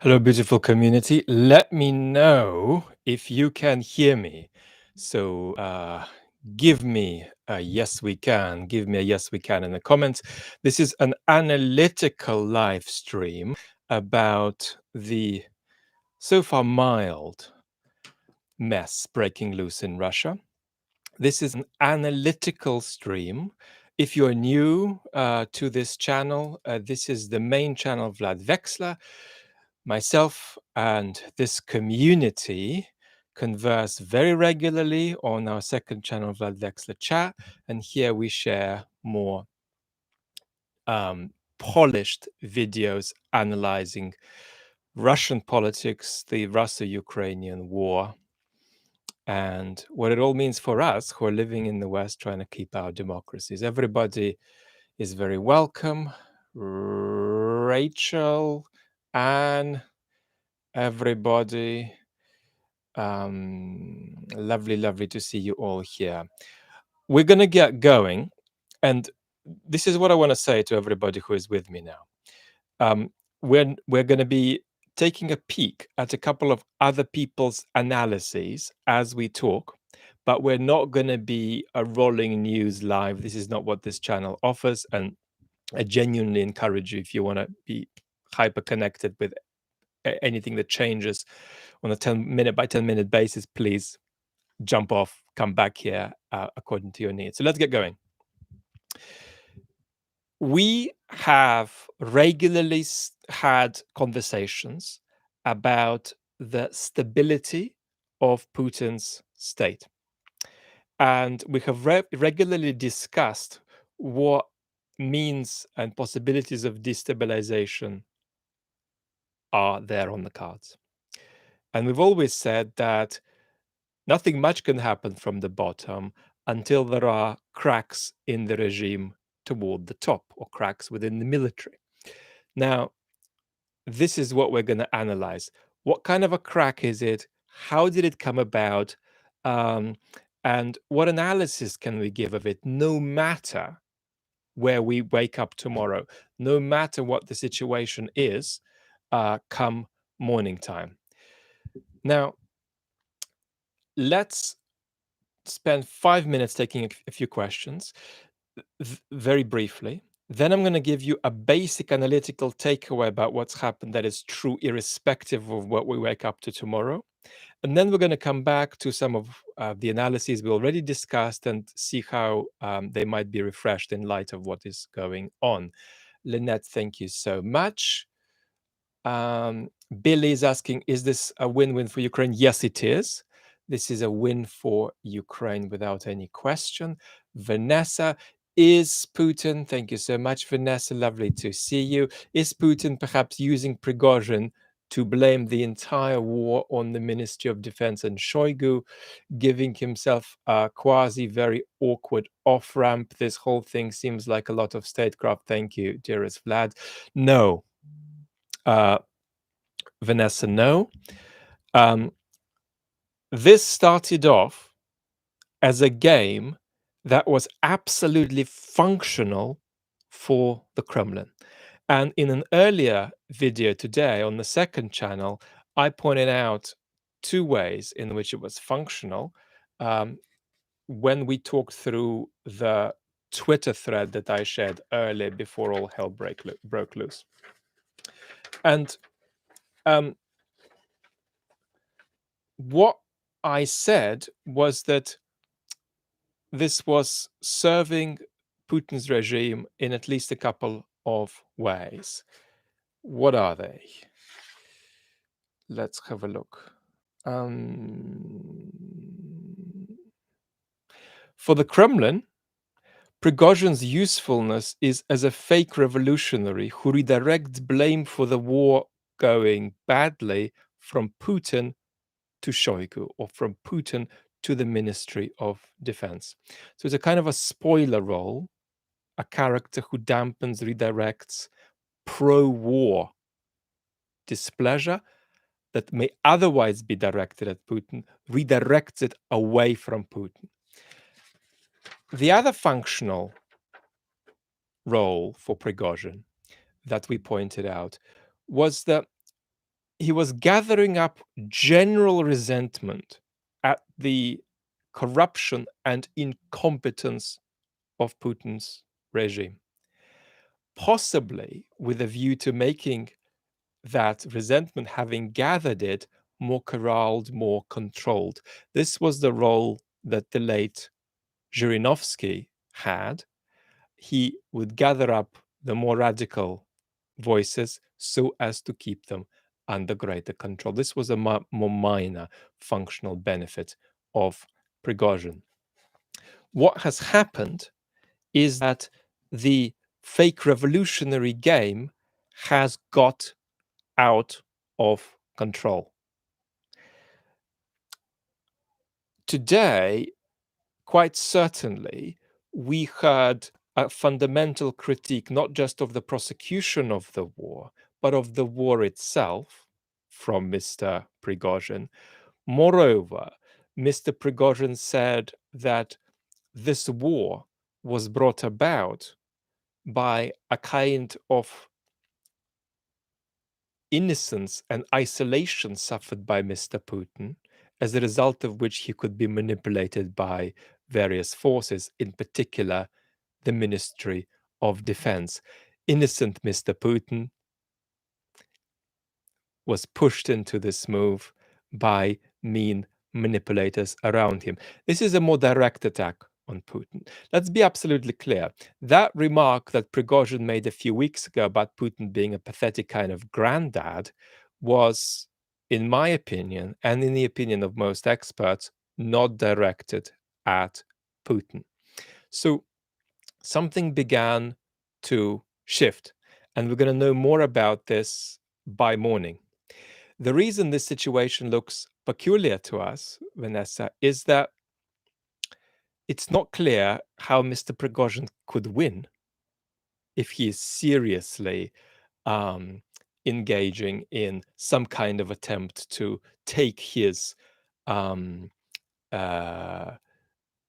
Hello, beautiful community. Let me know if you can hear me. So give me a yes, we can. Give me a yes, we can in the comments. This is an analytical live stream about the so far mild mess breaking loose in Russia. This is an analytical stream. If you're new to this channel, this is the main channel, Vlad Vexler. Myself and this community converse very regularly on our second channel, Vlad Vexler Chat, and here we share more polished videos analyzing Russian politics, the Russo-Ukrainian war, and what it all means for us who are living in the West trying to keep our democracies. Everybody is very welcome. Rachel, Anne, everybody. Lovely to see you all here. We're going to get going. And this is what I want to say to everybody who is with me now. We're going to be taking a peek at a couple of other people's analyses as we talk, but we're not going to be a rolling news live. This is not what this channel offers. And I genuinely encourage you, if you want to be hyper connected with anything that changes on a 10-minute by 10-minute basis, please jump off, come back here according to your needs. So let's get going. We have regularly had conversations about the stability of Putin's state. And we have regularly discussed what means and possibilities of destabilization are there on the cards. And we've always said that nothing much can happen from the bottom until there are cracks in the regime toward the top, or cracks within the military. Now, this is what we're going to analyze. What kind of a crack is it? How did it come about? And what analysis can we give of it, no matter where we wake up tomorrow, no matter what the situation is, come morning time? Now, let's spend 5 minutes taking a few questions very briefly. Then I'm going to give you a basic analytical takeaway about what's happened that is true irrespective of what we wake up to tomorrow. And then we're going to come back to some of the analyses we already discussed and see how they might be refreshed in light of what is going on. Lynette, thank you so much. Billy is asking, is this a win-win for Ukraine? Yes, it is. This is a win for Ukraine without any question. Vanessa, is Putin, thank you so much, Vanessa, lovely to see you. Is Putin perhaps using Prigozhin to blame the entire war on the Ministry of Defense and Shoigu, giving himself a quasi very awkward off-ramp? This whole thing seems like a lot of statecraft. Thank you, dearest Vlad. No. Vanessa, no. This started off as a game that was absolutely functional for the Kremlin. And in an earlier video today on the second channel, I pointed out two ways in which it was functional when we talked through the Twitter thread that I shared earlier before all hell broke loose. And what I said was that this was serving Putin's regime in at least a couple of ways. What are they? Let's have a look. For the Kremlin, Prigozhin's usefulness is as a fake revolutionary who redirects blame for the war going badly from Putin to Shoigu, or from Putin to the Ministry of Defense. So it's a kind of a spoiler role, a character who dampens, redirects pro-war displeasure that may otherwise be directed at Putin, redirects it away from Putin. The other functional role for Prigozhin that we pointed out was that he was gathering up general resentment at the corruption and incompetence of Putin's regime, possibly with a view to making that resentment, having gathered it, more corralled, more controlled. This was the role that the late Zhirinovsky had. He would gather up the more radical voices so as to keep them under greater control. This was a more minor functional benefit of Prigozhin. What has happened is that the fake revolutionary game has got out of control. Today, quite certainly, we heard a fundamental critique, not just of the prosecution of the war, but of the war itself from Mr. Prigozhin. Moreover, Mr. Prigozhin said that this war was brought about by a kind of innocence and isolation suffered by Mr. Putin, as a result of which he could be manipulated by various forces, in particular the Ministry of Defense. Innocent Mr. Putin was pushed into this move by mean manipulators around him. This is a more direct attack on Putin. Let's be absolutely clear. That remark that Prigozhin made a few weeks ago about Putin being a pathetic kind of granddad was, in my opinion, and in the opinion of most experts, not directed at Putin. So something began to shift, and we're going to know more about this by morning. The reason this situation looks peculiar to us, Vanessa, is that it's not clear how Mr. Prigozhin could win if he is seriously engaging in some kind of attempt to take his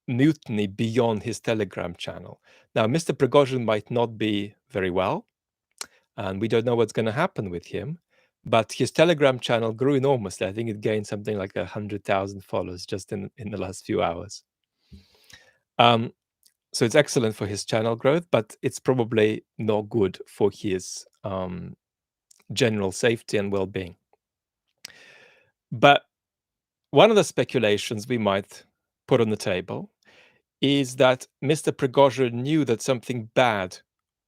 mutiny beyond his Telegram channel. Now, Mr. Prigozhin might not be very well, and we don't know what's going to happen with him. But his Telegram channel grew enormously. I think it gained something like 100,000 followers just in the last few hours. So it's excellent for his channel growth, but it's probably not good for his general safety and well-being. But one of the speculations we might put on the table is that Mr. Prigozhin knew that something bad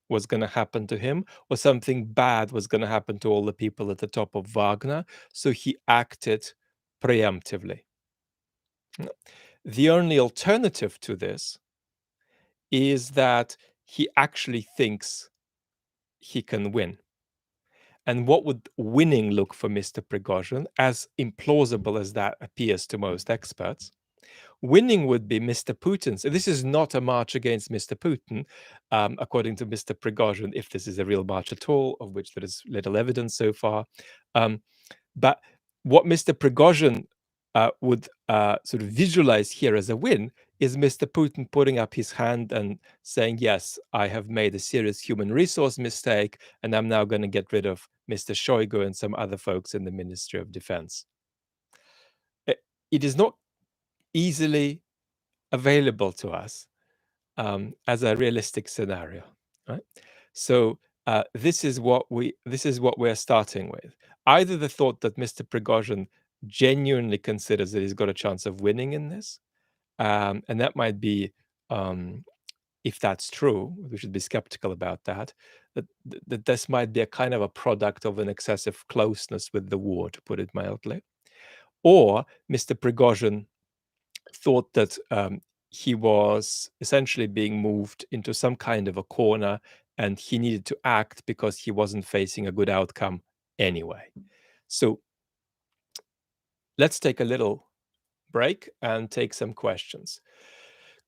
was going to happen to him, or something bad was going to happen to all the people at the top of Wagner, so he acted preemptively. The only alternative to this is that he actually thinks he can win. And what would winning look for Mr. Prigozhin, as implausible as that appears to most experts? Winning would be Mr. Putin. So this is not a march against Mr. Putin, according to Mr. Prigozhin, if this is a real march at all, of which there is little evidence so far. But what Mr. Prigozhin would sort of visualize here as a win is Mr. Putin putting up his hand and saying, yes, I have made a serious human resource mistake, and I'm now going to get rid of Mr. Shoigu and some other folks in the Ministry of Defense. It is not easily available to us as a realistic scenario, right? So this is what we're starting with. Either the thought that Mr. Prigozhin genuinely considers that he's got a chance of winning in this, and that might be, if that's true, we should be skeptical about that, that this might be a kind of a product of an excessive closeness with the war, to put it mildly. Or Mr. Prigozhin thought that he was essentially being moved into some kind of a corner, and he needed to act because he wasn't facing a good outcome anyway. So let's take a little break and take some questions.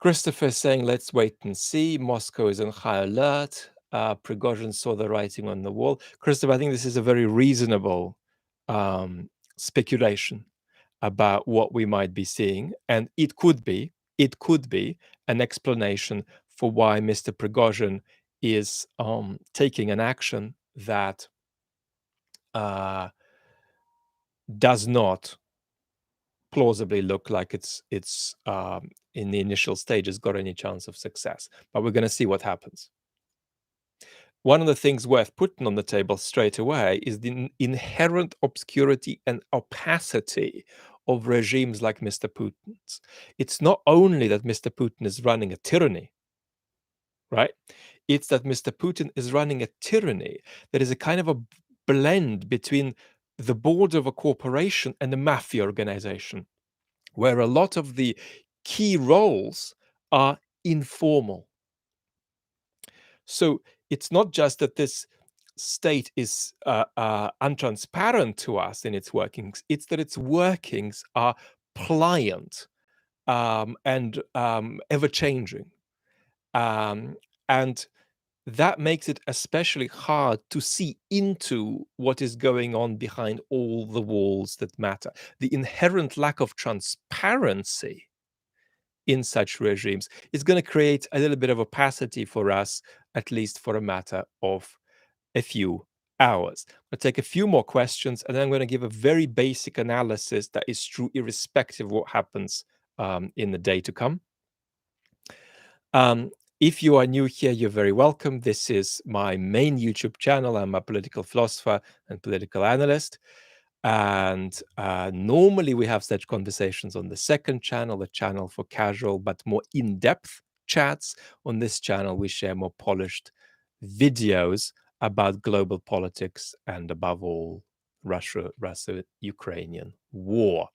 Christopher is saying, let's wait and see. Moscow is on high alert. Prigozhin saw the writing on the wall. Christopher, I think this is a very reasonable speculation about what we might be seeing. And it could be an explanation for why Mr. Prigozhin is taking an action that does not plausibly look like it's in the initial stages got any chance of success. But we're going to see what happens. One of the things worth putting on the table straight away is the inherent obscurity and opacity of regimes like Mr. Putin's. It's not only that Mr. Putin is running a tyranny, right? It's that Mr. Putin is running a tyranny that is a kind of a blend between the board of a corporation and a mafia organization, where a lot of the key roles are informal. So it's not just that this state is untransparent to us in its workings, it's that its workings are pliant and ever changing. And that makes it especially hard to see into what is going on behind all the walls that matter. The inherent lack of transparency in such regimes is going to create a little bit of opacity for us, at least for a matter of a few hours. I'll take a few more questions, and then I'm going to give a very basic analysis that is true irrespective of what happens in the day to come. If you are new here, you're very welcome. This is my main YouTube channel. I'm a political philosopher and political analyst. And normally we have such conversations on the second channel, the channel for casual but more in-depth chats. On this channel, we share more polished videos about global politics and above all, Russia-Ukrainian war.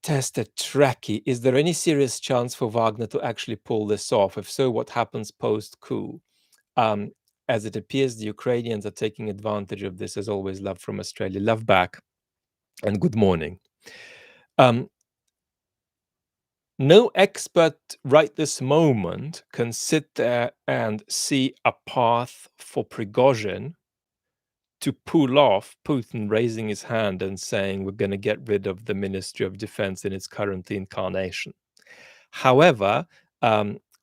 Tested Trekkie, is there any serious chance for Wagner to actually pull this off? If so, what happens post-coup? As it appears, the Ukrainians are taking advantage of this. As always, love from Australia. Love back and good morning. No expert right this moment can sit there and see a path for Prigozhin to pull off Putin raising his hand and saying, we're going to get rid of the Ministry of Defense in its current incarnation. However,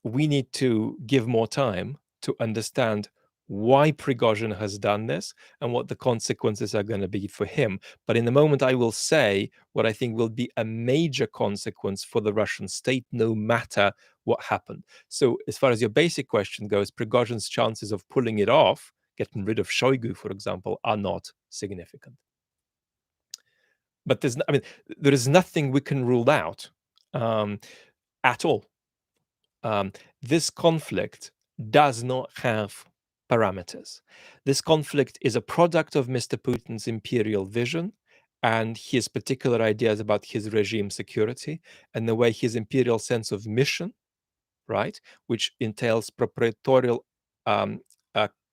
we need to give more time to understand why Prigozhin has done this and what the consequences are going to be for him. But in the moment, I will say what I think will be a major consequence for the Russian state, no matter what happened. So as far as your basic question goes, Prigozhin's chances of pulling it off, getting rid of Shoigu, for example, are not significant. But there is nothing we can rule out at all. This conflict does not have parameters. This conflict is a product of Mr. Putin's imperial vision and his particular ideas about his regime security and the way his imperial sense of mission, right, which entails proprietorial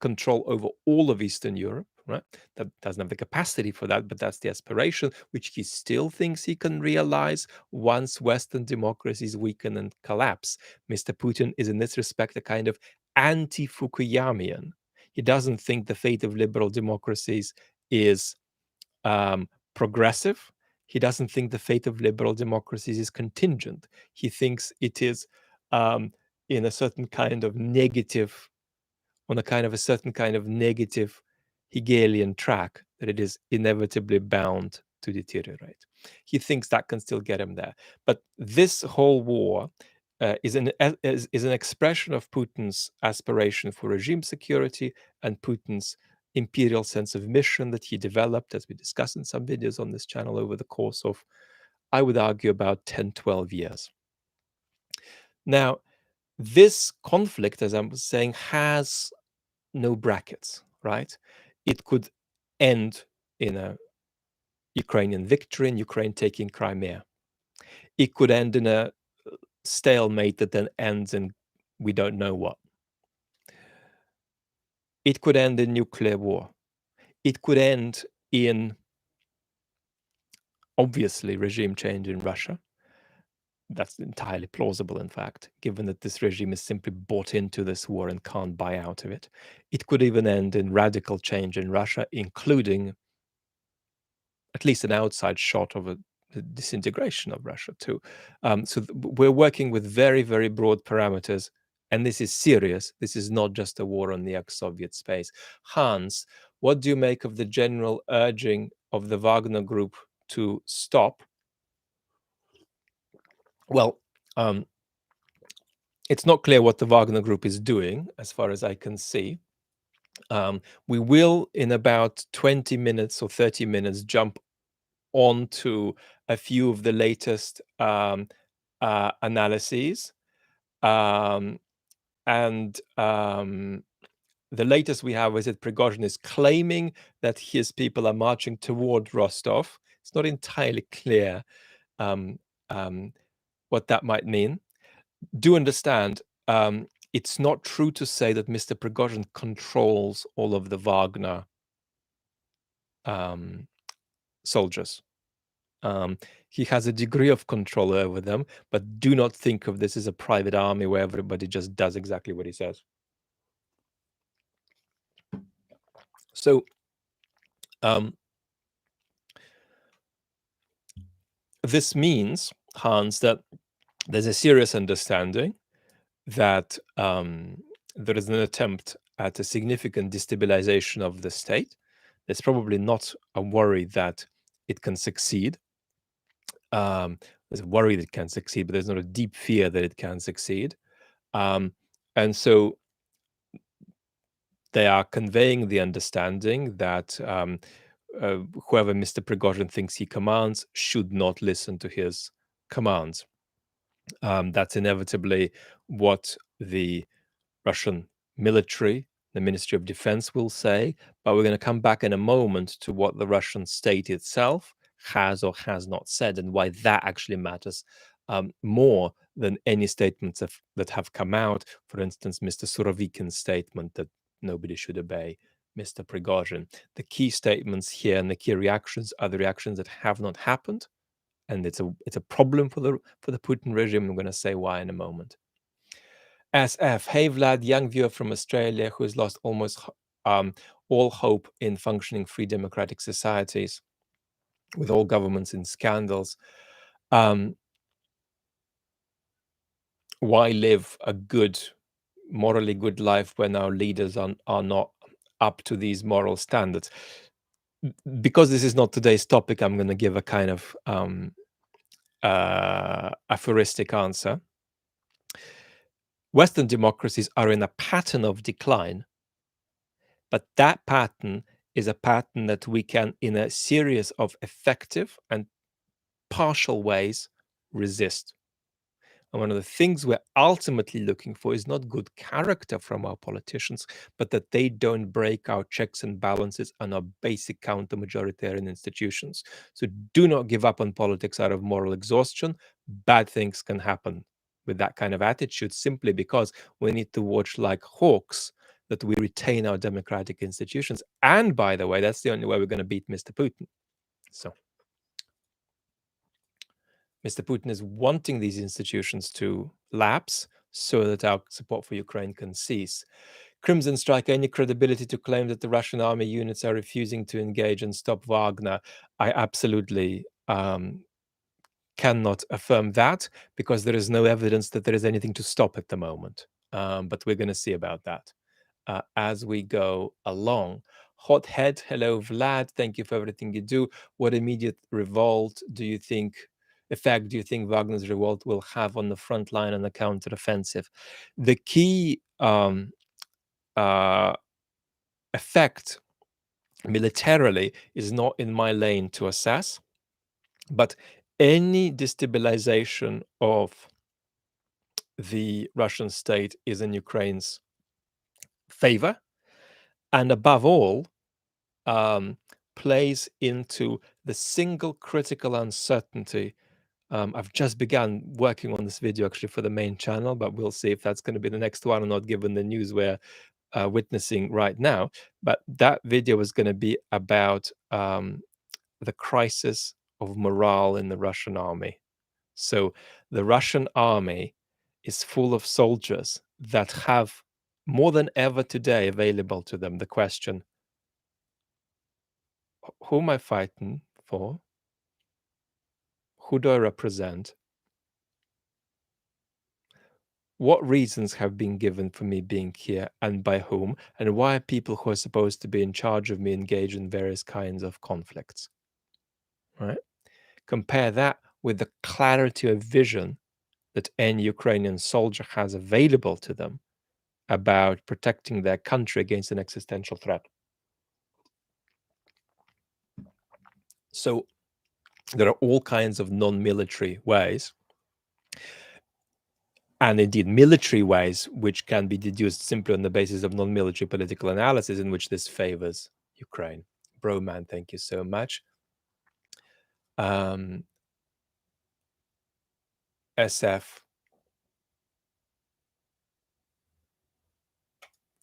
control over all of Eastern Europe, right? That doesn't have the capacity for that, but that's the aspiration, which he still thinks he can realize once Western democracies weaken and collapse. Mr. Putin is in this respect a kind of anti-Fukuyamian. He doesn't think the fate of liberal democracies is progressive. He doesn't think the fate of liberal democracies is contingent. He thinks it is in a certain kind of negative, on a kind of a certain kind of negative Hegelian track, that it is inevitably bound to deteriorate. He thinks that can still get him there. But this whole war is an expression of Putin's aspiration for regime security and Putin's imperial sense of mission that he developed, as we discussed in some videos on this channel, over the course of, I would argue, about 10, 12 years. Now, this conflict, as I was saying, has no brackets, right? It could end in a Ukrainian victory and Ukraine taking Crimea. It could end in a stalemate that then ends in we don't know what. It could end in nuclear war. It could end in, obviously, regime change in Russia. That's entirely plausible, in fact, given that this regime is simply bought into this war and can't buy out of it. It could even end in radical change in Russia, including at least an outside shot of a disintegration of Russia too. So we're working with very, very broad parameters, and this is serious. This is not just a war on the ex-Soviet space. Hans, what do you make of the general urging of the Wagner Group to stop? Well, it's not clear what the Wagner Group is doing, as far as I can see. We will, in about 20 minutes or 30 minutes, jump onto a few of the latest analyses. And the latest we have is that Prigozhin is claiming that his people are marching toward Rostov. It's not entirely clear what that might mean. Do understand, it's not true to say that Mr. Prigozhin controls all of the Wagner soldiers. He has a degree of control over them, but do not think of this as a private army where everybody just does exactly what he says. So this means, Hans, that there's a serious understanding that there is an attempt at a significant destabilization of the state. There's probably not a worry that it can succeed. There's a worry that it can succeed, but there's not a deep fear that it can succeed. And so they are conveying the understanding that whoever Mr. Prigozhin thinks he commands should not listen to his commands. That's inevitably what the Russian military, the Ministry of Defense will say, but we're going to come back in a moment to what the Russian state itself has or has not said and why that actually matters more than any statements that have come out. For instance, Mr. Surovikin's statement that nobody should obey Mr. Prigozhin. The key statements here and the key reactions are the reactions that have not happened, and it's a problem for the Putin regime. I'm going to say why in a moment. SF, hey Vlad, young viewer from Australia who has lost almost all hope in functioning free democratic societies with all governments in scandals. Why live a good, morally good life when our leaders are not up to these moral standards? Because this is not today's topic, I'm going to give a kind of aphoristic answer. Western democracies are in a pattern of decline, but that pattern is a pattern that we can, in a series of effective and partial ways, resist. And one of the things we're ultimately looking for is not good character from our politicians, but that they don't break our checks and balances and our basic counter-majoritarian institutions. So do not give up on politics out of moral exhaustion. Bad things can happen with that kind of attitude, simply because we need to watch like hawks that we retain our democratic institutions. And by the way, that's the only way we're going to beat Mr. Putin. So Mr. Putin is wanting these institutions to lapse so that our support for Ukraine can cease. Crimson Strike, any credibility to claim that the Russian army units are refusing to engage and stop Wagner? I absolutely cannot affirm that, because there is no evidence that there is anything to stop at the moment. But we're going to see about that as we go along. Hothead, hello Vlad, thank you for everything you do. What immediate effect do you think Wagner's revolt will have on the front line and the counteroffensive? The key effect militarily is not in my lane to assess, but any destabilization of the Russian state is in Ukraine's favor, and above all, plays into the single critical uncertainty. I've just begun working on this video actually for the main channel, but we'll see if that's going to be the next one or not, given the news we're witnessing right now. But that video is going to be about the crisis of morale in the Russian army. So the Russian army is full of soldiers that have more than ever today available to them the question, who am I fighting for? Who do I represent? What reasons have been given for me being here, and by whom? And why are people who are supposed to be in charge of me engaged in various kinds of conflicts? right? Compare that with the clarity of vision that any Ukrainian soldier has available to them about protecting their country against an existential threat. So there are all kinds of non-military ways, and indeed military ways, which can be deduced simply on the basis of non-military political analysis, in which this favors Ukraine. Broman, thank you so much. SF,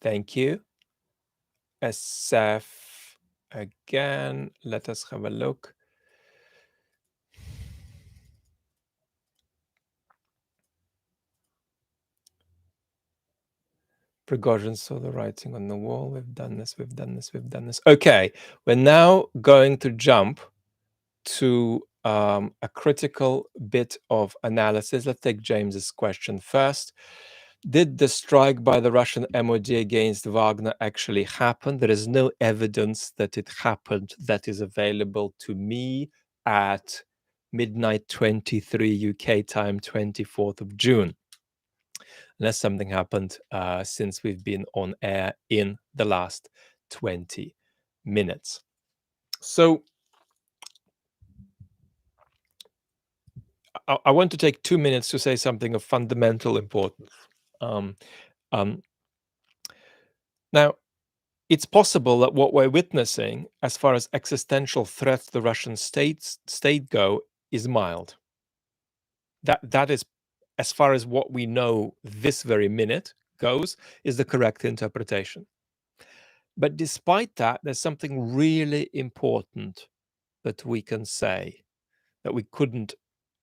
thank you. SF again, let us have a look. Prigozhin saw the writing on the wall. We've done this, we've done this, we've done this. Okay, we're now going to jump to a critical bit of analysis. Let's take James's question first. Did the strike by the Russian MOD against Wagner actually happen? There is no evidence that it happened that is available to me at midnight 23 UK time, 24th of June. Unless something happened since we've been on air in the last 20 minutes. So I want to take 2 minutes to say something of fundamental importance. Now, it's possible that what we're witnessing, as far as existential threats to the Russian state go, is mild. That is, as far as what we know this very minute goes, is the correct interpretation. But despite that, there's something really important that we can say that we couldn't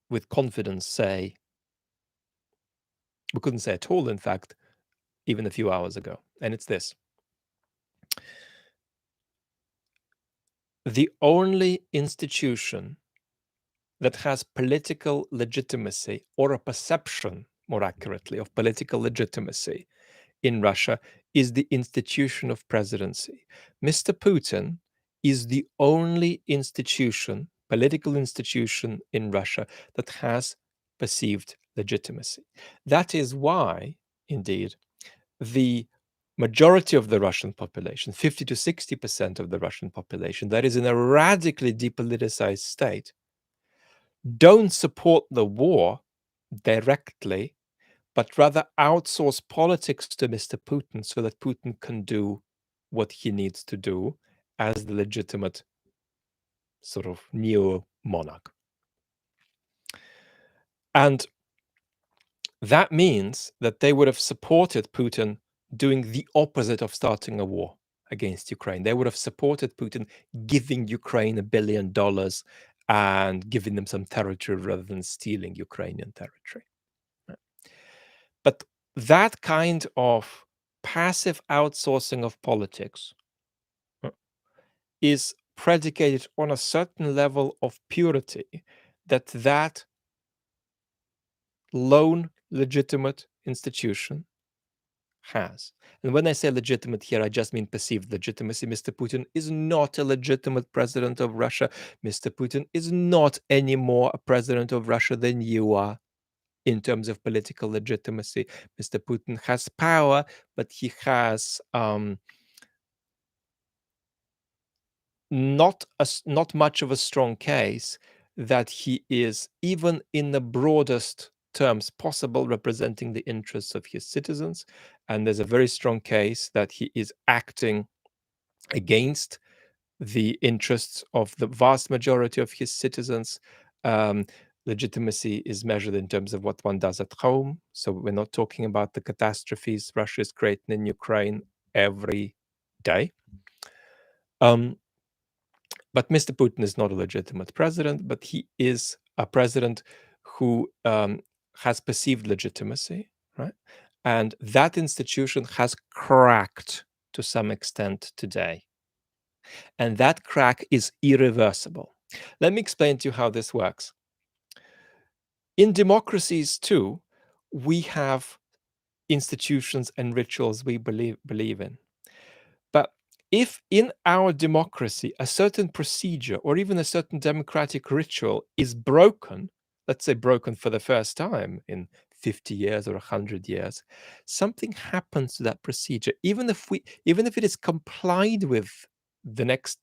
with confidence say. We couldn't say at all, in fact, even a few hours ago. And it's this. The only institution that has political legitimacy, or a perception, more accurately, of political legitimacy in Russia is the institution of presidency. Mr. Putin is the only institution, political institution in Russia that has perceived legitimacy. That is why, indeed, the majority of the Russian population, 50 to 60% of the Russian population, that is in a radically depoliticized state, don't support the war directly, but rather outsource politics to Mr. Putin so that Putin can do what he needs to do as the legitimate sort of neo-monarch. And that means that they would have supported Putin doing the opposite of starting a war against Ukraine. They would have supported Putin giving Ukraine $1 billion and giving them some territory rather than stealing Ukrainian territory. But that kind of passive outsourcing of politics is predicated on a certain level of purity that lone legitimate institution has. And when I say legitimate here, I just mean perceived legitimacy. Mr. Putin is not a legitimate president of Russia. Mr. Putin is not any more a president of Russia than you are in terms of political legitimacy. Mr. Putin has power, but he has not much of a strong case that he is, even in the broadest terms possible, representing the interests of his citizens. And there's a very strong case that he is acting against the interests of the vast majority of his citizens. Legitimacy is measured in terms of what one does at home. So we're not talking about the catastrophes Russia is creating in Ukraine every day. But Mr. Putin is not a legitimate president, but he is a president who has perceived legitimacy, right? And that institution has cracked to some extent today. And that crack is irreversible. Let me explain to you how this works. In democracies, too, we have institutions and rituals we believe in. But If in our democracy a certain procedure or even a certain democratic ritual is broken, let's say broken for the first time in 50 years or 100 years, something happens to that procedure. Even if it is complied with the next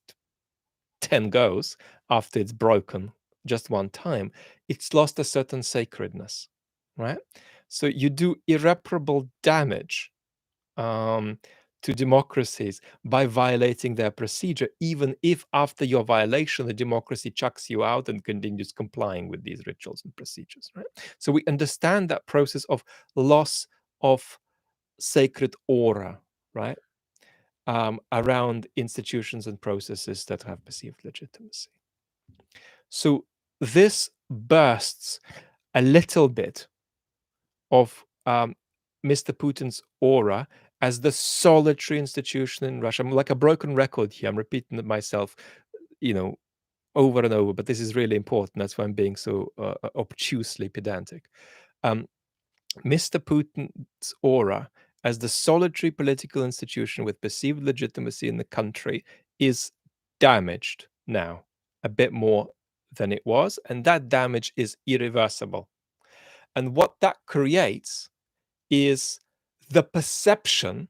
10 goes after it's broken just one time, it's lost a certain sacredness, right? So you do irreparable damage um, to democracies by violating their procedure, even if after your violation, the democracy chucks you out and continues complying with these rituals and procedures, right? So we understand that process of loss of sacred aura, right? Around institutions and processes that have perceived legitimacy. So this bursts a little bit of Mr. Putin's aura as the solitary institution in Russia. I'm like a broken record here. I'm repeating it myself, over and over, but this is really important. That's why I'm being so obtusely pedantic. Um, Mr. Putin's aura as the solitary political institution with perceived legitimacy in the country is damaged now a bit more than it was, and that damage is irreversible. And what that creates is the perception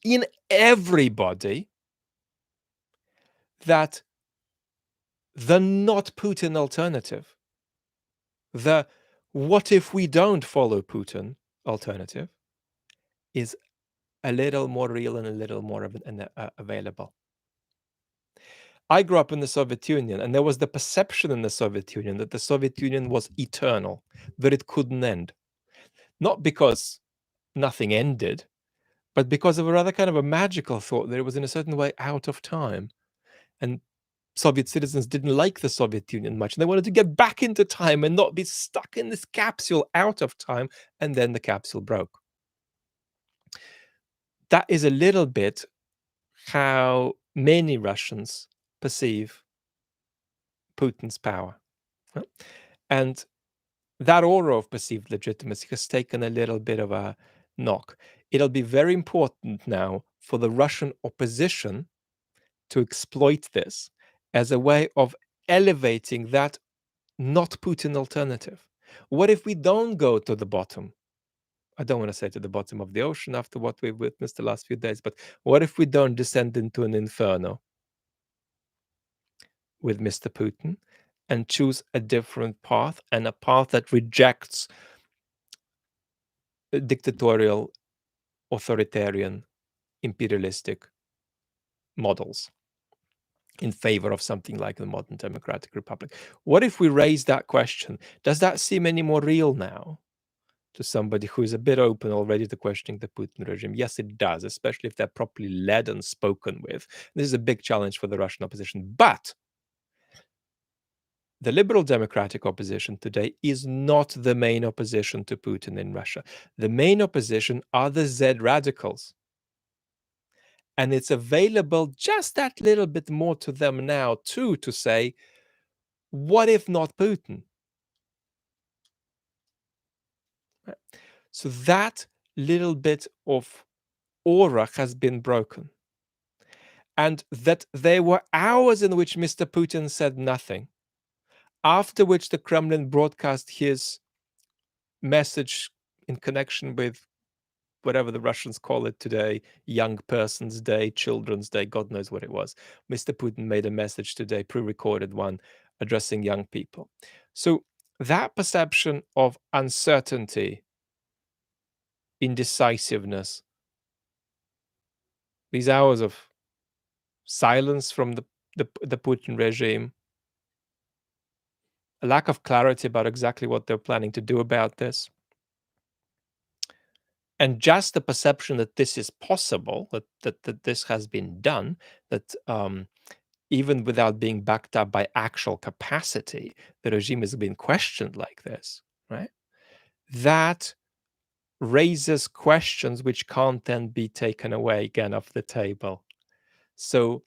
in everybody that the not Putin alternative, the what if we don't follow Putin alternative, is a little more real and a little more available. I grew up in the Soviet Union, and there was the perception in the Soviet Union that the Soviet Union was eternal, that it couldn't end. Not because nothing ended, but because of a rather kind of a magical thought that it was in a certain way out of time. And Soviet citizens didn't like the Soviet Union much. They wanted to get back into time and not be stuck in this capsule out of time. And then the capsule broke. That is a little bit how many Russians perceive Putin's power. Right? And that aura of perceived legitimacy has taken a little bit of a knock. It'll be very important now for the Russian opposition to exploit this as a way of elevating that not Putin alternative. What if we don't go to the bottom? I don't want to say to the bottom of the ocean after what we've witnessed the last few days, but what if we don't descend into an inferno with Mr. Putin and choose a different path, and a path that rejects dictatorial, authoritarian, imperialistic models in favor of something like the modern democratic republic? What if we raise that question? Does that seem any more real now to somebody who is a bit open already to questioning the Putin regime? Yes, it does, especially if they're properly led and spoken with. This is a big challenge for the Russian opposition. But the liberal democratic opposition today is not the main opposition to Putin in Russia. The main opposition are the Z radicals. And it's available just that little bit more to them now, too, to say, what if not Putin? Right. So that little bit of aura has been broken. And that there were hours in which Mr. Putin said nothing, after which the Kremlin broadcast his message in connection with whatever the Russians call it today, Young Person's Day, Children's Day, God knows what it was. Mr. Putin made a message today, pre-recorded one, addressing young people. So that perception of uncertainty, indecisiveness, these hours of silence from the Putin regime, a lack of clarity about exactly what they're planning to do about this, and just the perception that this is possible, that this has been done, that even without being backed up by actual capacity, the regime is being questioned like this, right? That raises questions which can't then be taken away again off the table. So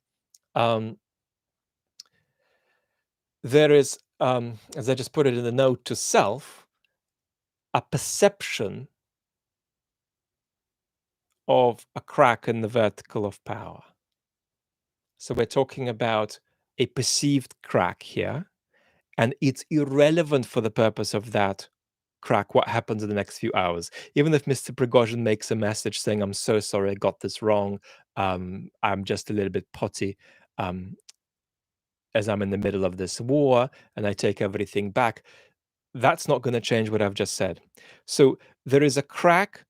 there is, as I just put it in the note to self, a perception of a crack in the vertical of power. So we're talking about a perceived crack here, and it's irrelevant for the purpose of that crack what happens in the next few hours. Even if Mr. Prigozhin makes a message saying, "I'm so sorry, I got this wrong. I'm just a little bit potty, um, as I'm in the middle of this war, and I take everything back," that's not going to change what I've just said. So there is a crack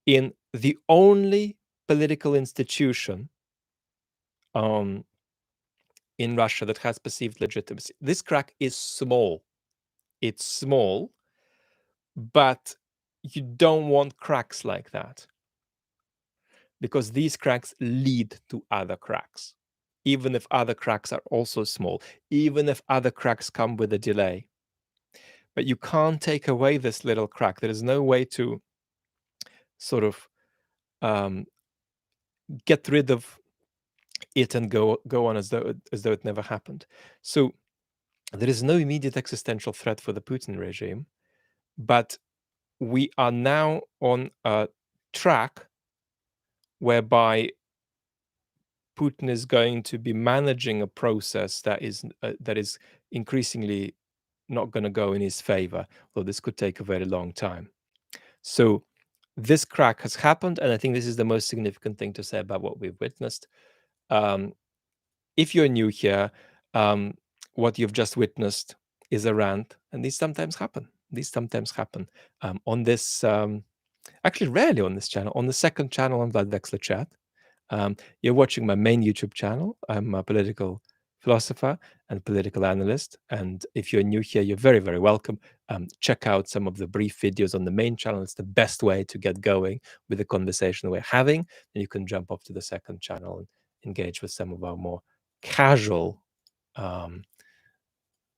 in the only political institution um, in Russia that has perceived legitimacy. This crack is small. It's small, but you don't want cracks like that, because these cracks lead to other cracks, even if other cracks are also small, even if other cracks come with a delay. But you can't take away this little crack. There is no way to sort of um, get rid of it and go on as though it never happened. So there is no immediate existential threat for the Putin regime, but we are now on a track whereby Putin is going to be managing a process that is increasingly not going to go in his favor, though this could take a very long time. So this crack has happened, and I think this is the most significant thing to say about what we've witnessed. Um, if you're new here, what you've just witnessed is a rant, and these sometimes happen. These sometimes happen on this. Actually, rarely on this channel. On the second channel on Vlad Vexler Chat, you're watching my main YouTube channel. I'm a political philosopher and political analyst. And if you're new here, you're very, very welcome. Check out some of the brief videos on the main channel. It's the best way to get going with the conversation we're having. And you can jump off to the second channel and engage with some of our more casual um,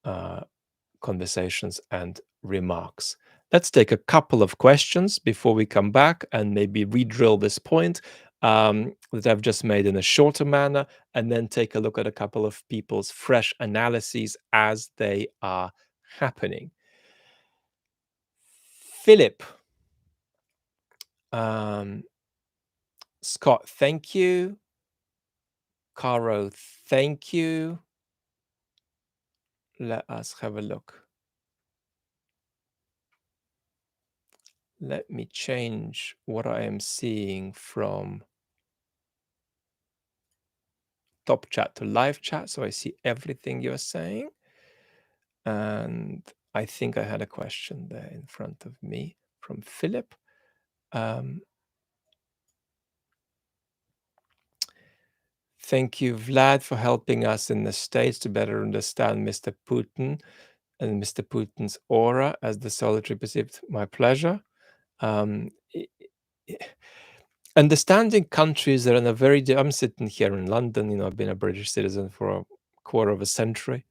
uh, conversations and remarks. Let's take a couple of questions before we come back and maybe re-drill this point that I've just made in a shorter manner, and then take a look at a couple of people's fresh analyses as they are happening. Philip, Scott, thank you. Caro, thank you. Let us have a look. Let me change what I am seeing from top chat to live chat so I see everything you're saying. And I think I had a question there in front of me from Philip. Thank you, Vlad, for helping us in the States to better understand Mr. Putin and Mr. Putin's aura as the solitary perceived. My pleasure. Understanding countries that are in a very... I'm sitting here in London, I've been a British citizen for a quarter of a century.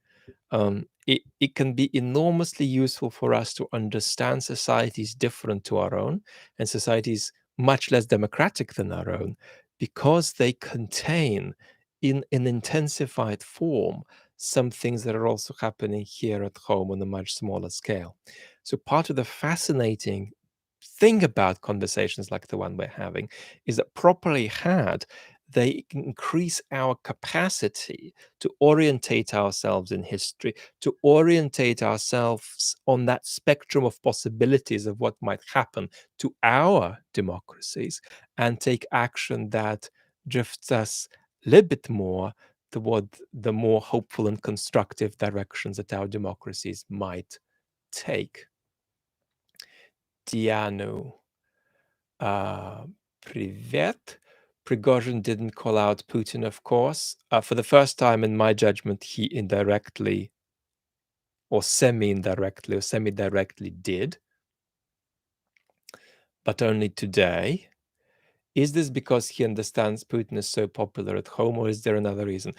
It can be enormously useful for us to understand societies different to our own, and societies much less democratic than our own, because they contain in an intensified form some things that are also happening here at home on a much smaller scale. So part of the fascinating thing about conversations like the one we're having is that, properly had, they increase our capacity to orientate ourselves in history, to orientate ourselves on that spectrum of possibilities of what might happen to our democracies, and take action that drifts us a little bit more toward the more hopeful and constructive directions that our democracies might take. Diano, Privet. Prigozhin didn't call out Putin, of course. For the first time, in my judgment, he indirectly or semi-indirectly or semi-directly did, but only today. Is this because he understands Putin is so popular at home, or is there another reason?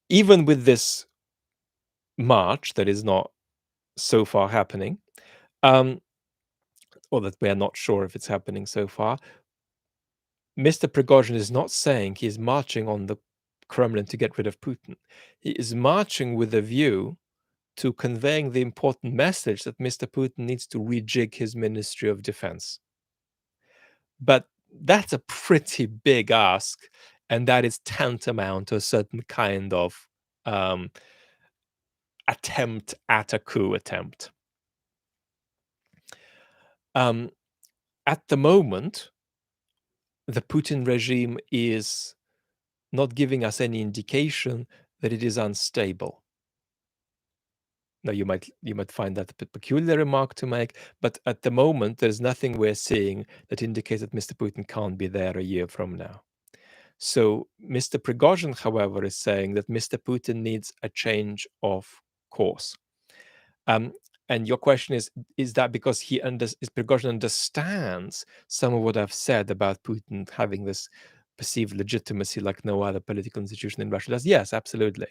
Even with this march that is not so far happening, or that we are not sure if it's happening so far, Mr. Prigozhin is not saying he is marching on the Kremlin to get rid of Putin. He is marching with a view to conveying the important message that Mr. Putin needs to rejig his Ministry of Defense. But that's a pretty big ask, And that is tantamount to a certain kind of attempt at a coup attempt. At the moment, the Putin regime is not giving us any indication that it is unstable. Now, you might find that a peculiar remark to make, but at the moment, there's nothing we're seeing that indicates that Mr. Putin can't be there a year from now. So Mr. Prigozhin, however, is saying that Mr. Putin needs a change of course. And your question is that because Prigozhin understands some of what I've said about Putin having this perceived legitimacy like no other political institution in Russia does? Yes, absolutely.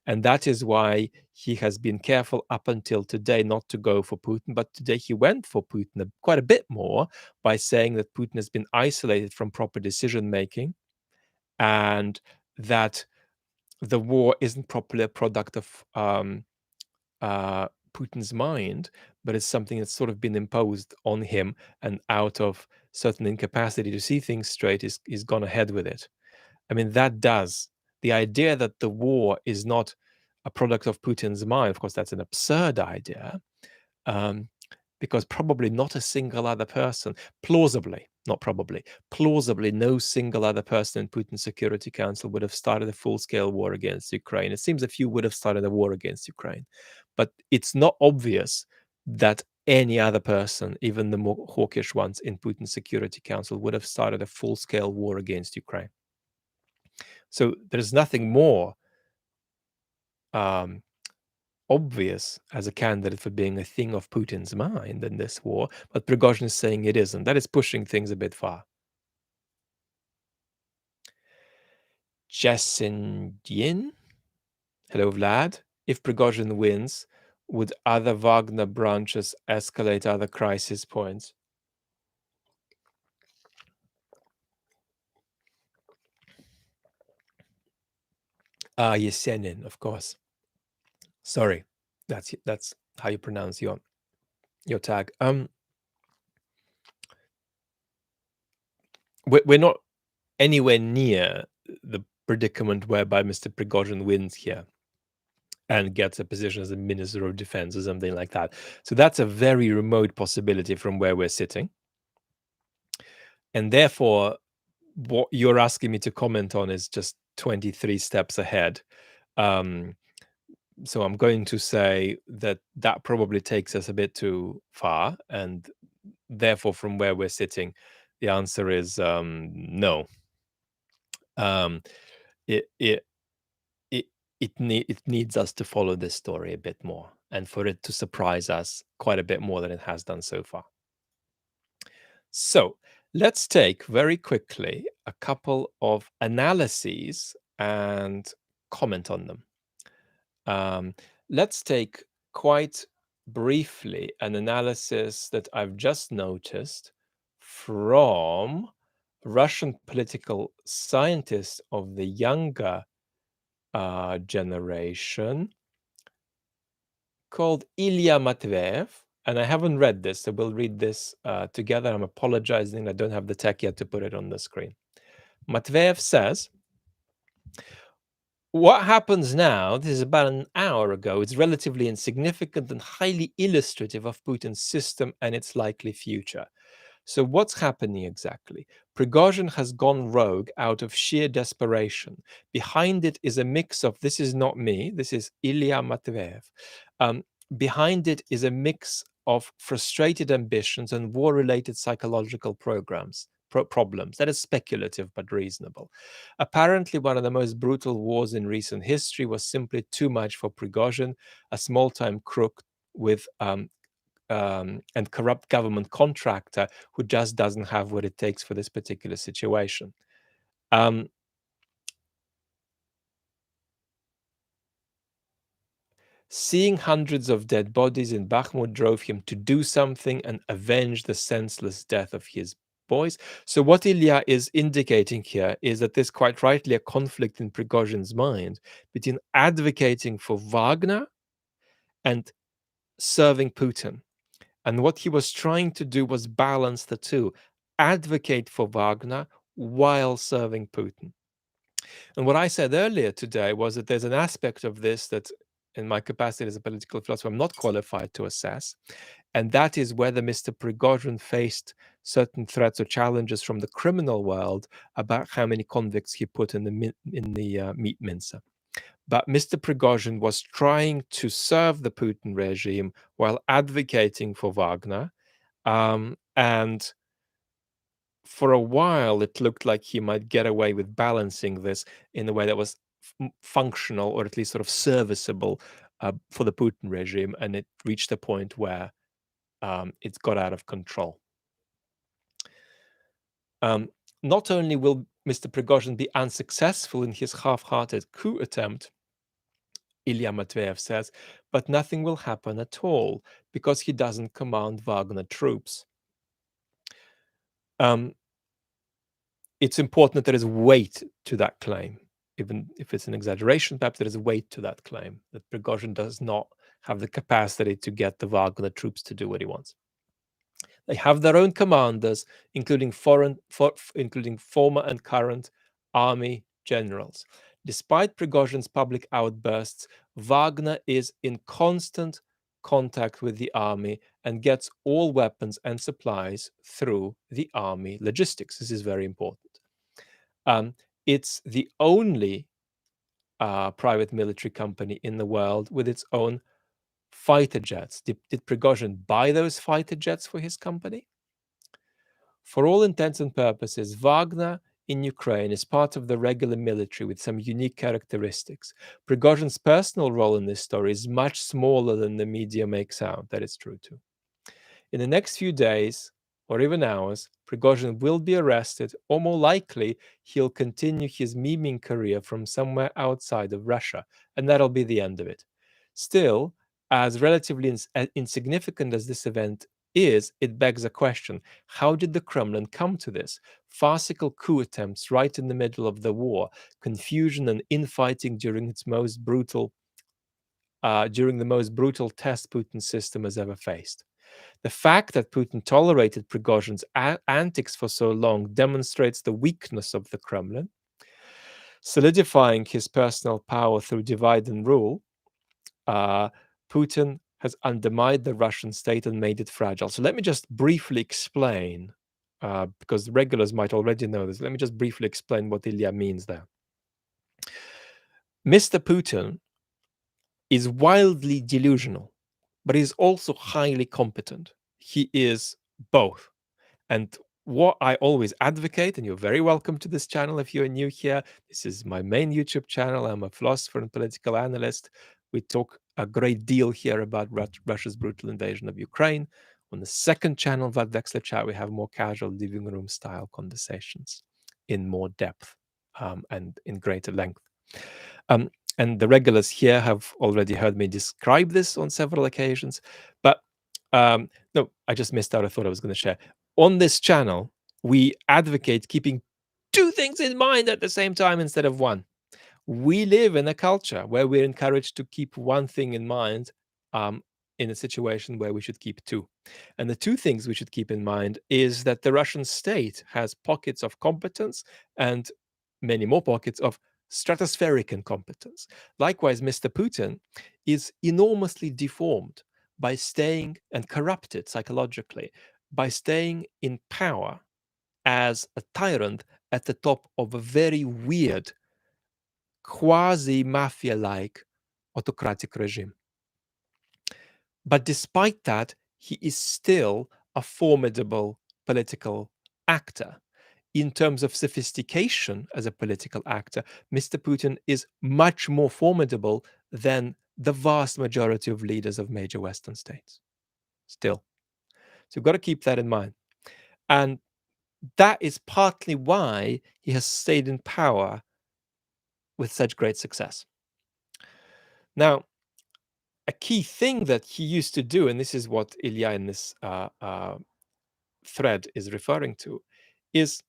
And that is why he has been careful up until today not to go for Putin. But today he went for Putin quite a bit more by saying that Putin has been isolated from proper decision making and that the war isn't properly a product of Putin's mind, but it's something that's sort of been imposed on him, and out of certain incapacity to see things straight, is gone ahead with it. I mean, that does. The idea that the war is not a product of Putin's mind, of course, that's an absurd idea. Because probably not a single other person, plausibly, not probably, plausibly, no single other person in Putin's Security Council would have started a full-scale war against Ukraine. It seems a few would have started a war against Ukraine, but it's not obvious that any other person, even the more hawkish ones in Putin's Security Council, would have started a full-scale war against Ukraine. So there's nothing more obvious as a candidate for being a thing of Putin's mind in this war, but Prigozhin is saying it isn't. That is pushing things a bit far. Jessin, hello Vlad. If Prigozhin wins, would other Wagner branches escalate other crisis points? Yesenin, of course. Sorry, that's how you pronounce your tag. We're not anywhere near the predicament whereby Mr. Prigozhin wins here and gets a position as a minister of defense or something like that. So that's a very remote possibility from where we're sitting. And therefore, what you're asking me to comment on is just 23 steps ahead. So I'm going to say that probably takes us a bit too far. And therefore, from where we're sitting, the answer is no. It needs us to follow this story a bit more and for it to surprise us quite a bit more than it has done so far. So let's take very quickly a couple of analyses and comment on them. Let's take quite briefly an analysis that I've just noticed from Russian political scientist of the younger generation called Ilya Matveyev. And I haven't read this, so we'll read this together. I'm apologizing. I don't have the tech yet to put it on the screen. Matveyev says, what happens now, this is about an hour ago, it's relatively insignificant and highly illustrative of Putin's system and its likely future. So what's happening exactly? Prigozhin has gone rogue out of sheer desperation. Behind it is a mix of, this is not me, this is Ilya Matveyev. Behind it is a mix of frustrated ambitions and war-related psychological problems. That is speculative but reasonable. Apparently, one of the most brutal wars in recent history was simply too much for Prigozhin, a small-time crook with and corrupt government contractor who just doesn't have what it takes for this particular situation. Seeing hundreds of dead bodies in Bakhmut drove him to do something and avenge the senseless death of his boys. So what Ilya is indicating here is that there's quite rightly a conflict in Prigozhin's mind between advocating for Wagner and serving Putin. And what he was trying to do was balance the two, advocate for Wagner while serving Putin. And what I said earlier today was that there's an aspect of this that, in my capacity as a political philosopher, I'm not qualified to assess. And that is whether Mr. Prigozhin faced certain threats or challenges from the criminal world about how many convicts he put in the meat mincer. But Mr. Prigozhin was trying to serve the Putin regime while advocating for Wagner. And for a while, it looked like he might get away with balancing this in a way that was functional, or at least sort of serviceable for the Putin regime. And it reached a point where it's got out of control. Not only will Mr. Prigozhin be unsuccessful in his half-hearted coup attempt, Ilya Matveyev says, but nothing will happen at all because he doesn't command Wagner troops. It's important that there is weight to that claim. Even if it's an exaggeration, perhaps there is weight to that claim, that Prigozhin does not have the capacity to get the Wagner troops to do what he wants. They have their own commanders, including former and current army generals. Despite Prigozhin's public outbursts, Wagner is in constant contact with the army and gets all weapons and supplies through the army logistics. This is very important. It's the only private military company in the world with its own fighter jets. Did Prigozhin buy those fighter jets for his company? For all intents and purposes, Wagner in Ukraine is part of the regular military with some unique characteristics. Prigozhin's personal role in this story is much smaller than the media makes out. That is true too. In the next few days, or even hours, Prigozhin will be arrested, or more likely, he'll continue his memeing career from somewhere outside of Russia, and that'll be the end of it. Still, as relatively insignificant as this event is, it begs a question. How did the Kremlin come to this? Farcical coup attempts right in the middle of the war, confusion and infighting during the most brutal test Putin's system has ever faced. The fact that Putin tolerated Prigozhin's antics for so long demonstrates the weakness of the Kremlin, solidifying his personal power through divide and rule. Putin has undermined the Russian state and made it fragile. So let me just briefly explain, because the regulars might already know this. Let me just briefly explain what Ilya means there. Mr. Putin is wildly delusional, but he's also highly competent. He is both. And what I always advocate, and you're very welcome to this channel if you're new here, this is my main YouTube channel. I'm a philosopher and political analyst. We talk a great deal here about Russia's brutal invasion of Ukraine. On the second channel, Vlad Vexler Chat, we have more casual living room style conversations in more depth and in greater length. And the regulars here have already heard me describe this on several occasions. But no, I just missed out. I thought I was going to share. On this channel, we advocate keeping two things in mind at the same time instead of one. We live in a culture where we're encouraged to keep one thing in mind in a situation where we should keep two. And the two things we should keep in mind is that the Russian state has pockets of competence and many more pockets of stratospheric incompetence. Likewise, Mr. Putin is enormously deformed by staying and corrupted psychologically by staying in power as a tyrant at the top of a very weird quasi-mafia-like autocratic regime. But despite that, he is still a formidable political actor. In terms of sophistication as a political actor, Mr. Putin is much more formidable than the vast majority of leaders of major Western states. Still. So you've got to keep that in mind. And that is partly why he has stayed in power with such great success. Now, a key thing that he used to do, and this is what Ilya in this thread is referring to, is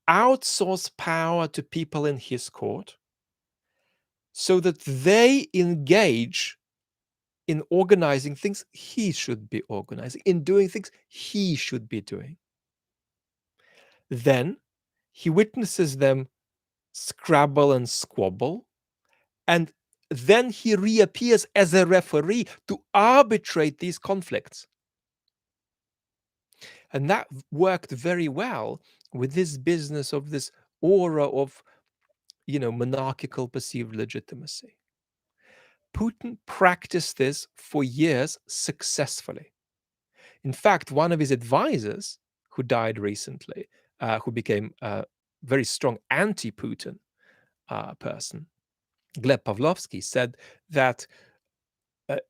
outsource power to people in his court so that they engage in organizing things he should be organizing, in doing things he should be doing. Then he witnesses them scrabble and squabble, and then he reappears as a referee to arbitrate these conflicts. And that worked very well with this business of this aura of, monarchical perceived legitimacy. Putin practiced this for years successfully. In fact, one of his advisors, who died recently, who became a very strong anti-Putin person, Gleb Pavlovsky, said that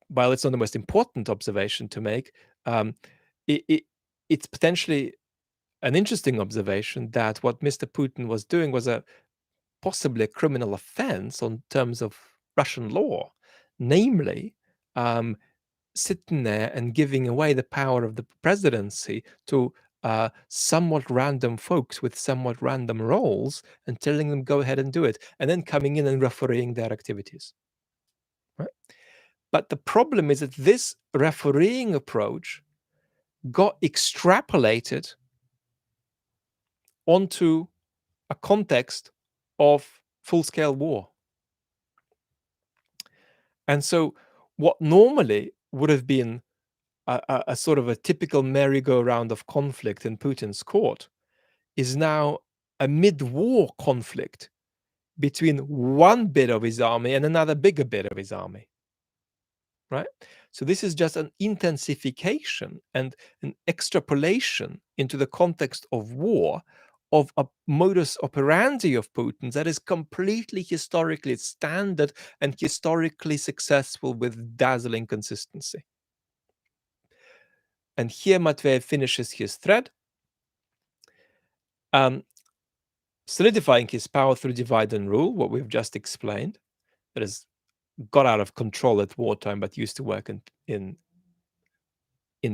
while it's not the most important observation to make, it, it, it's potentially an interesting observation that what Mr. Putin was doing was possibly a criminal offense on terms of Russian law, namely sitting there and giving away the power of the presidency to somewhat random folks with somewhat random roles and telling them go ahead and do it, and then coming in and refereeing their activities. Right? But the problem is that this refereeing approach got extrapolated onto a context of full-scale war. And so what normally would have been a sort of a typical merry-go-round of conflict in Putin's court is now a mid-war conflict between one bit of his army and another bigger bit of his army. Right? So this is just an intensification and an extrapolation into the context of war of a modus operandi of Putin that is completely historically standard and historically successful with dazzling consistency. And here Matveyev finishes his thread, solidifying his power through divide and rule, what we've just explained, that has got out of control at wartime but used to work in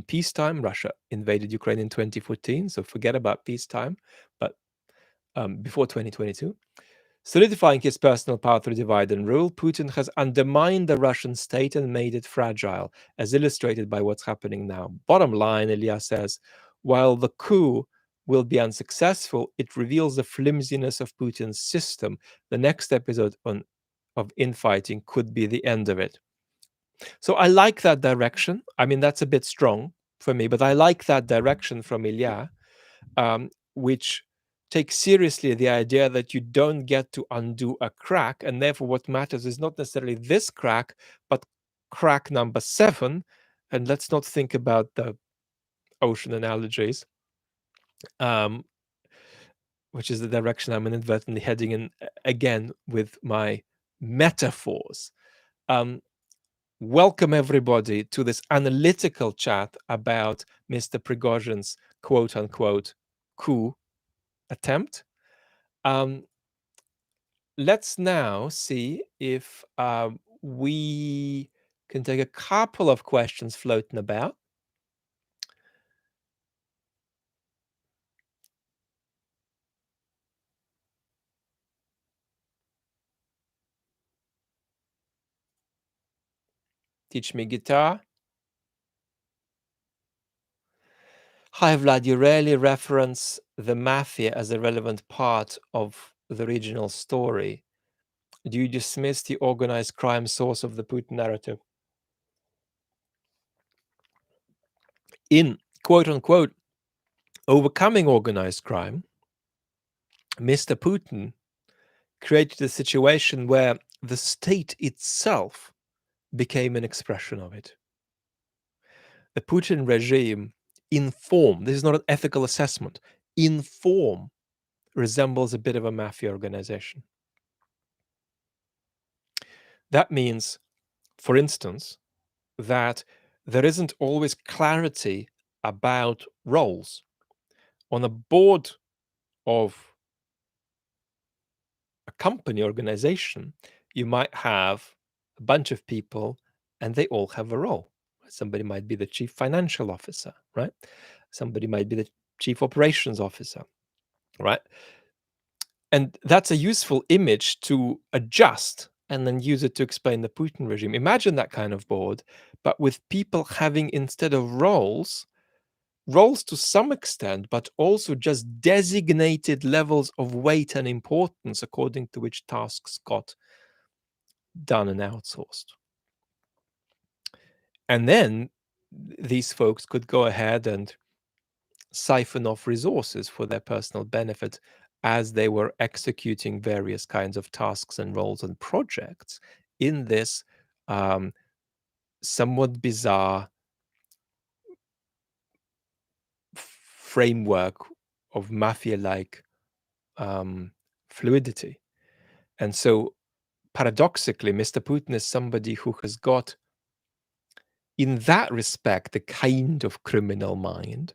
peacetime. Russia invaded Ukraine in 2014, so forget about peacetime, but before 2022. Solidifying his personal power through divide and rule, Putin has undermined the Russian state and made it fragile, as illustrated by what's happening now. Bottom line, Ilya says, while the coup will be unsuccessful, it reveals the flimsiness of Putin's system. The next episode of infighting could be the end of it. So I like that direction. I mean, that's a bit strong for me, but I like that direction from Ilya, which takes seriously the idea that you don't get to undo a crack, and therefore what matters is not necessarily this crack, but crack number 7. And let's not think about the ocean analogies, which is the direction I'm inadvertently heading in again with my metaphors. Welcome everybody to this analytical chat about Mr. Prigozhin's quote-unquote coup attempt. Let's now see if we can take a couple of questions floating about. Teach me guitar. Hi, Vlad. You rarely reference the Mafia as a relevant part of the regional story. Do you dismiss the organized crime source of the Putin narrative? In quote-unquote overcoming organized crime, Mr. Putin created a situation where the state itself became an expression of it. The Putin regime in form, this is not an ethical assessment, in form resembles a bit of a mafia organization. That means, for instance, that there isn't always clarity about roles. On a board of a company organization, you might have a bunch of people and they all have a role. Somebody might be the chief financial officer, right? Somebody might be the chief operations officer, right? And that's a useful image to adjust and then use it to explain the Putin regime. Imagine that kind of board, but with people having, instead of roles, roles to some extent, but also just designated levels of weight and importance according to which tasks got done and outsourced. And then these folks could go ahead and siphon off resources for their personal benefit as they were executing various kinds of tasks and roles and projects in this um, somewhat bizarre framework of mafia-like fluidity. And so paradoxically, Mr. Putin is somebody who has got, in that respect, a kind of criminal mind,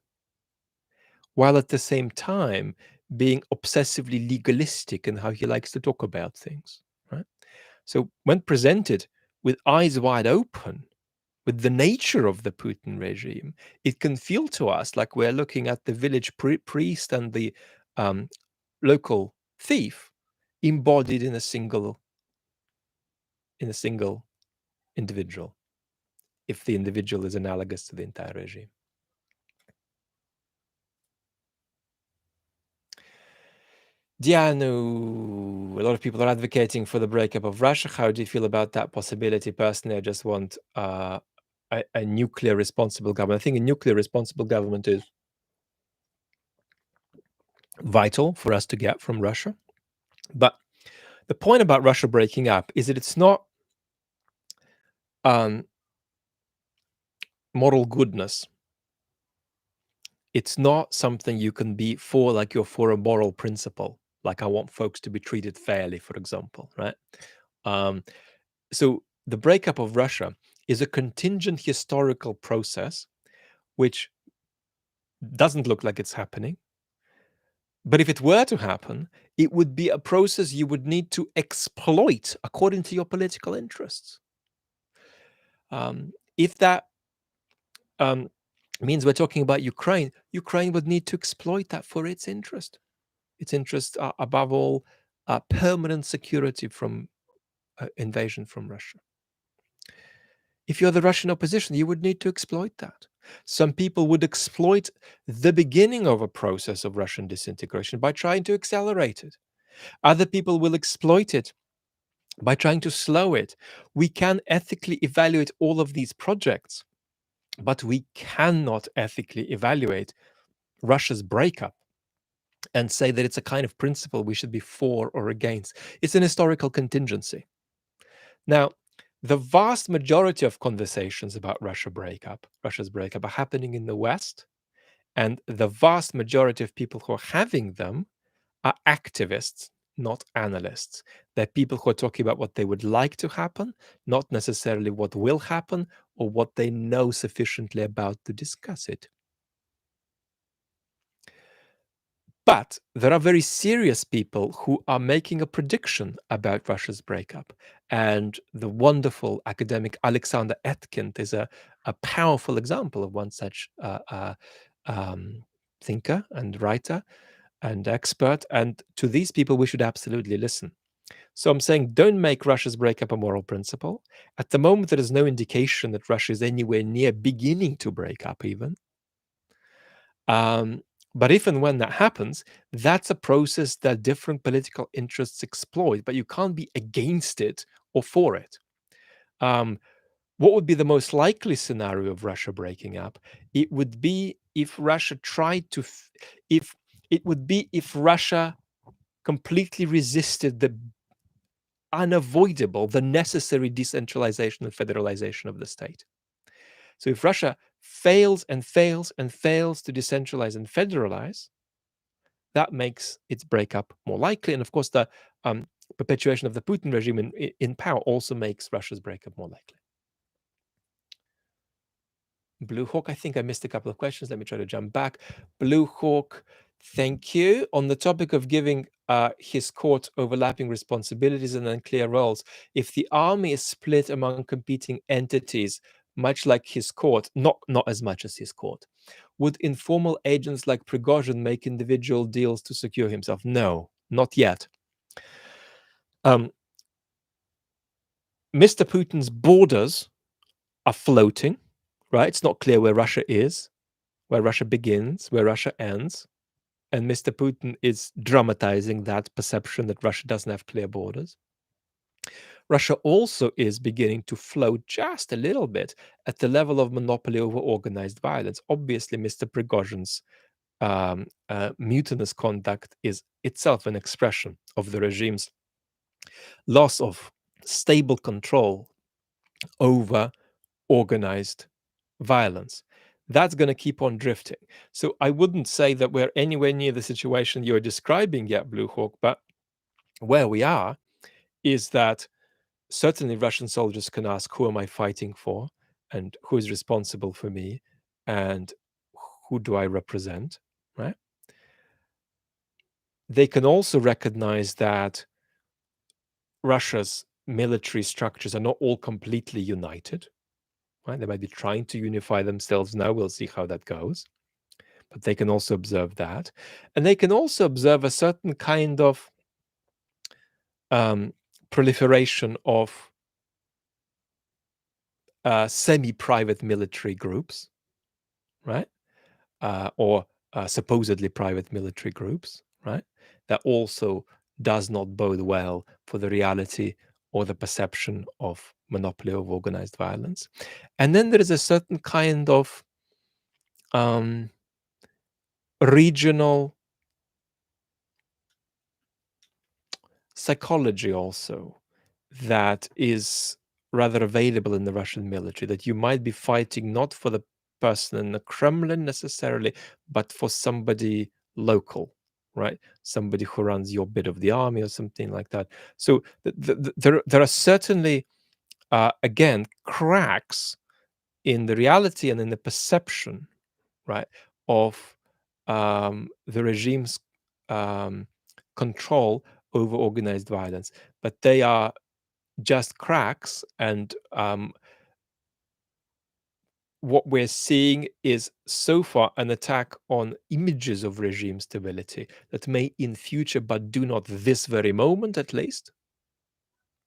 while at the same time being obsessively legalistic in how he likes to talk about things, right? So when presented with eyes wide open with the nature of the Putin regime, it can feel to us like we're looking at the village priest and the um, local thief embodied in a single individual, if the individual is analogous to the entire regime. Yeah, no, a lot of people are advocating for the breakup of Russia. How do you feel about that possibility? Personally, I just want a nuclear responsible government. I think a nuclear responsible government is vital for us to get from Russia. But the point about Russia breaking up is that it's not moral goodness. It's not something you can be for, like you're for a moral principle. Like I want folks to be treated fairly, for example, right? So the breakup of Russia is a contingent historical process which doesn't look like it's happening. But if it were to happen, it would be a process you would need to exploit according to your political interests. If that means we're talking about Ukraine, Ukraine would need to exploit that for its interest. Its interest, above all, permanent security from invasion from Russia. If you're the Russian opposition, you would need to exploit that. Some people would exploit the beginning of a process of Russian disintegration by trying to accelerate it. Other people will exploit it by trying to slow it. We can ethically evaluate all of these projects, but we cannot ethically evaluate Russia's breakup and say that it's a kind of principle we should be for or against. It's an historical contingency. Now, the vast majority of conversations about Russia's breakup are happening in the West, and the vast majority of people who are having them are activists, not analysts. They're people who are talking about what they would like to happen, not necessarily what will happen or what they know sufficiently about to discuss it. But there are very serious people who are making a prediction about Russia's breakup. And the wonderful academic Alexander Etkind is a powerful example of one such thinker and writer and expert. And to these people, we should absolutely listen. So I'm saying don't make Russia's breakup a moral principle. At the moment, there is no indication that Russia is anywhere near beginning to break up even. But if and when that happens, that's a process that different political interests exploit, but you can't be against it or for it. What would be the most likely scenario of Russia breaking up? It would be if Russia tried to, if Russia completely resisted the unavoidable, the necessary decentralization and federalization of the state. So if Russia fails and fails and fails to decentralize and federalize, that makes its breakup more likely. And of course, the perpetuation of the Putin regime in power also makes Russia's breakup more likely. Blue Hawk, I think I missed a couple of questions. Let me try to jump back. Blue Hawk, thank you. On the topic of giving his court overlapping responsibilities and unclear roles, if the army is split among competing entities, much like his court, not as much as his court, would informal agents like Prigozhin make individual deals to secure himself? No, not yet. Mr. Putin's borders are floating, right? It's not clear where Russia is where Russia begins, where Russia ends, and Mr. Putin is dramatizing that perception that Russia doesn't have clear borders. Russia also is beginning to float just a little bit at the level of monopoly over organized violence. Obviously, Mr. Prigozhin's mutinous conduct is itself an expression of the regime's loss of stable control over organized violence. That's going to keep on drifting. So I wouldn't say that we're anywhere near the situation you're describing yet, Blue Hawk, but where we are is that certainly Russian soldiers can ask, who am I fighting for? And who is responsible for me? And who do I represent? Right? They can also recognize that Russia's military structures are not all completely united. Right? They might be trying to unify themselves now. We'll see how that goes. But they can also observe that. And they can also observe a certain kind of proliferation of semi-private military groups, right? Or supposedly private military groups, right? That also does not bode well for the reality or the perception of monopoly of organized violence. And then there is a certain kind of regional psychology also that is rather available in the Russian military, that you might be fighting not for the person in the Kremlin necessarily, but for somebody local, right? Somebody who runs your bit of the army or something like that. So there are certainly, again, cracks in the reality and in the perception, right, of the regime's control over organized violence. But they are just cracks, and what we're seeing is so far an attack on images of regime stability that may in future, but do not this very moment at least,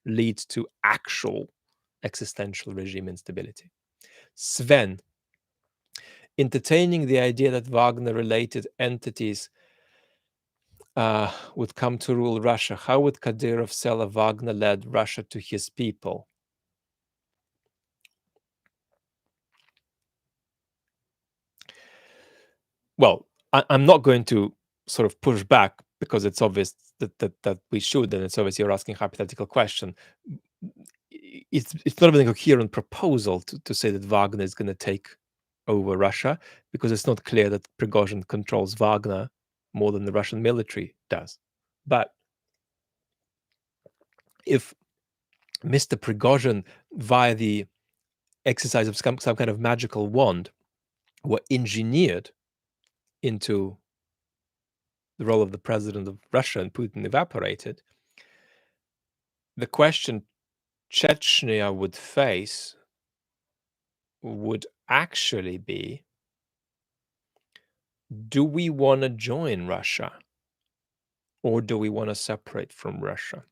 lead to actual existential regime instability. Sven, entertaining the idea that Wagner related entities would come to rule Russia, how would Kadyrov sell a Wagner led Russia to his people? Well, I'm not going to sort of push back because it's obvious that we should, and it's obvious you're asking a hypothetical question. It's not even a coherent proposal to say that Wagner is going to take over Russia, because it's not clear that Prigozhin controls Wagner more than the Russian military does. But if Mr. Prigozhin, via the exercise of some kind of magical wand, were engineered into the role of the president of Russia and Putin evaporated, the question Chechnya would face would actually be, do we want to join Russia or do we want to separate from Russia?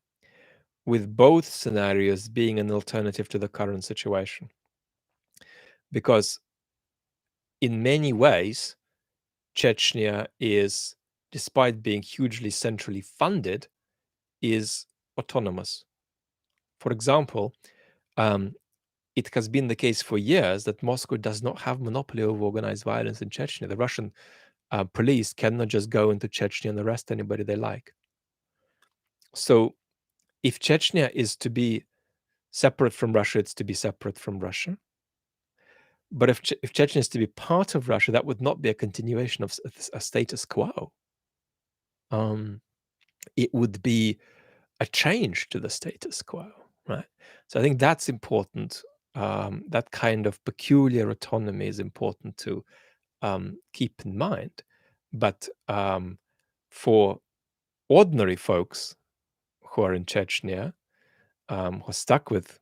With both scenarios being an alternative to the current situation. Because in many ways, Chechnya is, despite being hugely centrally funded, is autonomous. For example, it has been the case for years that Moscow does not have monopoly over organized violence in Chechnya. The Russian police cannot just go into Chechnya and arrest anybody they like. So if Chechnya is to be separate from Russia, it's to be separate from Russia. But if Chechnya is to be part of Russia, that would not be a continuation of a status quo. It would be a change to the status quo, right? So I think that's important. That kind of peculiar autonomy is important to keep in mind. But for ordinary folks who are in Chechnya, who are stuck with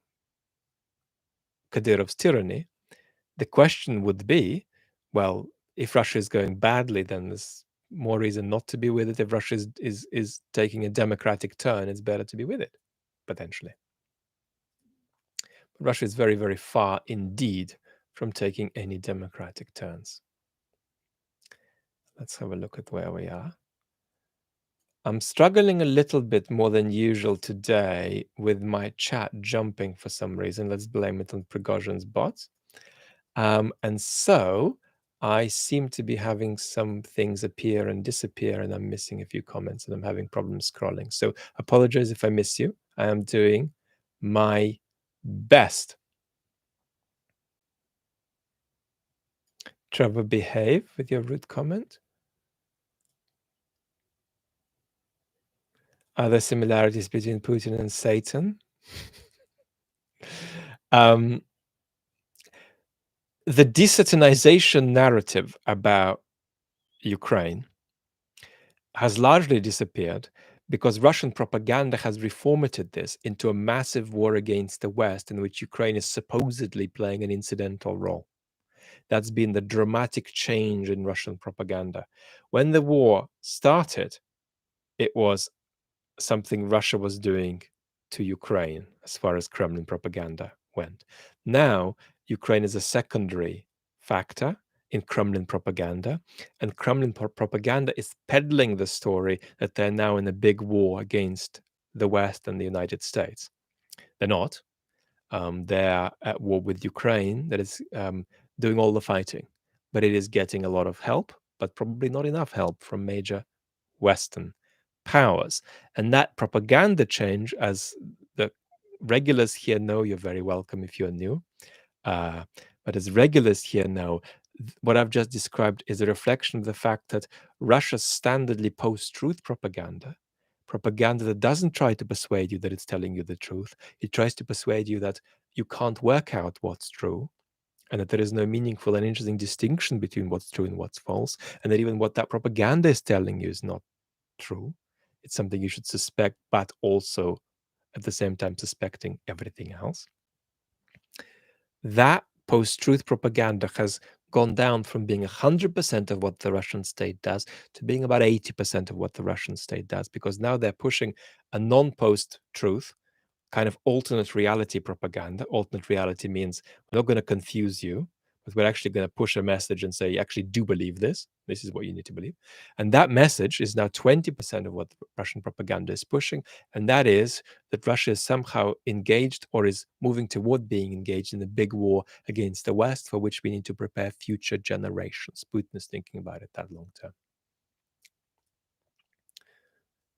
Kadyrov's tyranny, the question would be, well, if Russia is going badly, then there's more reason not to be with it. If Russia is taking a democratic turn, it's better to be with it, potentially. Russia is very, very far indeed from taking any democratic turns. Let's have a look at where we are. I'm struggling a little bit more than usual today with my chat jumping for some reason. Let's blame it on Prigozhin's bots. And so I seem to be having some things appear and disappear, and I'm missing a few comments, and I'm having problems scrolling. So apologize if I miss you. I am doing my best. Trevor, behave with your rude comment. Are there similarities between Putin and Satan? The desatanization narrative about Ukraine has largely disappeared because Russian propaganda has reformatted this into a massive war against the West in which Ukraine is supposedly playing an incidental role. That's been the dramatic change in Russian propaganda. When the war started, it was something Russia was doing to Ukraine as far as Kremlin propaganda went. Now, Ukraine is a secondary factor in Kremlin propaganda, and Kremlin propaganda is peddling the story that they're now in a big war against the West and the United States. They're not. They're at war with Ukraine, that is doing all the fighting, but it is getting a lot of help, but probably not enough help from major Western powers. And that propaganda change, as the regulars here know, you're very welcome if you're new. But as regulars here know, what I've just described is a reflection of the fact that Russia's standardly post-truth propaganda, propaganda that doesn't try to persuade you that it's telling you the truth, it tries to persuade you that you can't work out what's true, and that there is no meaningful and interesting distinction between what's true and what's false, and that even what that propaganda is telling you is not true. It's something you should suspect, but also at the same time suspecting everything else. That post-truth propaganda has gone down from being 100% of what the Russian state does to being about 80% of what the Russian state does, because now they're pushing a non-post-truth kind of alternate reality propaganda. Alternate reality means we're not going to confuse you, but we're actually going to push a message and say, you actually do believe this. This is what you need to believe. And that message is now 20% of what the Russian propaganda is pushing. And that is that Russia is somehow engaged or is moving toward being engaged in a big war against the West, for which we need to prepare future generations. Putin is thinking about it that long term.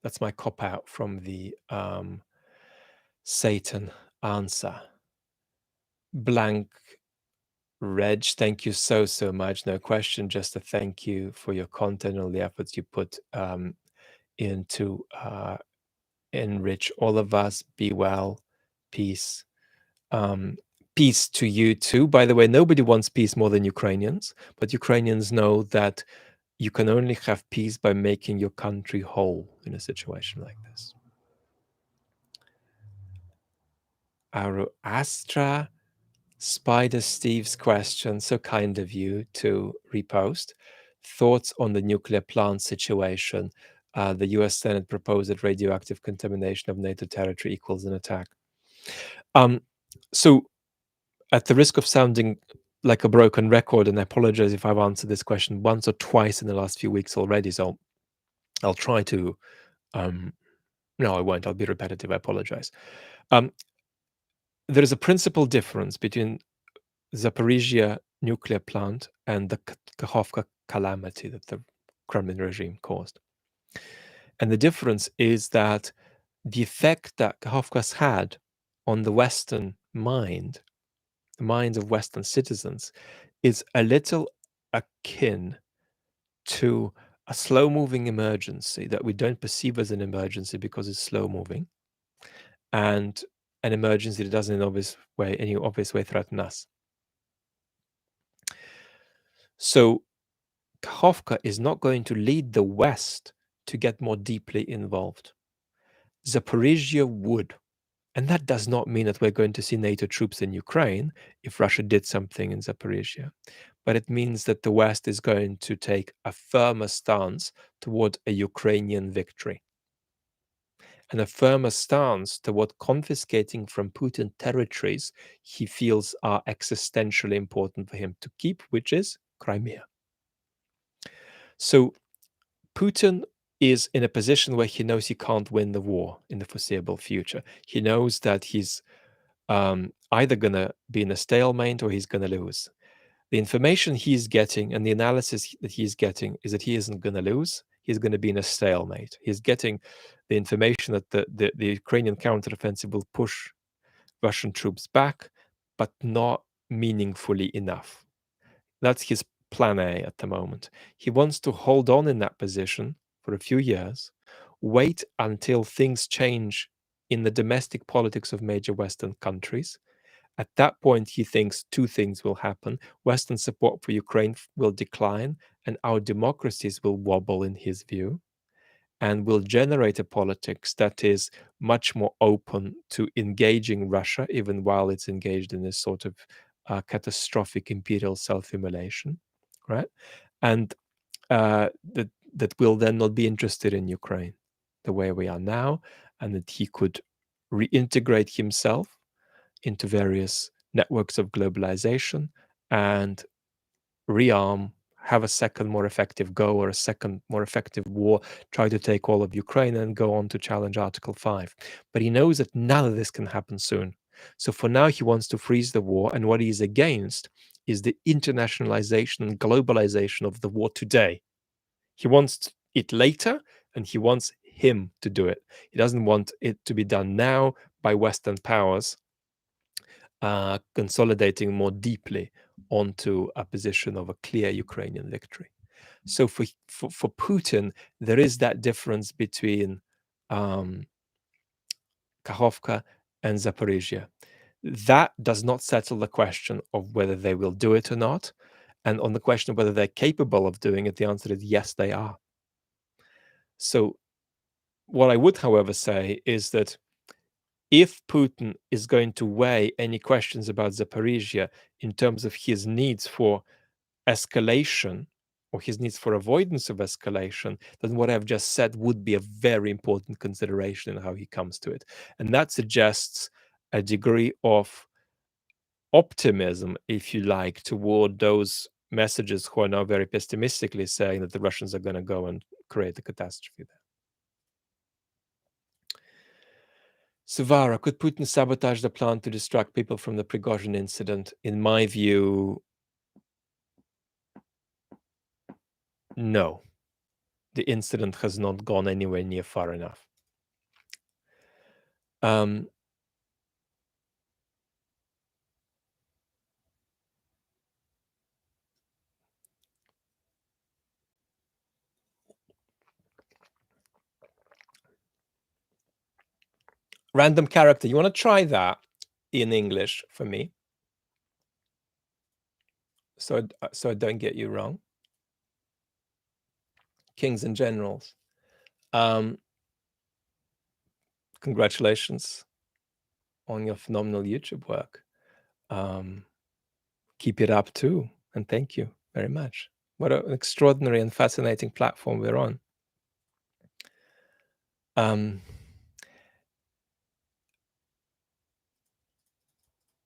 That's my cop out from the Satan answer. Blank Reg, thank you so much. No question, just a thank you for your content and all the efforts you put in to enrich all of us. Be well, peace. Peace to you too. By the way, nobody wants peace more than Ukrainians, but Ukrainians know that you can only have peace by making your country whole in a situation like this. Aru Astra, Spider Steve's question, so kind of you to repost. Thoughts on the nuclear plant situation? The US Senate proposed that radioactive contamination of NATO territory equals an attack. So, at the risk of sounding like a broken record, and I apologize if I've answered this question once or twice in the last few weeks already, so I'll try to. No, I won't. I'll be repetitive. I apologize. There is a principal difference between Zaporizhia nuclear plant and the Kakhovka calamity that the Kremlin regime caused. And the difference is that the effect that Kakhovka's had on the Western mind, the minds of Western citizens, is a little akin to a slow-moving emergency that we don't perceive as an emergency because it's slow-moving, and an emergency that doesn't in any obvious way threaten us. So Kakhovka is not going to lead the West to get more deeply involved. Zaporizhia would. And that does not mean that we're going to see NATO troops in Ukraine if Russia did something in Zaporizhia. But it means that the West is going to take a firmer stance toward a Ukrainian victory. And a firmer stance toward confiscating from Putin territories he feels are existentially important for him to keep, which is Crimea. So Putin is in a position where he knows he can't win the war in the foreseeable future. He knows that he's either going to be in a stalemate or he's going to lose. The information he's getting and the analysis that he's getting is that he isn't going to lose. He's going to be in a stalemate. He's getting the information that the Ukrainian counteroffensive will push Russian troops back, but not meaningfully enough. That's his plan A at the moment. He wants to hold on in that position for a few years, wait until things change in the domestic politics of major Western countries. At that point, he thinks two things will happen. Western support for Ukraine will decline, and our democracies will wobble, in his view, and will generate a politics that is much more open to engaging Russia, even while it's engaged in this sort of catastrophic imperial self-immolation, right? And that will then not be interested in Ukraine the way we are now, and that he could reintegrate himself into various networks of globalization and rearm, have a second more effective go or a second more effective war, try to take all of Ukraine and go on to challenge Article 5. But he knows that none of this can happen soon. So for now, he wants to freeze the war. And what he's against is the internationalization and globalization of the war today. He wants it later, and he wants him to do it. He doesn't want it to be done now by Western powers consolidating more deeply onto a position of a clear Ukrainian victory. So for Putin, there is that difference between Kakhovka and Zaporizhia. That does not settle the question of whether they will do it or not. And on the question of whether they're capable of doing it, the answer is yes, they are. So what I would, however, say is that if Putin is going to weigh any questions about Zaporizhia in terms of his needs for escalation or his needs for avoidance of escalation, then what I've just said would be a very important consideration in how he comes to it. And that suggests a degree of optimism, if you like, toward those messages who are now very pessimistically saying that the Russians are going to go and create a catastrophe there. Savara, could Putin sabotage the plan to distract people from the Prigozhin incident? In my view, no. The incident has not gone anywhere near far enough. Random character. You want to try that in English for me? So I don't get you wrong. Kings and generals. Congratulations on your phenomenal YouTube work. Keep it up too, and thank you very much. What an extraordinary and fascinating platform we're on.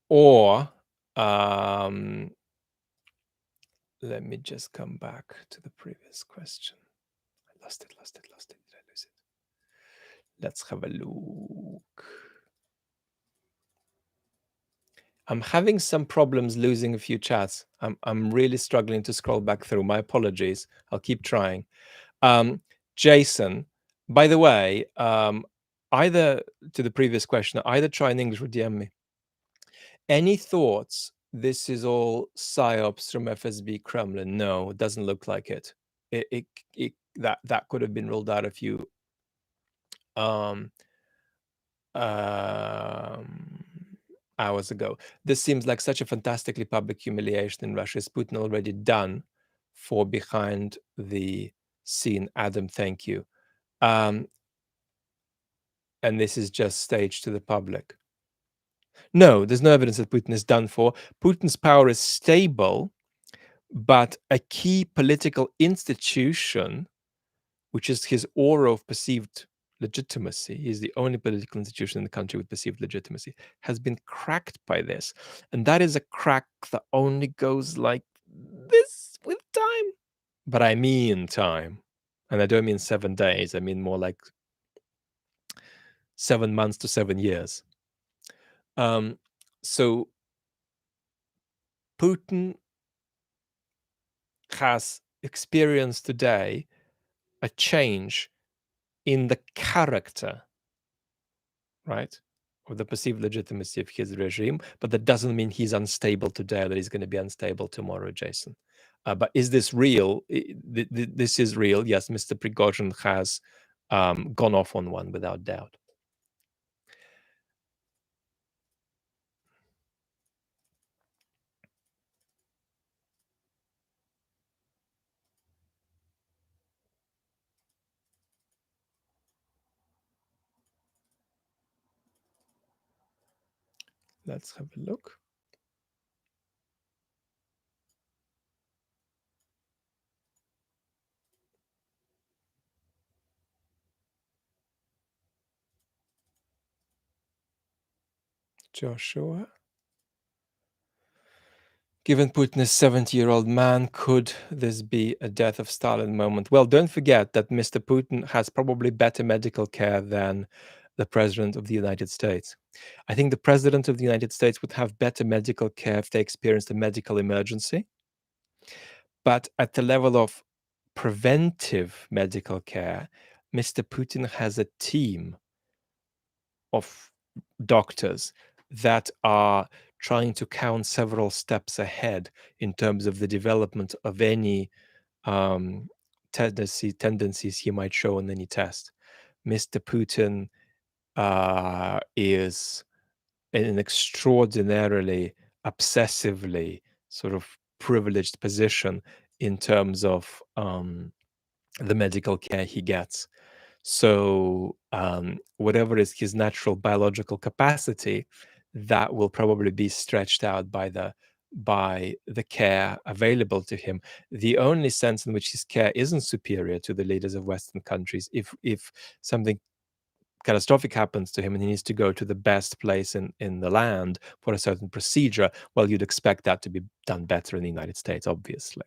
Or let me just come back to the previous question. I lost it. Did I lose it? Let's have a look. I'm having some problems losing a few chats. I'm really struggling to scroll back through. My apologies. I'll keep trying. Jason, by the way, either to the previous question, either try in English or DM me. Any thoughts? This is all psyops from FSB Kremlin. No, it doesn't look like it. That could have been ruled out a few hours ago. This seems like such a fantastically public humiliation in Russia. Is Putin already done for behind the scene? Adam, thank you. And this is just staged to the public. No, there's no evidence that Putin is done for. Putin's power is stable, but a key political institution, which is his aura of perceived legitimacy, he's the only political institution in the country with perceived legitimacy, has been cracked by this. And that is a crack that only goes like this with time. but I mean time. And I don't mean 7 days, I mean more like 7 months to 7 years. Um, so Putin has experienced today a change in the character, right, of the perceived legitimacy of his regime, but that doesn't mean he's unstable today or that he's going to be unstable tomorrow, Jason. But is this real? This is real. Yes, Mr. Prigozhin has gone off on one without doubt. Let's have a look. Joshua. Given Putin is a 70-year-old man, could this be a death of Stalin moment? Well, don't forget that Mr. Putin has probably better medical care than the President of the United States. I think the President of the United States would have better medical care if they experienced a medical emergency. But at the level of preventive medical care, Mr. Putin has a team of doctors that are trying to count several steps ahead in terms of the development of any um, tendencies he might show on any test. Mr. Putin is in an extraordinarily obsessively sort of privileged position in terms of the medical care he gets. So, whatever is his natural biological capacity, that will probably be stretched out by the care available to him. The only sense in which his care isn't superior to the leaders of Western countries, if something catastrophic happens to him and he needs to go to the best place in the land for a certain procedure, well, you'd expect that to be done better in the United States, obviously.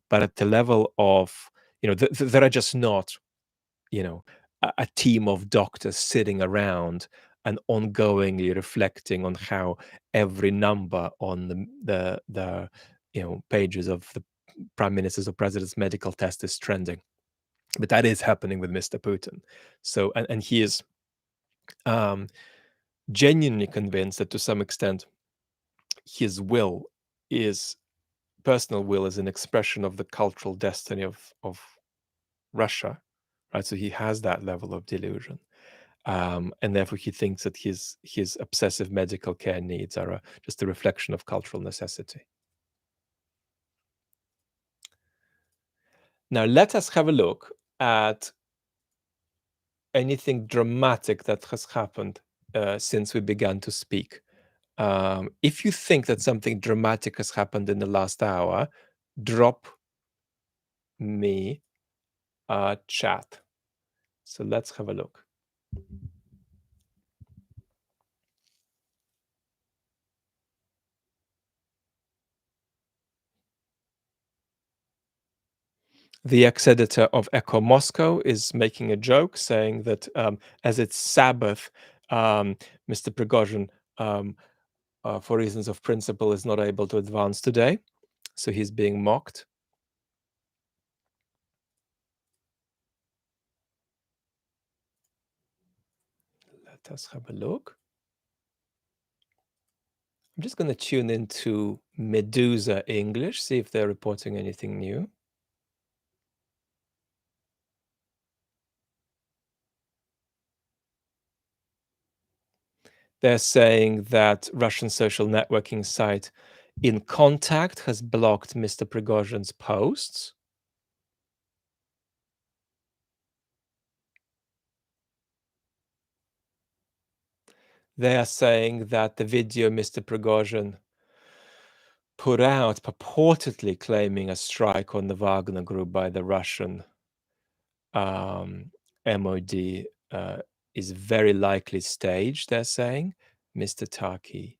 But at the level of, there are just not, a team of doctors sitting around and ongoingly reflecting on how every number on the pages of the prime ministers or president's medical test is trending. But that is happening with Mr. Putin. So, and he is um, genuinely convinced that to some extent his will is personal will is an expression of the cultural destiny of Russia, right? So he has that level of delusion. And therefore he thinks that his obsessive medical care needs are just a reflection of cultural necessity. Now let us have a look at anything dramatic that has happened since we began to speak. If you think that something dramatic has happened in the last hour, drop me a chat. So let's have a look. The ex-editor of Echo Moscow is making a joke, saying that as it's Sabbath, Mr. Prigozhin, for reasons of principle, is not able to advance today. So he's being mocked. Let us have a look. I'm just going to tune into Medusa English, see if they're reporting anything new. They're saying that Russian social networking site In Contact has blocked Mr. Prigozhin's posts. They are saying that the video Mr. Prigozhin put out, purportedly claiming a strike on the Wagner Group by the Russian MOD, is very likely staged, they're saying. Mr. Taki.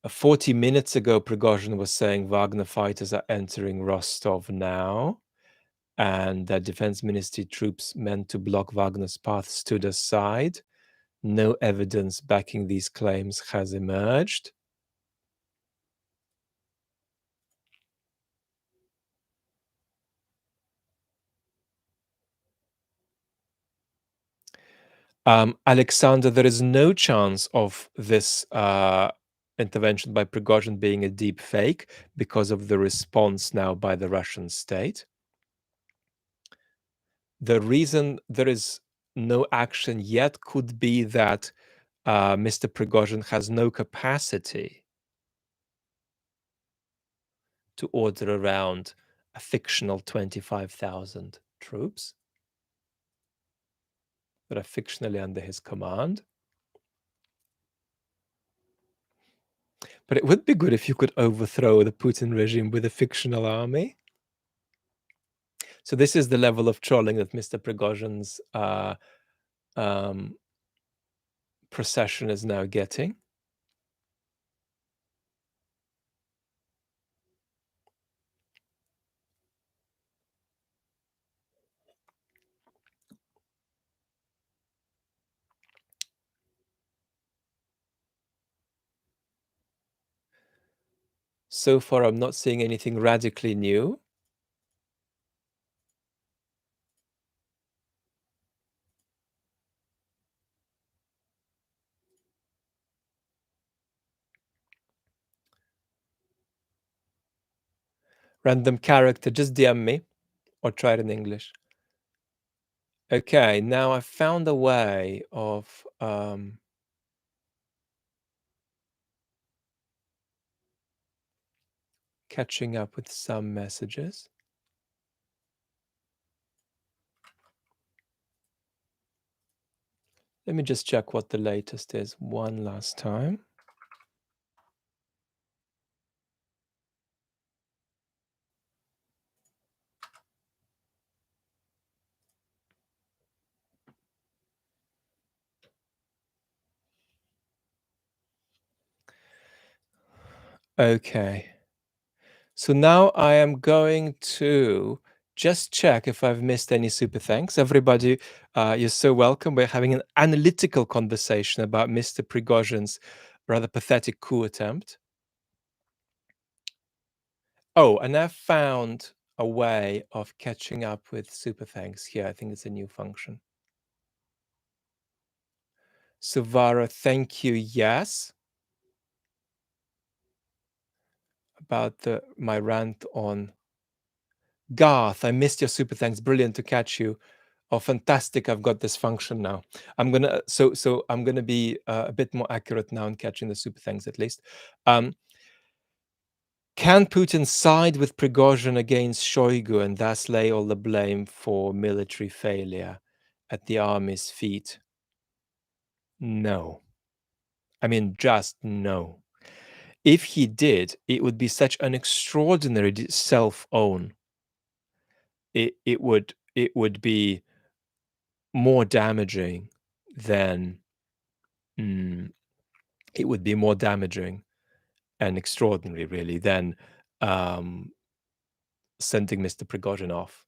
40 minutes ago, Prigozhin was saying Wagner fighters are entering Rostov now, and that defense ministry troops meant to block Wagner's path stood aside. No evidence backing these claims has emerged. Alexander, there is no chance of this intervention by Prigozhin being a deep fake because of the response now by the Russian state. The reason there is no action yet could be that Mr. Prigozhin has no capacity to order around a fictional 25,000 troops that are fictionally under his command. But it would be good if you could overthrow the Putin regime with a fictional army. So this is the level of trolling that Mr. Prigozhin's procession is now getting. So far, I'm not seeing anything radically new. Random character, just DM me or try it in English. Okay, now I found a way of catching up with some messages. Let me just check what the latest is one last time. Okay. So now I am going to just check if I've missed any super thanks. Everybody, you're so welcome. We're having an analytical conversation about Mr. Prigozhin's rather pathetic coup attempt. Oh, and I found a way of catching up with super thanks here. I think it's a new function. Suvara, thank you. Yes. About my rant on Garth. I missed your super thanks. Brilliant to catch you. Oh, fantastic! I've got this function now. I'm gonna I'm gonna be a bit more accurate now in catching the super thanks at least. Can Putin side with Prigozhin against Shoigu and thus lay all the blame for military failure at the army's feet? No. I mean, just no. If he did, it would be such an extraordinary self-own. It would be more damaging than it would be more damaging and extraordinary, really, than sending Mr. Prigozhin off.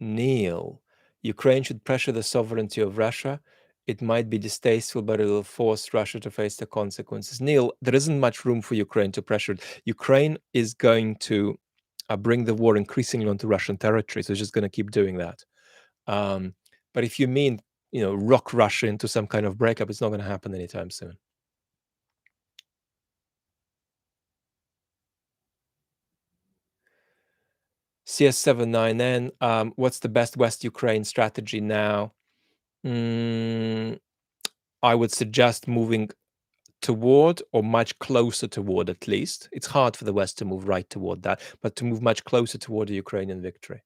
Neil, Ukraine should pressure the sovereignty of Russia. It might be distasteful, but it will force Russia to face the consequences. Neil, there isn't much room for Ukraine to pressure it. Ukraine is going to bring the war increasingly onto Russian territory, so it's just going to keep doing that. But if you mean, rock Russia into some kind of breakup, it's not going to happen anytime soon. CS79N, what's the best West Ukraine strategy now? I would suggest moving toward or much closer toward, at least. It's hard for the West to move right toward that, but to move much closer toward a Ukrainian victory.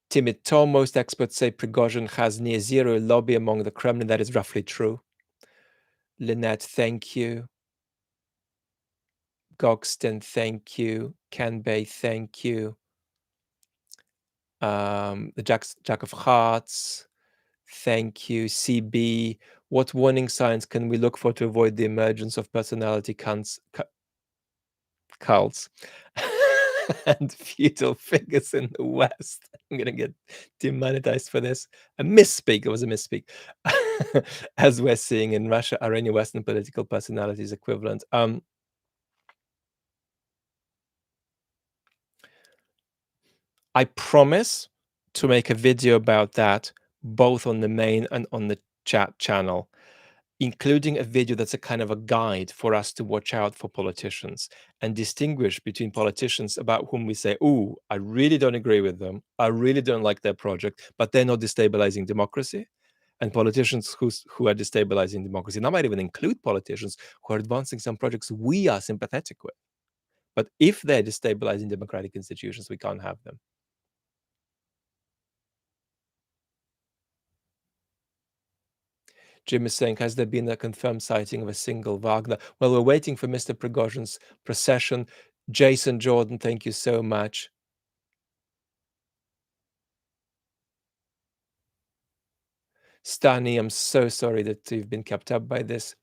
Timid Tom, most experts say Prigozhin has near zero lobby among the Kremlin. That is roughly true. Lynette, thank you. Gogston, thank you. Kanbei, thank you. The Jack of Hearts, thank you. CB, what warning signs can we look for to avoid the emergence of personality cults and feudal figures in the West? I'm going to get demonetized for this. A misspeak. It was a misspeak. As we're seeing in Russia, are any Western political personalities equivalent? I promise to make a video about that, both on the main and on the chat channel, including a video that's a kind of a guide for us to watch out for politicians and distinguish between politicians about whom we say, "Ooh, I really don't agree with them. I really don't like their project, but they're not destabilizing democracy." And politicians who are destabilizing democracy. And I might even include politicians who are advancing some projects we are sympathetic with. But if they're destabilizing democratic institutions, we can't have them. Jim is saying, has there been a confirmed sighting of a single Wagner? Well, we're waiting for Mr. Prigozhin's procession. Jason Jordan, thank you so much. Stani, I'm so sorry that you've been kept up by this.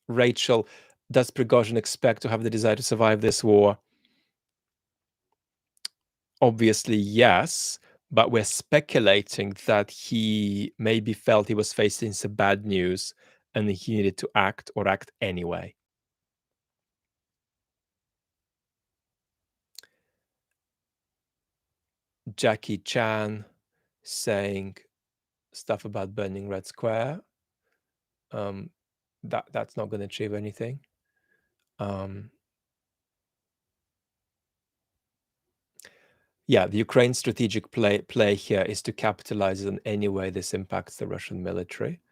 Rachel, does Prigozhin expect to have the desire to survive this war? Obviously, yes, but we're speculating that he maybe felt he was facing some bad news and he needed to act or act anyway. Jackie Chan saying stuff about burning Red Square. That's not going to achieve anything. Yeah, the Ukraine strategic play here is to capitalize on any way this impacts the Russian military.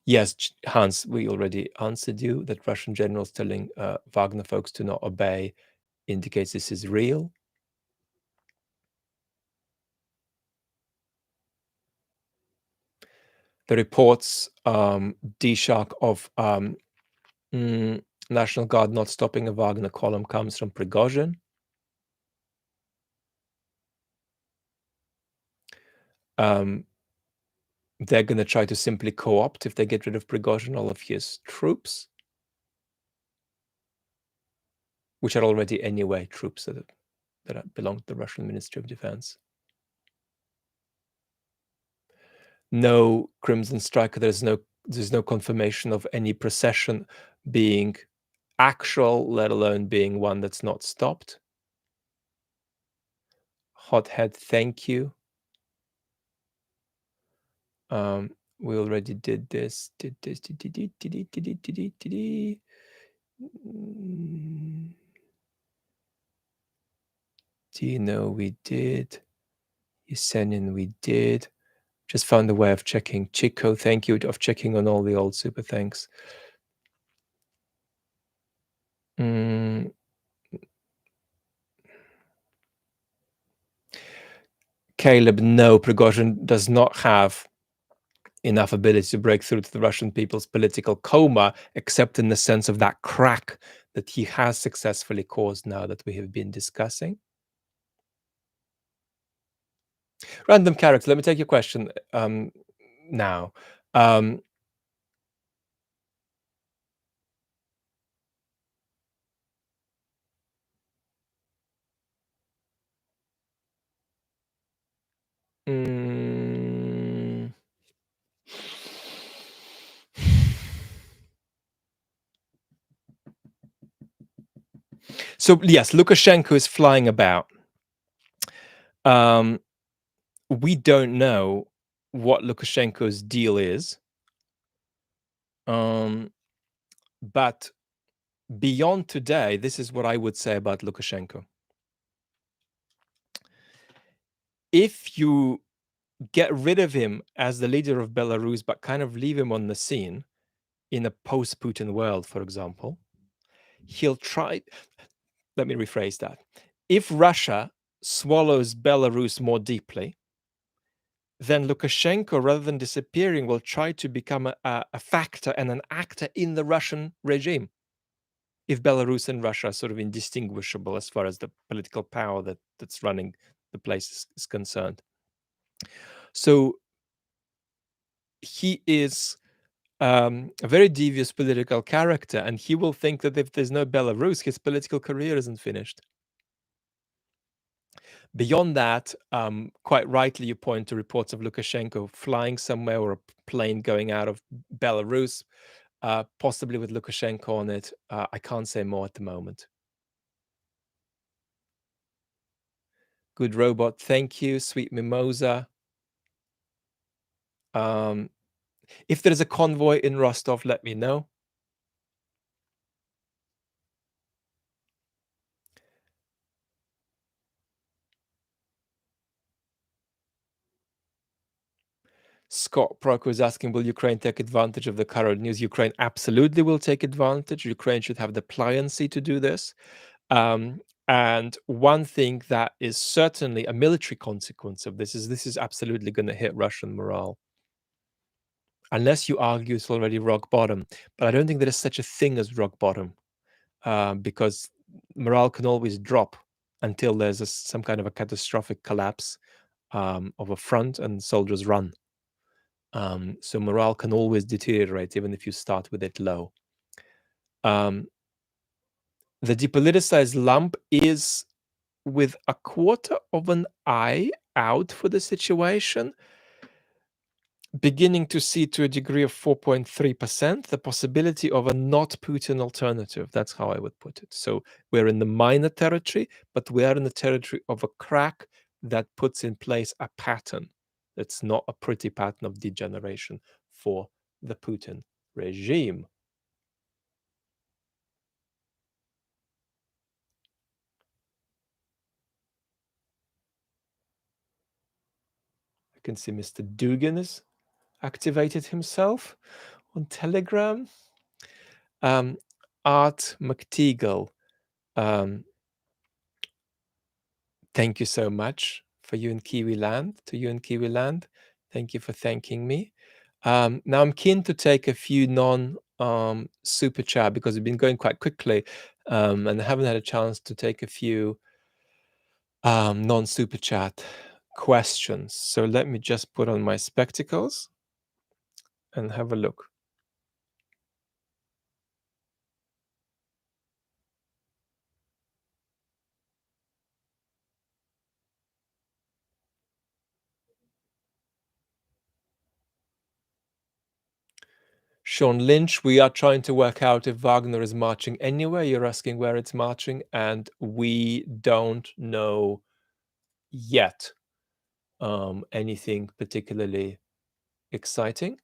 Yes, Hans, we already answered you that Russian generals telling Wagner folks to not obey indicates this is real. The reports, D-Shark, of National Guard not stopping a Wagner column comes from Prigozhin. They're going to try to simply co-opt, if they get rid of Prigozhin, all of his troops, which are already anyway troops that belong to the Russian Ministry of Defense. No Crimson Striker. There's no confirmation of any procession being actual, let alone being one that's not stopped. Hothead, thank you. We already did this. Dino, we did. Yesenin, we did. Just found a way of checking. Chico, thank you, of checking on all the old super thanks. Caleb, no, Prigozhin does not have enough ability to break through to the Russian people's political coma, except in the sense of that crack that he has successfully caused now that we have been discussing. Random character, let me take your question now. So yes, Lukashenko is flying about. We don't know what Lukashenko's deal is. But beyond today, this is what I would say about Lukashenko. If you get rid of him as the leader of Belarus, but kind of leave him on the scene in a post-Putin world, for example, he'll try. Let me rephrase that. If Russia swallows Belarus more deeply, then Lukashenko, rather than disappearing, will try to become a factor and an actor in the Russian regime. if Belarus and Russia are sort of indistinguishable as far as the political power that's running the place is concerned. So he is a very devious political character, and he will think that if there's no Belarus, his political career isn't finished. Beyond that, quite rightly, you point to reports of Lukashenko flying somewhere or a plane going out of Belarus, possibly with Lukashenko on it. I can't say more at the moment. Good robot, thank you. Sweet mimosa. If there is a convoy in Rostov, let me know. Scott Proctor is asking, will Ukraine take advantage of the current news? Ukraine absolutely will take advantage. Ukraine should have the pliancy to do this. And one thing that is certainly a military consequence of this is absolutely going to hit Russian morale. Unless you argue it's already rock bottom. But I don't think there is such a thing as rock bottom, because morale can always drop until there's some kind of a catastrophic collapse of a front and soldiers run. So morale can always deteriorate even if you start with it low. The depoliticized lump is with a quarter of an eye out for the situation, beginning to see to a degree of 4.3% the possibility of a not Putin alternative. That's how I would put it. So we're in the minor territory, but we are in the territory of a crack that puts in place a pattern. That's not a pretty pattern of degeneration for the Putin regime. I can see Mr. Dugan has activated himself on Telegram. Art McTeagle, thank you so much for you in Kiwi Land, to you in Kiwi Land. Thank you for thanking me. Now I'm keen to take a few super chat because we've been going quite quickly, and I haven't had a chance to take a few non super chat questions. So let me just put on my spectacles and have a look. Sean Lynch, we are trying to work out if Wagner is marching anywhere. You're asking where it's marching, and we don't know yet anything particularly exciting.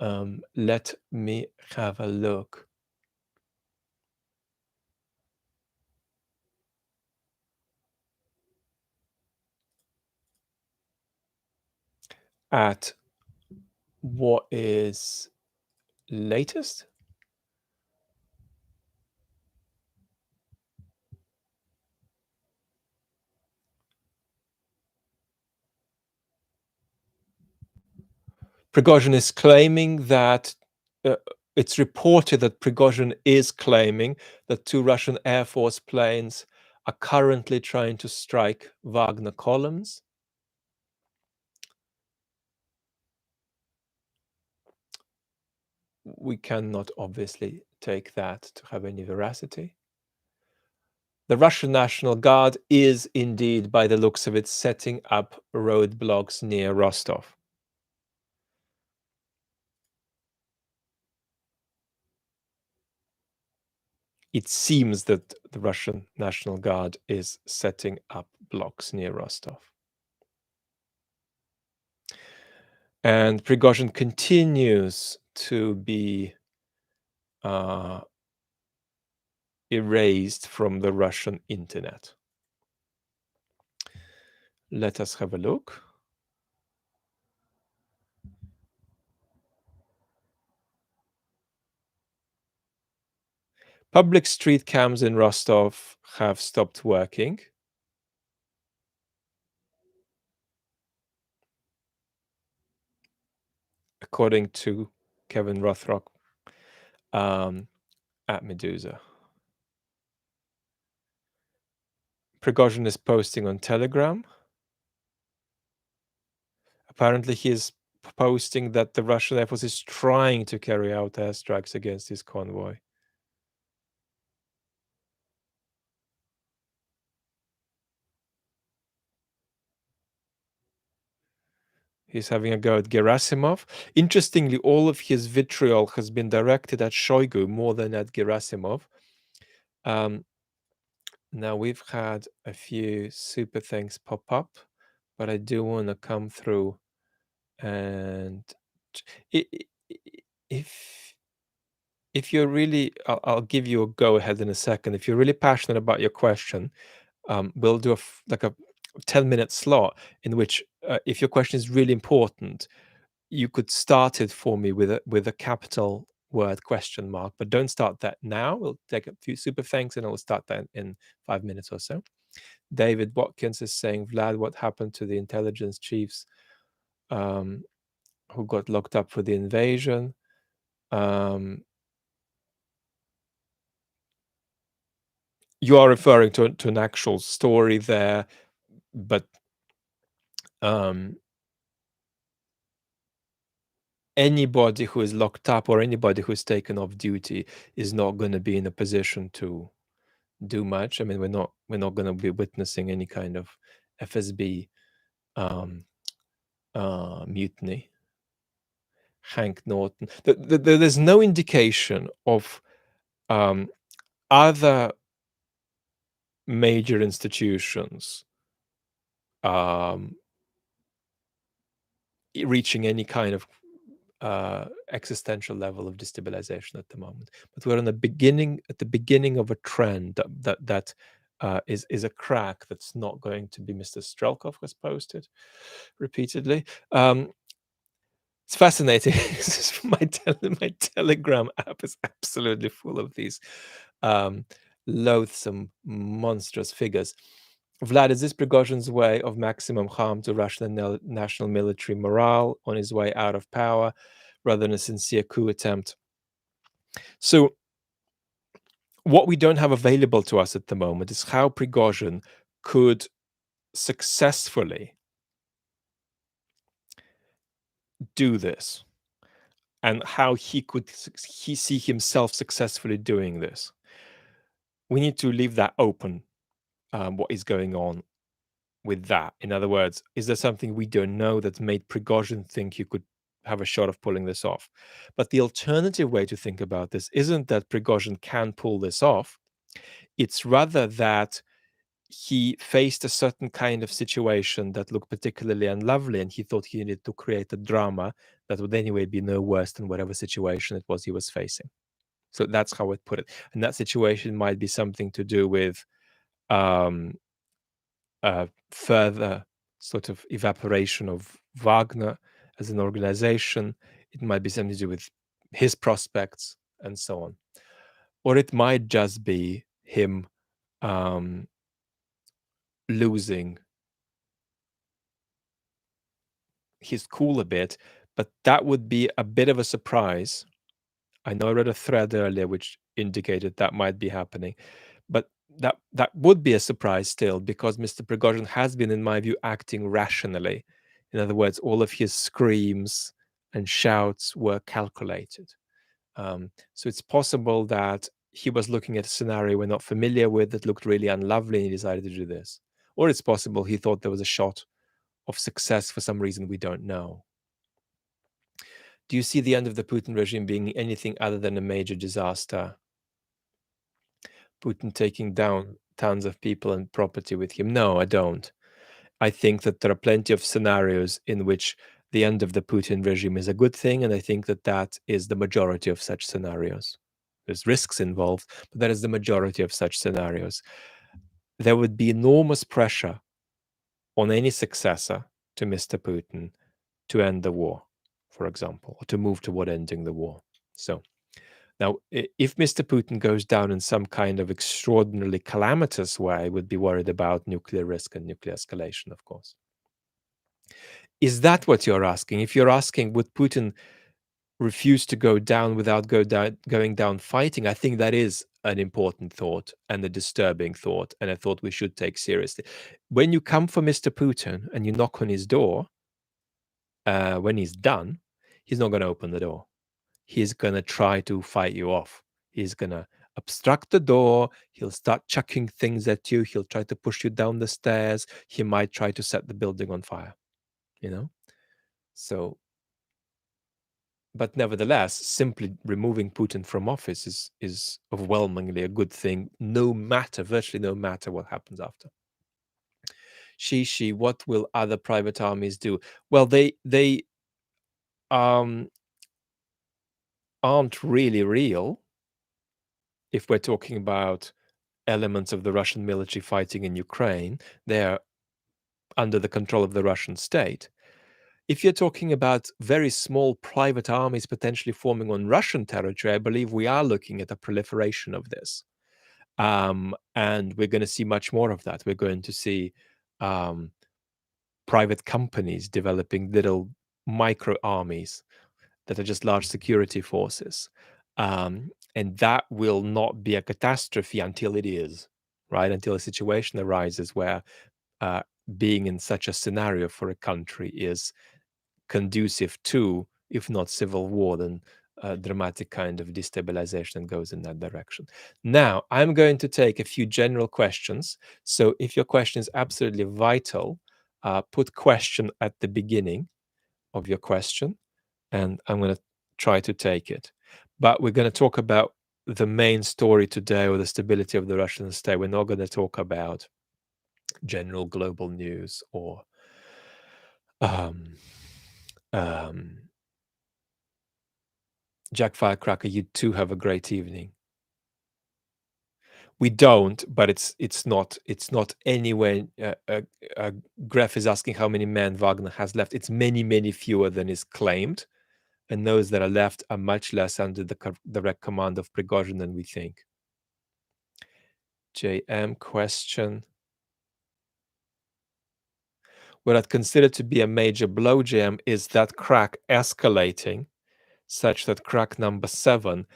Let me have a look. At what is latest. Prigozhin is claiming that it's reported that Prigozhin is claiming that 2 Russian Air Force planes are currently trying to strike Wagner columns. We cannot obviously take that to have any veracity. The Russian National Guard is indeed, by the looks of it, setting up roadblocks near Rostov. It seems that the Russian National Guard is setting up blocks near Rostov. And Prigozhin continues to be erased from the Russian internet. Let us have a look. Public street cams in Rostov have stopped working. According to Kevin Rothrock at Medusa. Prigozhin is posting on Telegram. Apparently, he is posting that the Russian Air Force is trying to carry out airstrikes against his convoy. He's having a go at Gerasimov. Interestingly, all of his vitriol has been directed at Shoigu more than at Gerasimov. Now, we've had a few super things pop up, but I do want to come through and if you're really, I'll give you a go ahead in a second. If you're really passionate about your question, we'll do like a 10-minute slot in which, if your question is really important, you could start it for me with a capital word question mark, but don't start that now. We'll take a few super thanks and I will start that in 5 minutes or so. David Watkins is saying, Vlad, what happened to the intelligence chiefs who got locked up for the invasion? You are referring to an actual story there, but anybody who is locked up or anybody who is taken off duty is not going to be in a position to do much. I mean, we're not going to be witnessing any kind of FSB mutiny. Hank Norton. There's no indication of other major institutions reaching any kind of existential level of destabilization at the moment. But we're at the beginning of a trend that is a crack that's not going to be. Mr. Strelkov has posted repeatedly. It's fascinating. my Telegram app is absolutely full of these loathsome, monstrous figures. Vlad, is this Prigozhin's way of maximum harm to Russian national military morale on his way out of power, rather than a sincere coup attempt? So, what we don't have available to us at the moment is how Prigozhin could successfully do this, and how he could see himself successfully doing this. We need to leave that open. What is going on with that? In other words, is there something we don't know that made Prigozhin think he could have a shot of pulling this off? But the alternative way to think about this isn't that Prigozhin can pull this off. It's rather that he faced a certain kind of situation that looked particularly unlovely, and he thought he needed to create a drama that would anyway be no worse than whatever situation it was he was facing. So that's how I'd put it. And that situation might be something to do with further sort of evaporation of Wagner as an organization. It might be something to do with his prospects and so on. Or it might just be him losing his cool a bit, but that would be a bit of a surprise. I know I read a thread earlier which indicated that might be happening, but that would be a surprise still, because Mr. Prigozhin has been, in my view, acting rationally. In other words, all of his screams and shouts were calculated. So it's possible that he was looking at a scenario we're not familiar with that looked really unlovely, and he decided to do this. Or it's possible he thought there was a shot of success for some reason we don't know. Do you see the end of the Putin regime being anything other than a major disaster? Putin taking down tons of people and property with him? No, I don't. I think that there are plenty of scenarios in which the end of the Putin regime is a good thing, and I think that that is the majority of such scenarios. There's risks involved, but that is the majority of such scenarios. There would be enormous pressure on any successor to Mr. Putin to end the war, for example, or to move toward ending the war. So now, if Mr. Putin goes down in some kind of extraordinarily calamitous way, I would be worried about nuclear risk and nuclear escalation, of course. Is that what you're asking? If you're asking, would Putin refuse to go down without going down fighting, I think that is an important thought and a disturbing thought, and a thought we should take seriously. When you come for Mr. Putin and you knock on his door, when he's done, he's not going to open the door. He's going to try to fight you off. He's going to obstruct the door. He'll start chucking things at you. He'll try to push you down the stairs. He might try to set the building on fire, you know? So, but nevertheless, simply removing Putin from office is overwhelmingly a good thing, virtually no matter what happens after. Shishi, what will other private armies do? Well, they aren't really real if we're talking about elements of the Russian military fighting in Ukraine. They're under the control of the Russian state. If you're talking about very small private armies potentially forming on Russian territory, I believe we are looking at a proliferation of this. And we're going to see much more of that. We're going to see private companies developing little micro armies that are just large security forces. And that will not be a catastrophe until it is, right? Until a situation arises where being in such a scenario for a country is conducive to, if not civil war, then a dramatic kind of destabilization goes in that direction. Now, I'm going to take a few general questions. So if your question is absolutely vital, put question at the beginning of your question, and I'm going to try to take it. But we're going to talk about the main story today, or the stability of the Russian state. We're not going to talk about general global news or Jack Firecracker. You too have a great evening. We don't, but it's not anywhere. Gref is asking how many men Wagner has left. It's many fewer than is claimed, and those that are left are much less under the direct command of Prigozhin than we think. JM question. What I'd consider to be a major blow, JM, is that crack escalating such that crack number 7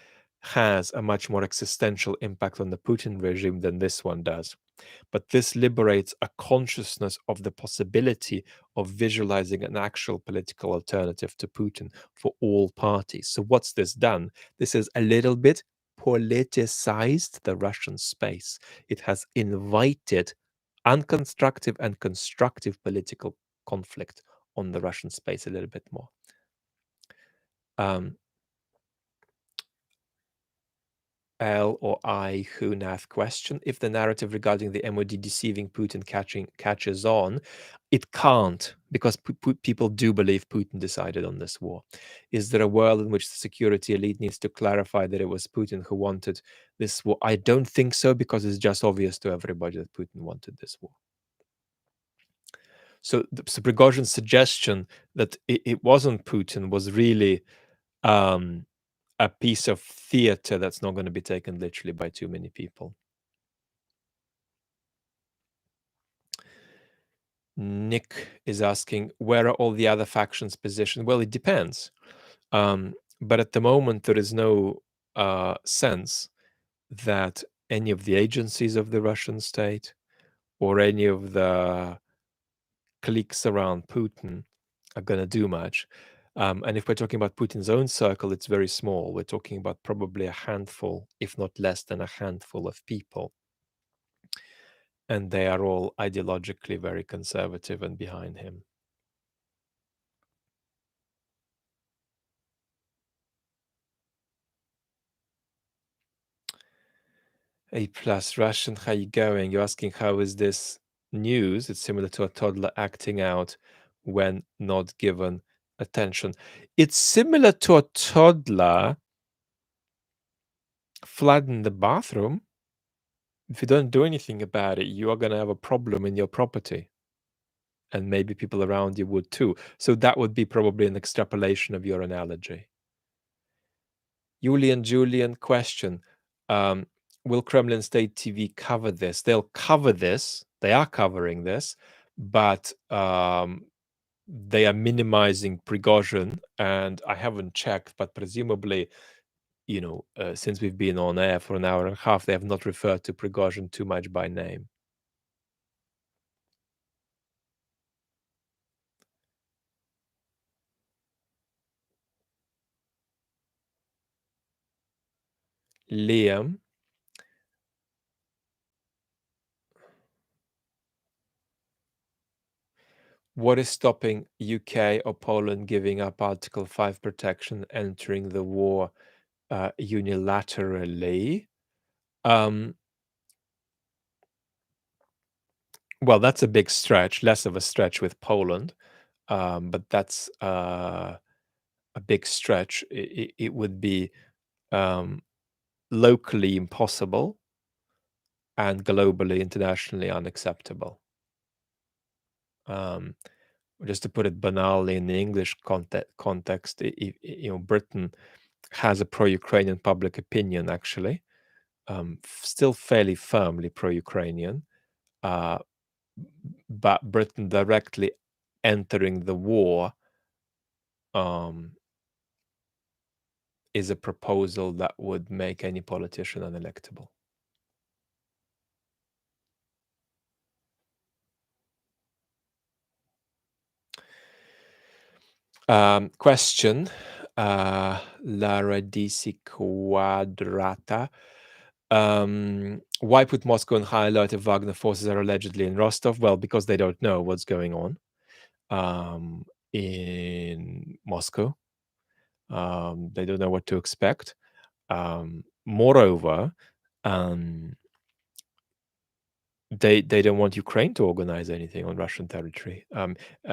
has a much more existential impact on the Putin regime than this one does. But this liberates a consciousness of the possibility of visualizing an actual political alternative to Putin for all parties. So what's this done? This has a little bit politicized the Russian space. It has invited unconstructive and constructive political conflict on the Russian space a little bit more. L or I Hunath question. If the narrative regarding the MOD deceiving Putin catches on, it can't, because people do believe Putin decided on this war. Is there a world in which the security elite needs to clarify that it was Putin who wanted this war? I don't think so, because it's just obvious to everybody that Putin wanted this war. So Prigozhin's suggestion that it wasn't Putin was really a piece of theater that's not going to be taken literally by too many people. Nick is asking, where are all the other factions positioned? Well, it depends. But at the moment, there is no sense that any of the agencies of the Russian state or any of the cliques around Putin are going to do much. And if we're talking about Putin's own circle, it's very small. We're talking about probably a handful, if not less than a handful of people. And they are all ideologically very conservative and behind him. A plus Russian, how you going? You're asking how is this news? It's similar to a toddler acting out when not given attention. It's similar to a toddler flooding the bathroom. If you don't do anything about it, you are going to have a problem in your property. And maybe people around you would too. So that would be probably an extrapolation of your analogy. Julian question. Will Kremlin State TV cover this? They'll cover this. They are covering this, but they are minimizing Prigozhin, and I haven't checked, but presumably, since we've been on air for an hour and a half, they have not referred to Prigozhin too much by name. Liam, what is stopping UK or Poland giving up Article 5 protection, entering the war unilaterally? Well, that's a big stretch, less of a stretch with Poland, but that's a big stretch. It would be locally impossible and globally, internationally unacceptable. Just to put it banally in the English context, Britain has a pro-Ukrainian public opinion, actually, still fairly firmly pro-Ukrainian, but Britain directly entering the war is a proposal that would make any politician unelectable. Question, Lara DC Quadrata. Why put Moscow on high alert if Wagner forces are allegedly in Rostov? Well, because they don't know what's going on in Moscow. They don't know what to expect. Moreover, they don't want Ukraine to organize anything on Russian territory.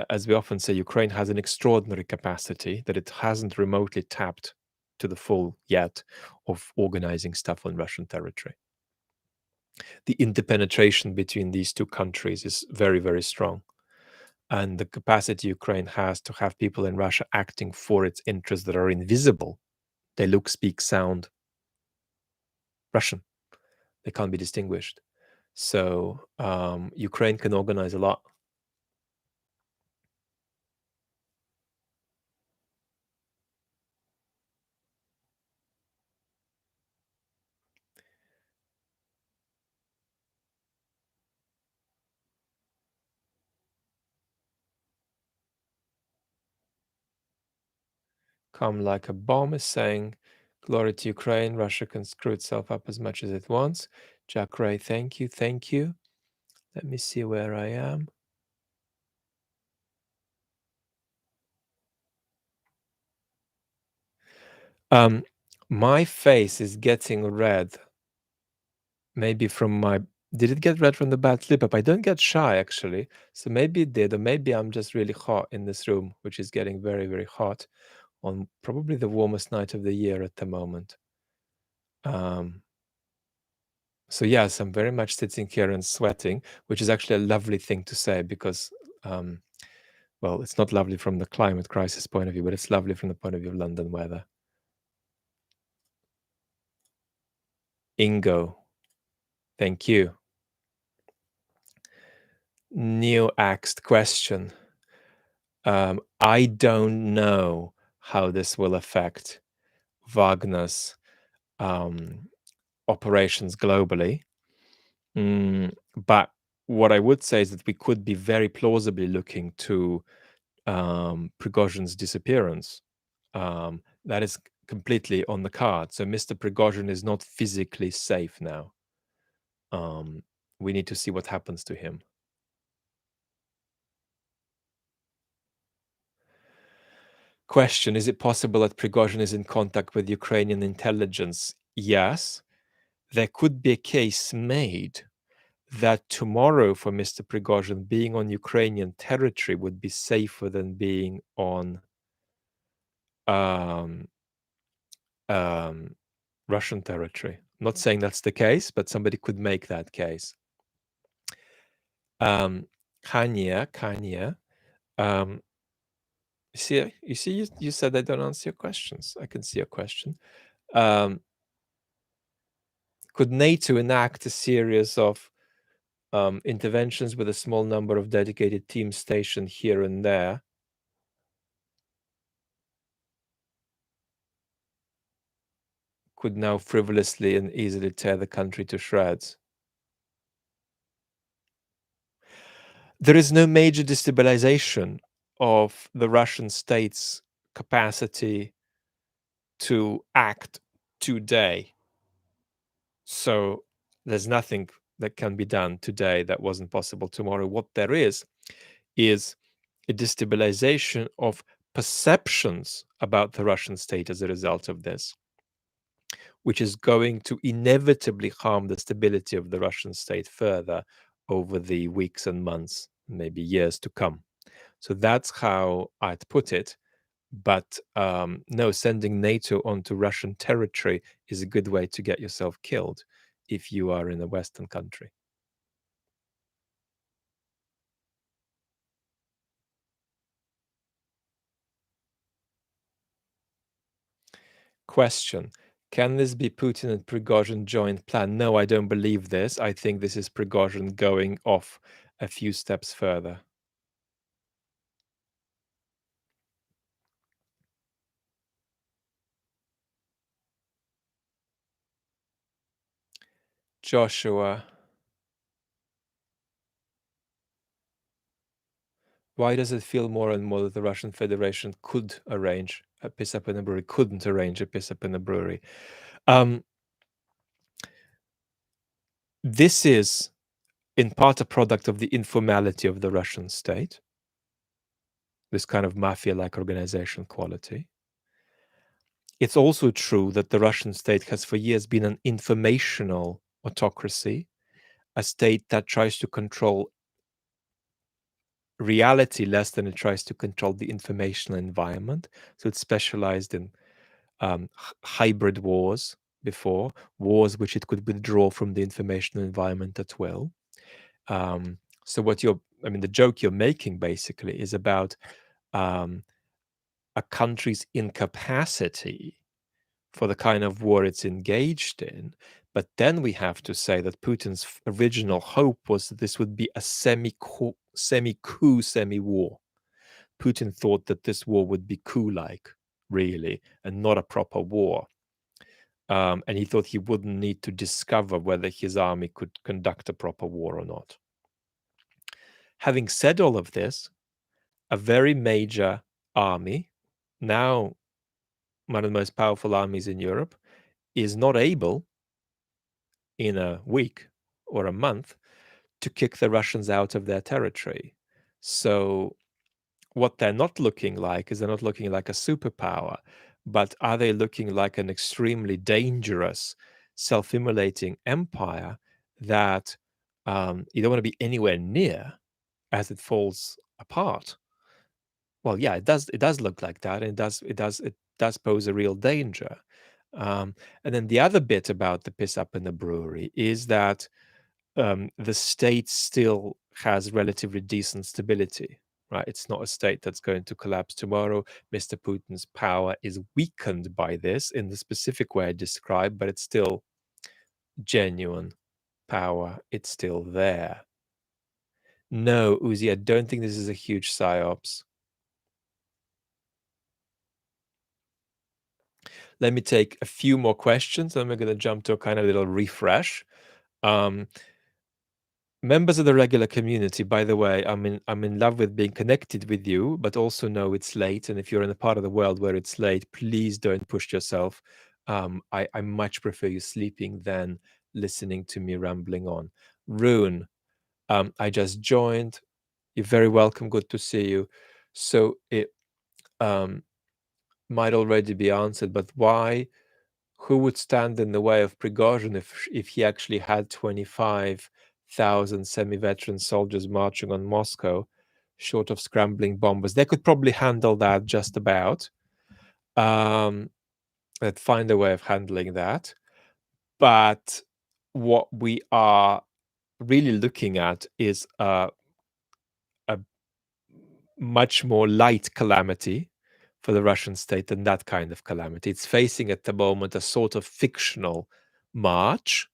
As we often say, Ukraine has an extraordinary capacity that it hasn't remotely tapped to the full yet of organizing stuff on Russian territory. The interpenetration between these two countries is very, very strong. And the capacity Ukraine has to have people in Russia acting for its interests that are invisible. They look, speak, sound Russian. They can't be distinguished. So Ukraine can organize a lot. Come like a bomb is saying, glory to Ukraine, Russia can screw itself up as much as it wants. Jack Ray, thank you, thank you. Let me see where I am. My face is getting red. Maybe from my... Did it get red from the bad slip up? I don't get shy, actually. So maybe it did, or maybe I'm just really hot in this room, which is getting very, very hot on probably the warmest night of the year at the moment. So yes, I'm very much sitting here and sweating, which is actually a lovely thing to say because, well, it's not lovely from the climate crisis point of view, but it's lovely from the point of view of London weather. Ingo, thank you. New asked question. I don't know how this will affect Wagner's operations globally. But what I would say is that we could be very plausibly looking to Prigozhin's disappearance. That is completely on the card. So Mr. Prigozhin is not physically safe now. We need to see what happens to him. Question, is it possible that Prigozhin is in contact with Ukrainian intelligence? Yes. There could be a case made that tomorrow for Mr. Prigozhin being on Ukrainian territory would be safer than being on Russian territory. I'm not saying that's the case, but somebody could make that case. Kanya, you said I don't answer your questions. I can see your question. Could NATO enact a series of interventions with a small number of dedicated teams stationed here and there? could now frivolously and easily tear the country to shreds. There is no major destabilization of the Russian state's capacity to act today. So there's nothing that can be done today that wasn't possible tomorrow. What there is a destabilization of perceptions about the Russian state as a result of this, which is going to inevitably harm the stability of the Russian state further over the weeks and months, maybe years to come. So that's how I'd put it. But no, sending NATO onto Russian territory is a good way to get yourself killed if you are in a Western country. Question. Can this be Putin and Prigozhin joint plan? No, I don't believe this. I think this is Prigozhin going off a few steps further. Joshua, why does it feel more and more that the Russian Federation could arrange a piss up in a brewery, couldn't arrange a piss up in a brewery? This is in part a product of the informality of the Russian state, this kind of mafia-like organization quality. It's also true that the Russian state has for years been an informational autocracy, a state that tries to control reality less than it tries to control the informational environment. So it's specialized in hybrid wars before, wars which it could withdraw from the informational environment at will. So the joke you're making basically is about a country's incapacity for the kind of war it's engaged in. But then we have to say that Putin's original hope was that this would be a semi-coup, semi-war. Putin thought that this war would be coup-like, really, and not a proper war. And he thought he wouldn't need to discover whether his army could conduct a proper war or not. Having said all of this, a very major army, now one of the most powerful armies in Europe, is not able in a week or a month to kick the Russians out of their territory. So what they're not looking like is they're not looking like a superpower, but are they looking like an extremely dangerous, self-immolating empire that you don't want to be anywhere near as it falls apart? Well, yeah, it does look like that, and it does pose a real danger. And then the other bit about the piss up in the brewery is that the state still has relatively decent stability, right? It's not a state that's going to collapse tomorrow. Mr. Putin's power is weakened by this in the specific way I described, but it's still genuine power. It's still there. No, Uzi, I don't think this is a huge psyops. Let me take a few more questions, then we're going to jump to a kind of little refresh. Members of the regular community, by the way, I'm in love with being connected with you, but also know it's late. And if you're in a part of the world where it's late, please don't push yourself. I much prefer you sleeping than listening to me rambling on. Rune, I just joined. You're very welcome. Good to see you. So it might already be answered, but why? Who would stand in the way of Prigozhin if he actually had 25,000 semi-veteran soldiers marching on Moscow, short of scrambling bombers? They could probably handle that just about. They'd find a way of handling that. But what we are really looking at is a much more light calamity for the Russian state than that kind of calamity. It's facing at the moment a sort of fictional march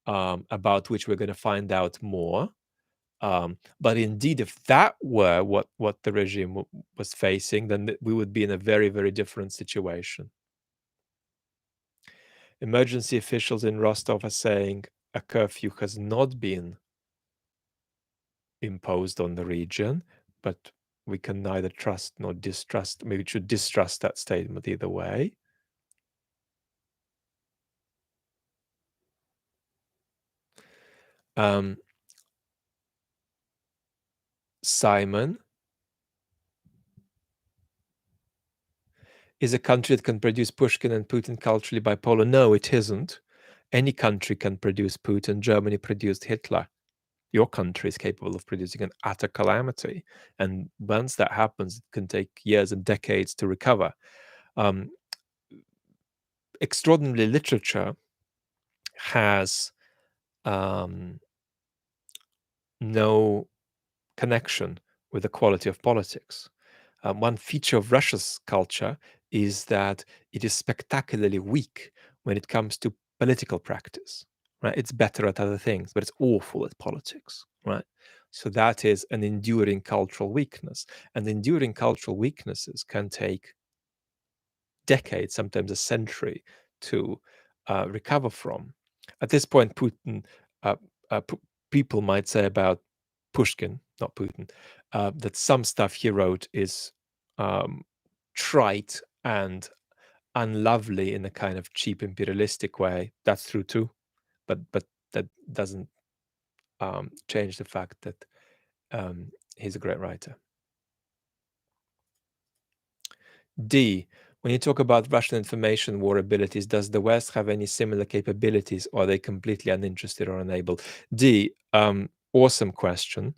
about which we're going to find out more. But indeed, if that were what the regime was facing, then we would be in a very, very different situation. Emergency officials in Rostov are saying a curfew has not been imposed on the region, but we can neither trust nor distrust. Maybe we should distrust that statement either way. Simon, is a country that can produce Pushkin and Putin culturally bipolar? No, it isn't. Any country can produce Putin. Germany produced Hitler. Your country is capable of producing an utter calamity. And once that happens, it can take years and decades to recover. Extraordinary literature has no connection with the quality of politics. One feature of Russia's culture is that it is spectacularly weak when it comes to political practice. Right? It's better at other things, but it's awful at politics. Right? So that is an enduring cultural weakness, and enduring cultural weaknesses can take decades, sometimes a century, to recover from. At this point, Putin, uh, people might say about Pushkin, not Putin, that some stuff he wrote is trite and unlovely in a kind of cheap imperialistic way. That's true too, but that doesn't change the fact that he's a great writer. D. When you talk about Russian information war abilities, does the West have any similar capabilities, or are they completely uninterested or unable? D. Awesome question.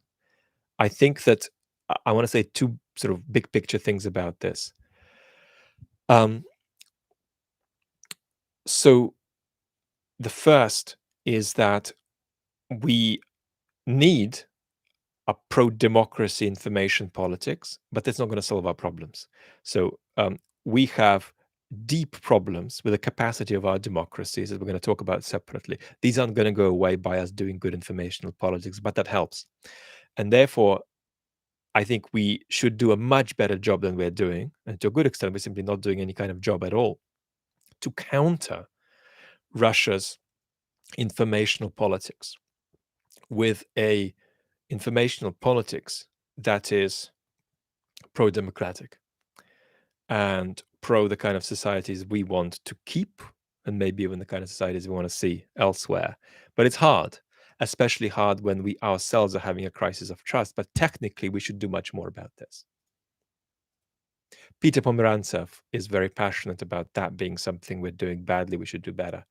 I think that I want to say two sort of big picture things about this. So the first is that we need a pro-democracy information politics, but that's not going to solve our problems. So we have deep problems with the capacity of our democracies that we're going to talk about separately. These aren't going to go away by us doing good informational politics, but that helps. And therefore, I think we should do a much better job than we're doing. And to a good extent, we're simply not doing any kind of job at all to counter Russia's informational politics with a informational politics that is pro-democratic and pro the kind of societies we want to keep, and maybe even the kind of societies we want to see elsewhere. But it's hard, especially hard when we ourselves are having a crisis of trust. But technically, we should do much more about this. Peter Pomerantsev is very passionate about that being something we're doing badly. We should do better.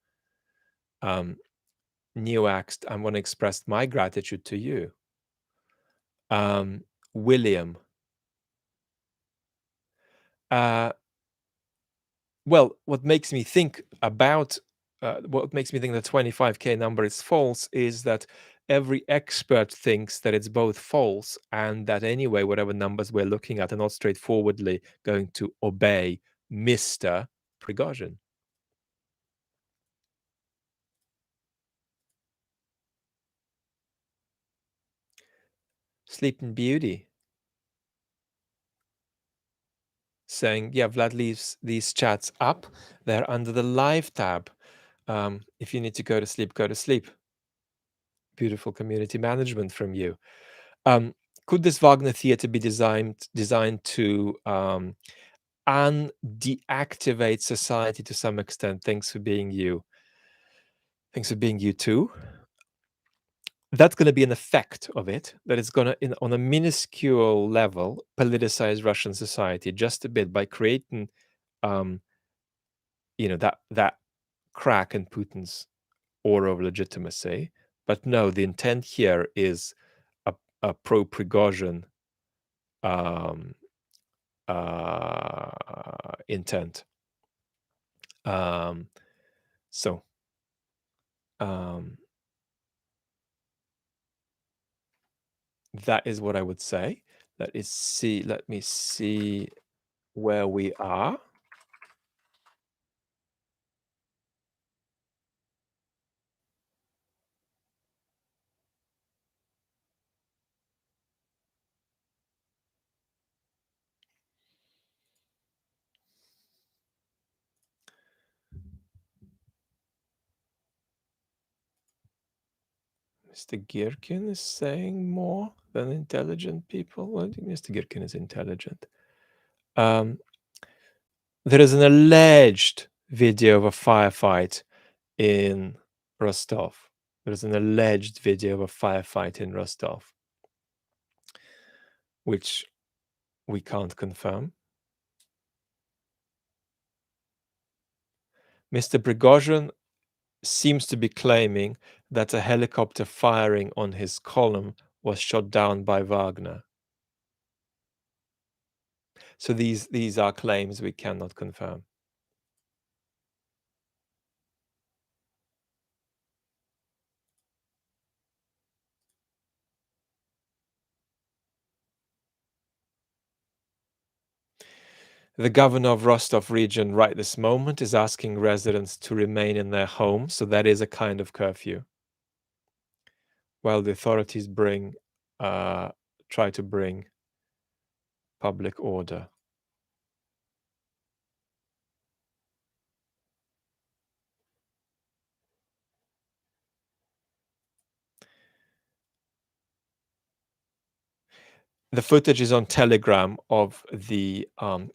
Neoaxed, I want to express my gratitude to you. William. Well, what makes me think about what makes me think the 25K number is false is that every expert thinks that it's both false and that anyway, whatever numbers we're looking at are not straightforwardly going to obey Mr. Prigozhin. Sleeping Beauty saying, yeah, Vlad leaves these chats up. They're under the live tab. If you need to go to sleep, go to sleep. Beautiful community management from you. Could this Wagner theater be designed to undeactivate society to some extent? Thanks for being you. Thanks for being you too. That's going to be an effect of it, that it's going to, on a minuscule level, politicize Russian society just a bit by creating, that crack in Putin's aura of legitimacy. But no, the intent here is a pro-Prigozhin intent. So that is what I would say. Let me see where we are. Mr. Girkin is saying more than intelligent people. Well, I think Mr. Girkin is intelligent. There is an alleged video of a firefight in Rostov. There is an alleged video of a firefight in Rostov, which we can't confirm. Mr. Prigozhin seems to be claiming that a helicopter firing on his column was shot down by Wagner. So these are claims we cannot confirm. The governor of Rostov region right this moment is asking residents to remain in their homes, so that is a kind of curfew, while the authorities try to bring public order. The footage is on Telegram of the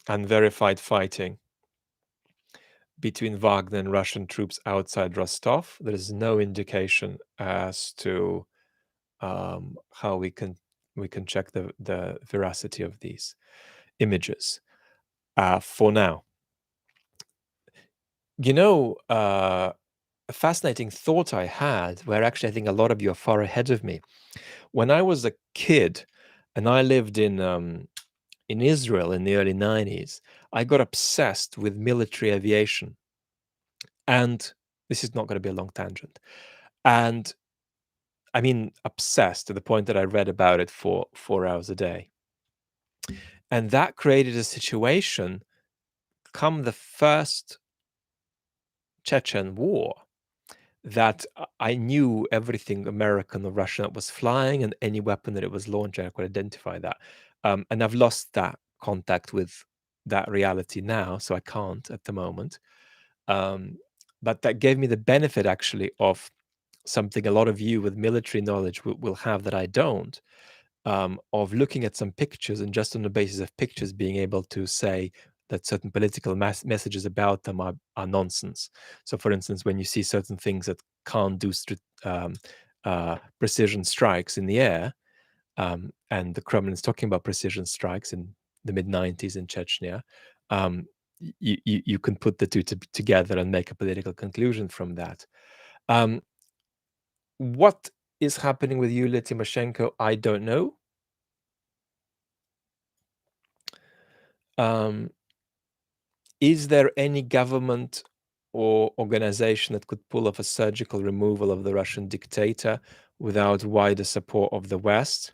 unverified fighting between Wagner and Russian troops outside Rostov. There is no indication as to how we can check the veracity of these images for now. You know, a fascinating thought I had, where actually I think a lot of you are far ahead of me. When I was a kid, and I lived in Israel in the early 90s, I got obsessed with military aviation. And this is not going to be a long tangent. And I mean, obsessed to the point that I read about it for 4 hours a day. And that created a situation come the first Chechen war that I knew everything American or Russian that was flying, and any weapon that it was launching, I could identify that. And I've lost that contact with that reality now, so I can't at the moment. But that gave me the benefit actually of something a lot of you with military knowledge will have that I don't, of looking at some pictures and just on the basis of pictures being able to say that certain political messages about them are nonsense. So, for instance, when you see certain things that can't do precision strikes in the air, and the Kremlin is talking about precision strikes in the mid-90s in Chechnya, you can put the two together and make a political conclusion from that. What is happening with Yulia Tymoshenko, I don't know. Is there any government or organization that could pull off a surgical removal of the Russian dictator without wider support of the West?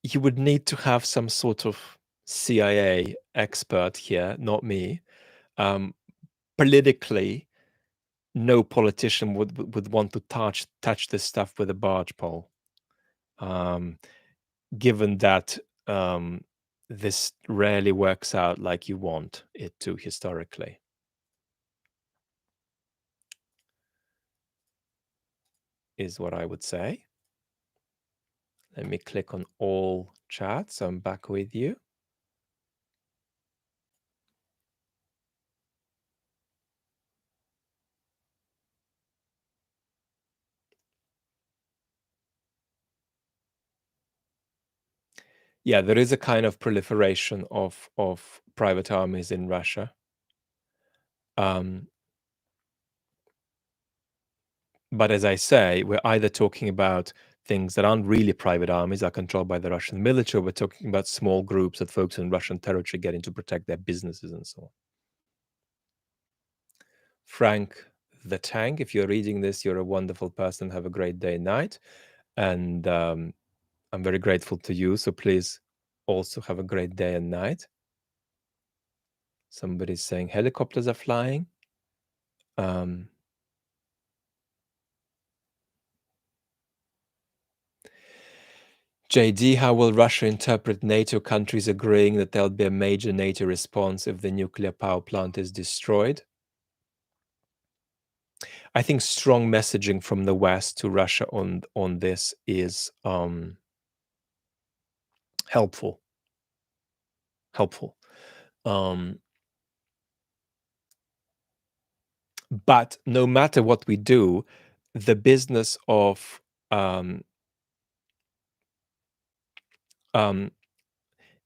You would need to have some sort of CIA expert here, not me. Politically, no politician would want to touch this stuff with a barge pole. Given that this rarely works out like you want it to historically. Is what I would say. Let me click on all chats. I'm back with you. Yeah, there is a kind of proliferation of private armies in Russia. But as I say, we're either talking about things that aren't really private armies, are controlled by the Russian military, or we're talking about small groups that folks in Russian territory getting to protect their businesses and so on. Frank the Tank, if you're reading this, you're a wonderful person. Have a great day and night. And I'm very grateful to you. So please also have a great day and night. Somebody's saying helicopters are flying. JD, how will Russia interpret NATO countries agreeing that there'll be a major NATO response if the nuclear power plant is destroyed? I think strong messaging from the West to Russia on this is helpful. Helpful. Um, but no matter what we do, the business of um, um,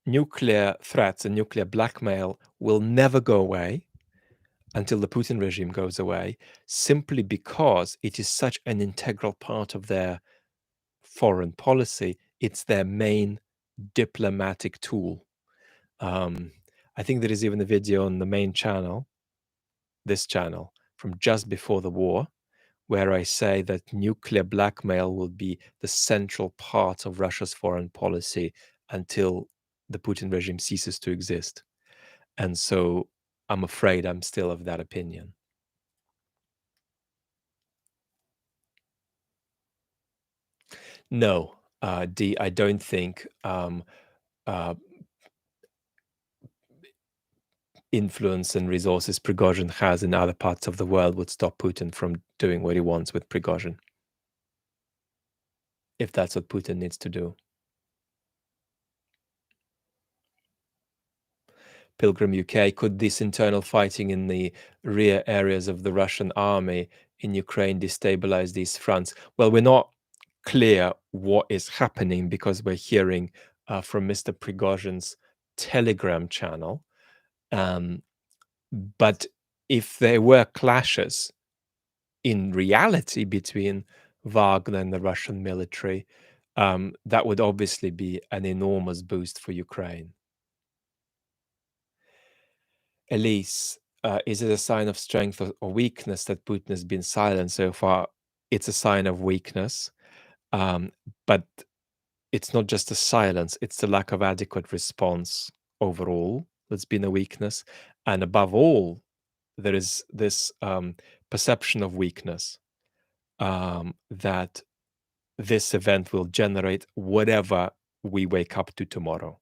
nuclear threats and nuclear blackmail will never go away until the Putin regime goes away, simply because it is such an integral part of their foreign policy. It's their main diplomatic tool. Um, I think there is even a video on the main channel, this channel, from just before the war, where I say that nuclear blackmail will be the central part of Russia's foreign policy until the Putin regime ceases to exist. And so I'm afraid I'm still of that opinion. No, D, I don't think uh, influence and resources Prigozhin has in other parts of the world would stop Putin from doing what he wants with Prigozhin, if that's what Putin needs to do. Pilgrim UK, could this internal fighting in the rear areas of the Russian army in Ukraine destabilize these fronts? Well, we're not clear what is happening because we're hearing from Mr. Prigozhin's Telegram channel. But if there were clashes in reality between Wagner and the Russian military, that would obviously be an enormous boost for Ukraine. Elise, is it a sign of strength or weakness that Putin has been silent so far? It's a sign of weakness, but it's not just a silence, it's the lack of adequate response overall that's been a weakness. And above all, there is this perception of weakness, that this event will generate whatever we wake up to tomorrow.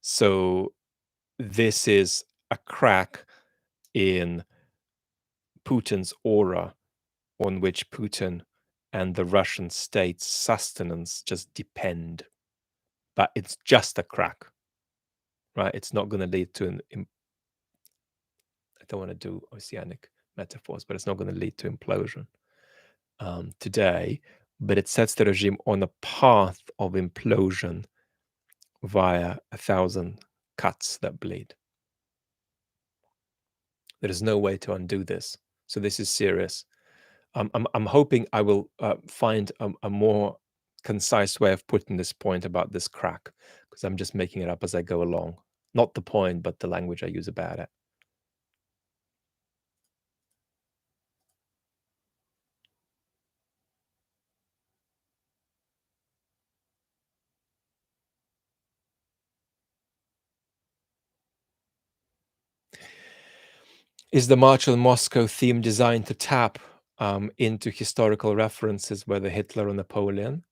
So this is a crack in Putin's aura on which Putin and the Russian state's sustenance just depend. But it's just a crack, right? It's not going to lead to I don't want to do oceanic metaphors, but it's not going to lead to implosion today. But it sets the regime on a path of implosion via 1,000 cuts that bleed. There is no way to undo this. So this is serious. I'm hoping I will find a more concise way of putting this point about this crack, because I'm just making it up as I go along. Not the point, but the language I use about it. Is the March on Moscow theme designed to tap into historical references, whether Hitler or Napoleon?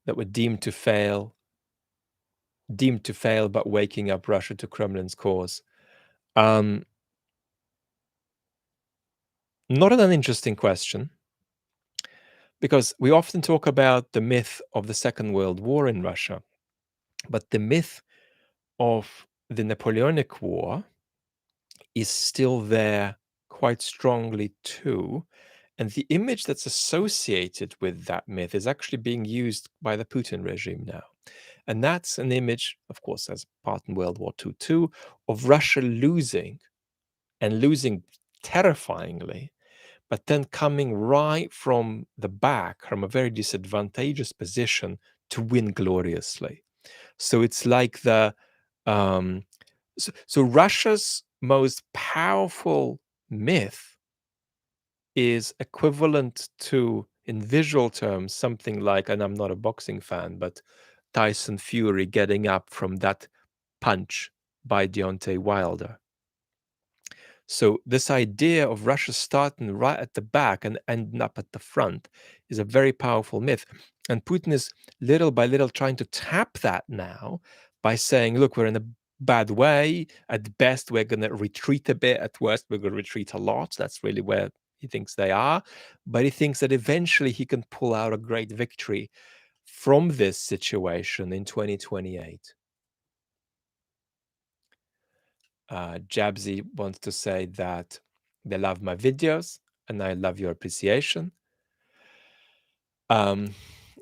That were deemed to fail, but waking up Russia to Kremlin's cause. Not an uninteresting question, because we often talk about the myth of the Second World War in Russia, but the myth of the Napoleonic War is still there quite strongly too. And the image that's associated with that myth is actually being used by the Putin regime now. And that's an image, of course, as part in World War II too, of Russia losing, and losing terrifyingly, but then coming right from the back, from a very disadvantageous position, to win gloriously. So it's like so Russia's most powerful myth is equivalent to, in visual terms, something like, and I'm not a boxing fan, but Tyson Fury getting up from that punch by Deontay Wilder. So this idea of Russia starting right at the back and ending up at the front is a very powerful myth. And Putin is little by little trying to tap that now by saying, look, we're in a bad way. At best, we're going to retreat a bit. At worst, we're going to retreat a lot. That's really where he thinks they are. But he thinks that eventually he can pull out a great victory from this situation in 2028. Jabzy wants to say that they love my videos and I love your appreciation.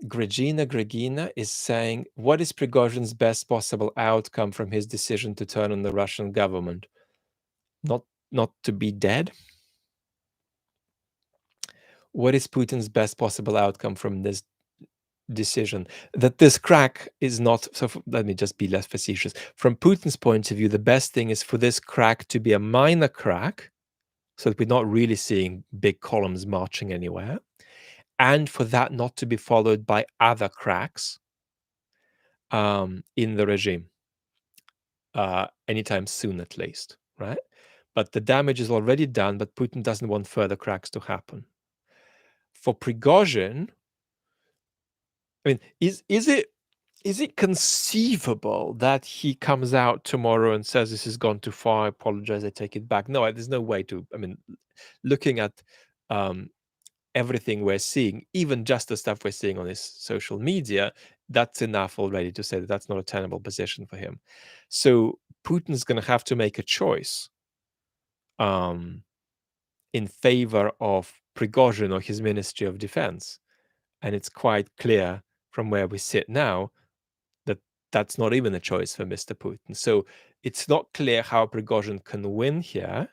Gregina is saying, what is Prigozhin's best possible outcome from his decision to turn on the Russian government? Not to be dead? What is Putin's best possible outcome from this decision? That this crack is not, let me just be less facetious. From Putin's point of view, the best thing is for this crack to be a minor crack, so that we're not really seeing big columns marching anywhere, and for that not to be followed by other cracks in the regime anytime soon, at least, right? But the damage is already done, but Putin doesn't want further cracks to happen. For Prigozhin, I mean, is it conceivable that he comes out tomorrow and says this has gone too far, I apologize, I take it back? No, there's no way to. I mean, looking at everything we're seeing, even just the stuff we're seeing on his social media, that's enough already to say that that's not a tenable position for him. So Putin's going to have to make a choice in favor of Prigozhin or his Ministry of Defense. And it's quite clear from where we sit now that that's not even a choice for Mr. Putin. So it's not clear how Prigozhin can win here,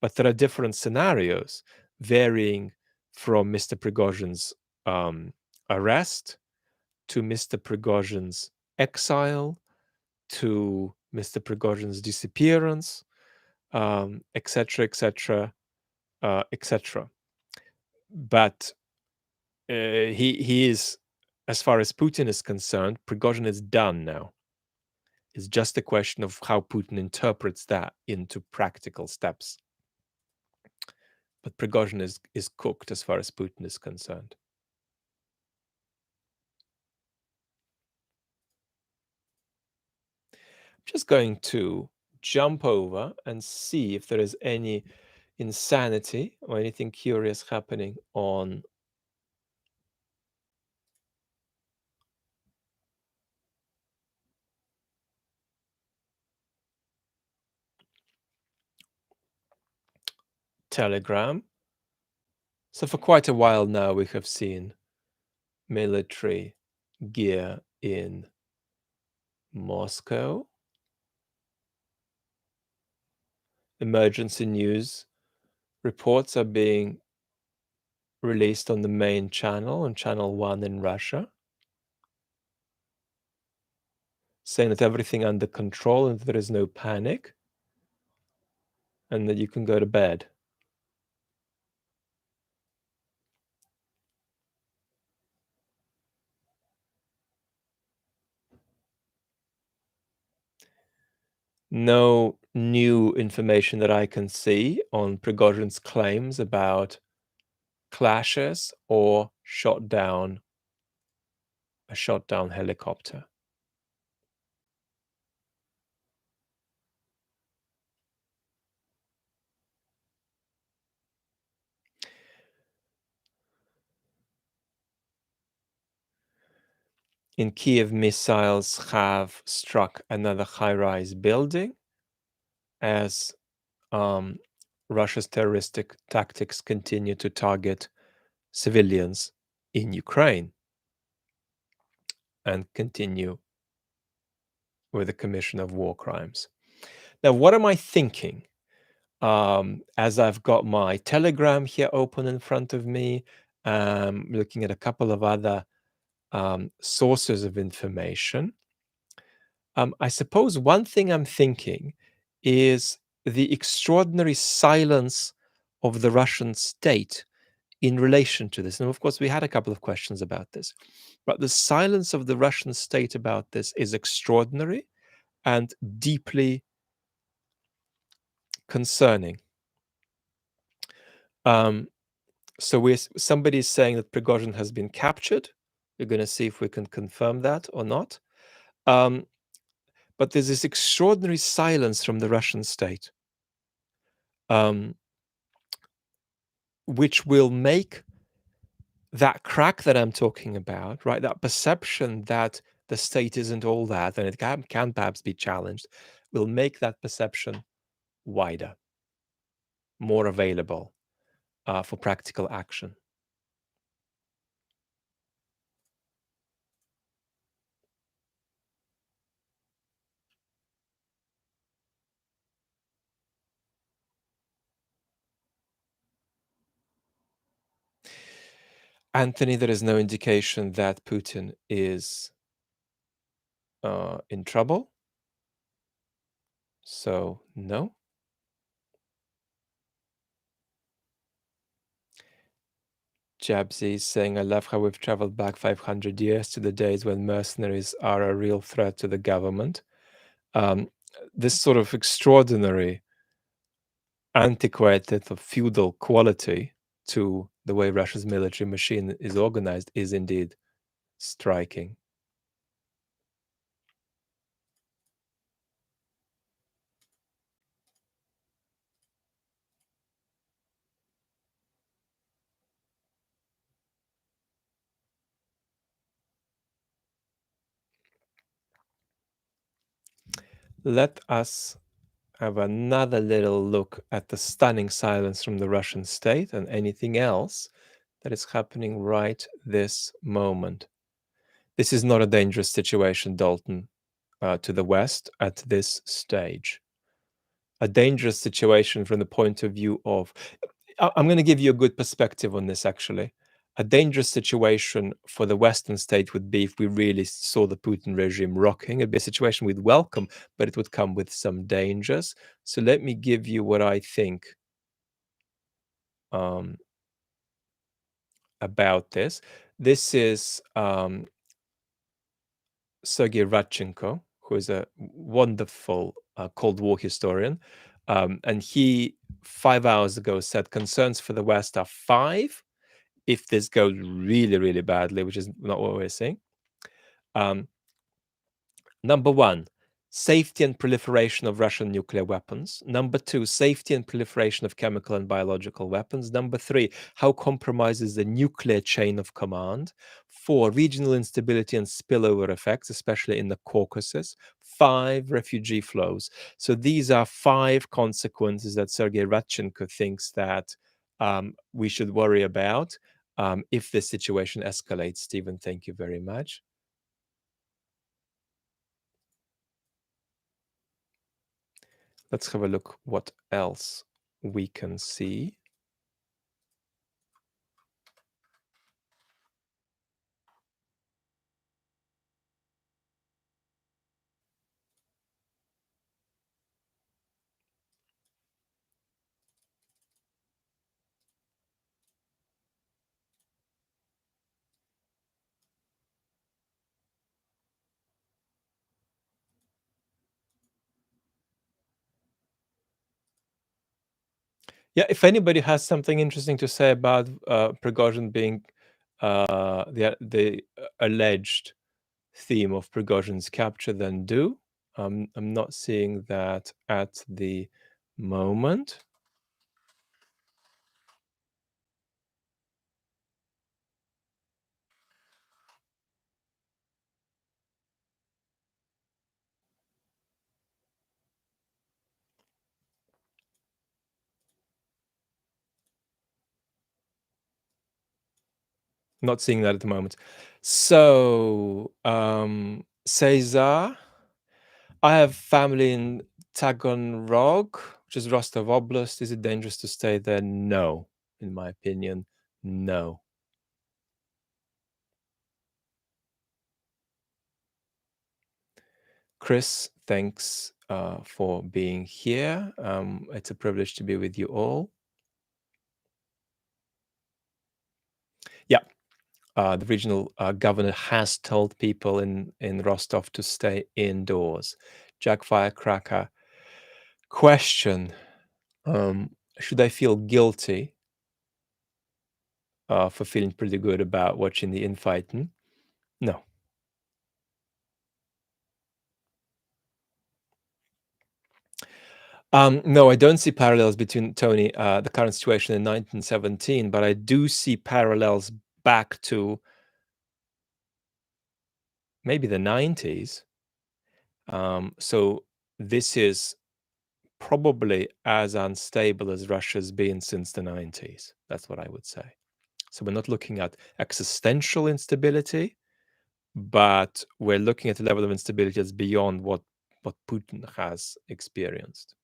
but there are different scenarios varying from Mr. Prigozhin's arrest to Mr. Prigozhin's exile to Mr. Prigozhin's disappearance, etc., etc., etc. But he is, as far as Putin is concerned, Prigozhin is done now. It's just a question of how Putin interprets that into practical steps. But Prigozhin is cooked as far as Putin is concerned. I'm just going to jump over and see if there is any insanity or anything curious happening on Telegram. So for quite a while now, we have seen military gear in Moscow. Emergency news reports are being released on the main channel, on channel 1 in Russia, saying that everything under control and there is no panic and that you can go to bed. No new information that I can see on Prigozhin's claims about clashes or a shot down helicopter. In Kiev, missiles have struck another high-rise building as Russia's terroristic tactics continue to target civilians in Ukraine and continue with the commission of war crimes. Now, what am I thinking? As I've got my Telegram here open in front of me, looking at a couple of other sources of information, I suppose one thing I'm thinking is the extraordinary silence of the Russian state in relation to this. And of course, we had a couple of questions about this, but the silence of the Russian state about this is extraordinary and deeply concerning. So somebody's saying that Prigozhin has been captured. We're going to see if we can confirm that or not. But there's this extraordinary silence from the Russian state, um, which will make that crack that I'm talking about, right? That perception that the state isn't all that and it can perhaps be challenged, will make that perception wider, more available for practical action. Anthony, there is no indication that Putin is in trouble. So, no. Jabsy is saying, I love how we've traveled back 500 years to the days when mercenaries are a real threat to the government. This sort of extraordinary, antiquated or feudal quality to the way Russia's military machine is organized is indeed striking. Let us have another little look at the stunning silence from the Russian state and anything else that is happening right this moment. This is not a dangerous situation, Dalton, to the West at this stage. A dangerous situation from the point of view of, I'm going to give you a good perspective on this actually. A dangerous situation for the Western state would be if we really saw the Putin regime rocking. It'd be a situation we'd welcome, but it would come with some dangers. So let me give you what I think about this. This is Sergei Radchenko, who is a wonderful Cold War historian. And he, 5 hours ago, said concerns for the West are 5 if this goes really, really badly, which is not what we're seeing. Number 1, safety and proliferation of Russian nuclear weapons. Number 2, safety and proliferation of chemical and biological weapons. Number 3, how compromises the nuclear chain of command. 4, regional instability and spillover effects, especially in the Caucasus. 5, refugee flows. So these are 5 consequences that Sergei Radchenko thinks that we should worry about if this situation escalates. Stephen, thank you very much. Let's have a look what else we can see. Yeah, if anybody has something interesting to say about Prigozhin being the alleged theme of Prigozhin's capture, then do. I'm not seeing that at the moment. Not seeing that at the moment. So, Cesar, I have family in Taganrog, which is Rostov Oblast. Is it dangerous to stay there? No, in my opinion, no. Chris, thanks for being here. It's a privilege to be with you all. Yeah, the regional governor has told people in Rostov to stay indoors. Jack Firecracker, question: should I feel guilty for feeling pretty good about watching the infighting? No. No, I don't see parallels between Tony, the current situation in 1917, but I do see parallels back to maybe the 90s. So this is probably as unstable as Russia's been since the 90s. That's what I would say. So we're not looking at existential instability, but we're looking at a level of instability that's beyond what Putin has experienced.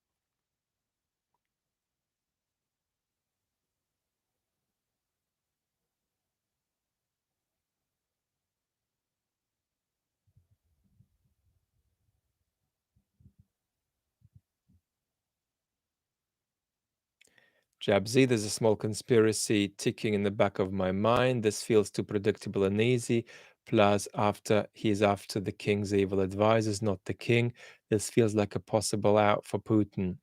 Jabzi, there's a small conspiracy ticking in the back of my mind. This feels too predictable and easy. Plus, he's after the king's evil advisors, not the king. This feels like a possible out for Putin.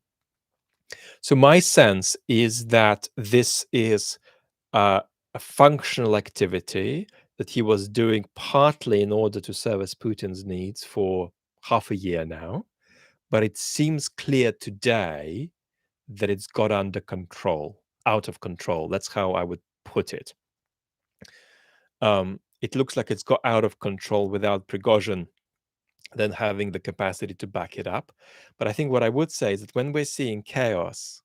So my sense is that this is a functional activity that he was doing partly in order to service Putin's needs for half a year now. But it seems clear today that it's got under control, out of control. That's how I would put it. It looks like it's got out of control without Prigozhin then having the capacity to back it up. But I think what I would say is that when we're seeing chaos,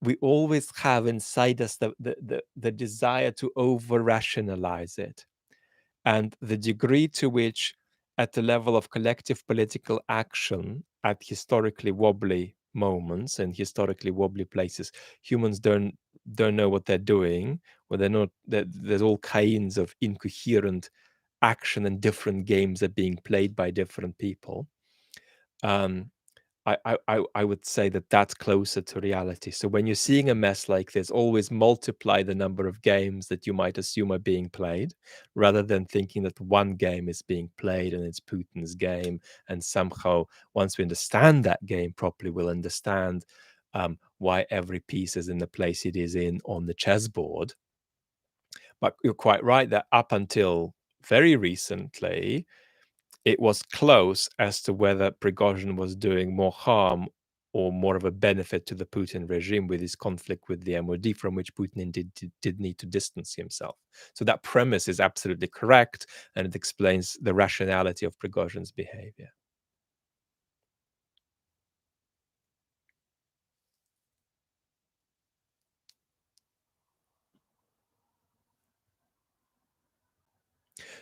we always have inside us the desire to over rationalize it. And the degree to which, at the level of collective political action at historically wobbly moments and historically wobbly places, humans don't know what they're doing, or they're not. There's all kinds of incoherent action and different games are being played by different people. Um, I would say that that's closer to reality. So when you're seeing a mess like this, always multiply the number of games that you might assume are being played, rather than thinking that one game is being played and it's Putin's game. And somehow, once we understand that game properly, we'll understand why every piece is in the place it is in on the chessboard. But you're quite right that up until very recently, it was close as to whether Prigozhin was doing more harm or more of a benefit to the Putin regime with his conflict with the MOD, from which Putin did need to distance himself. So that premise is absolutely correct, and it explains the rationality of Prigozhin's behavior.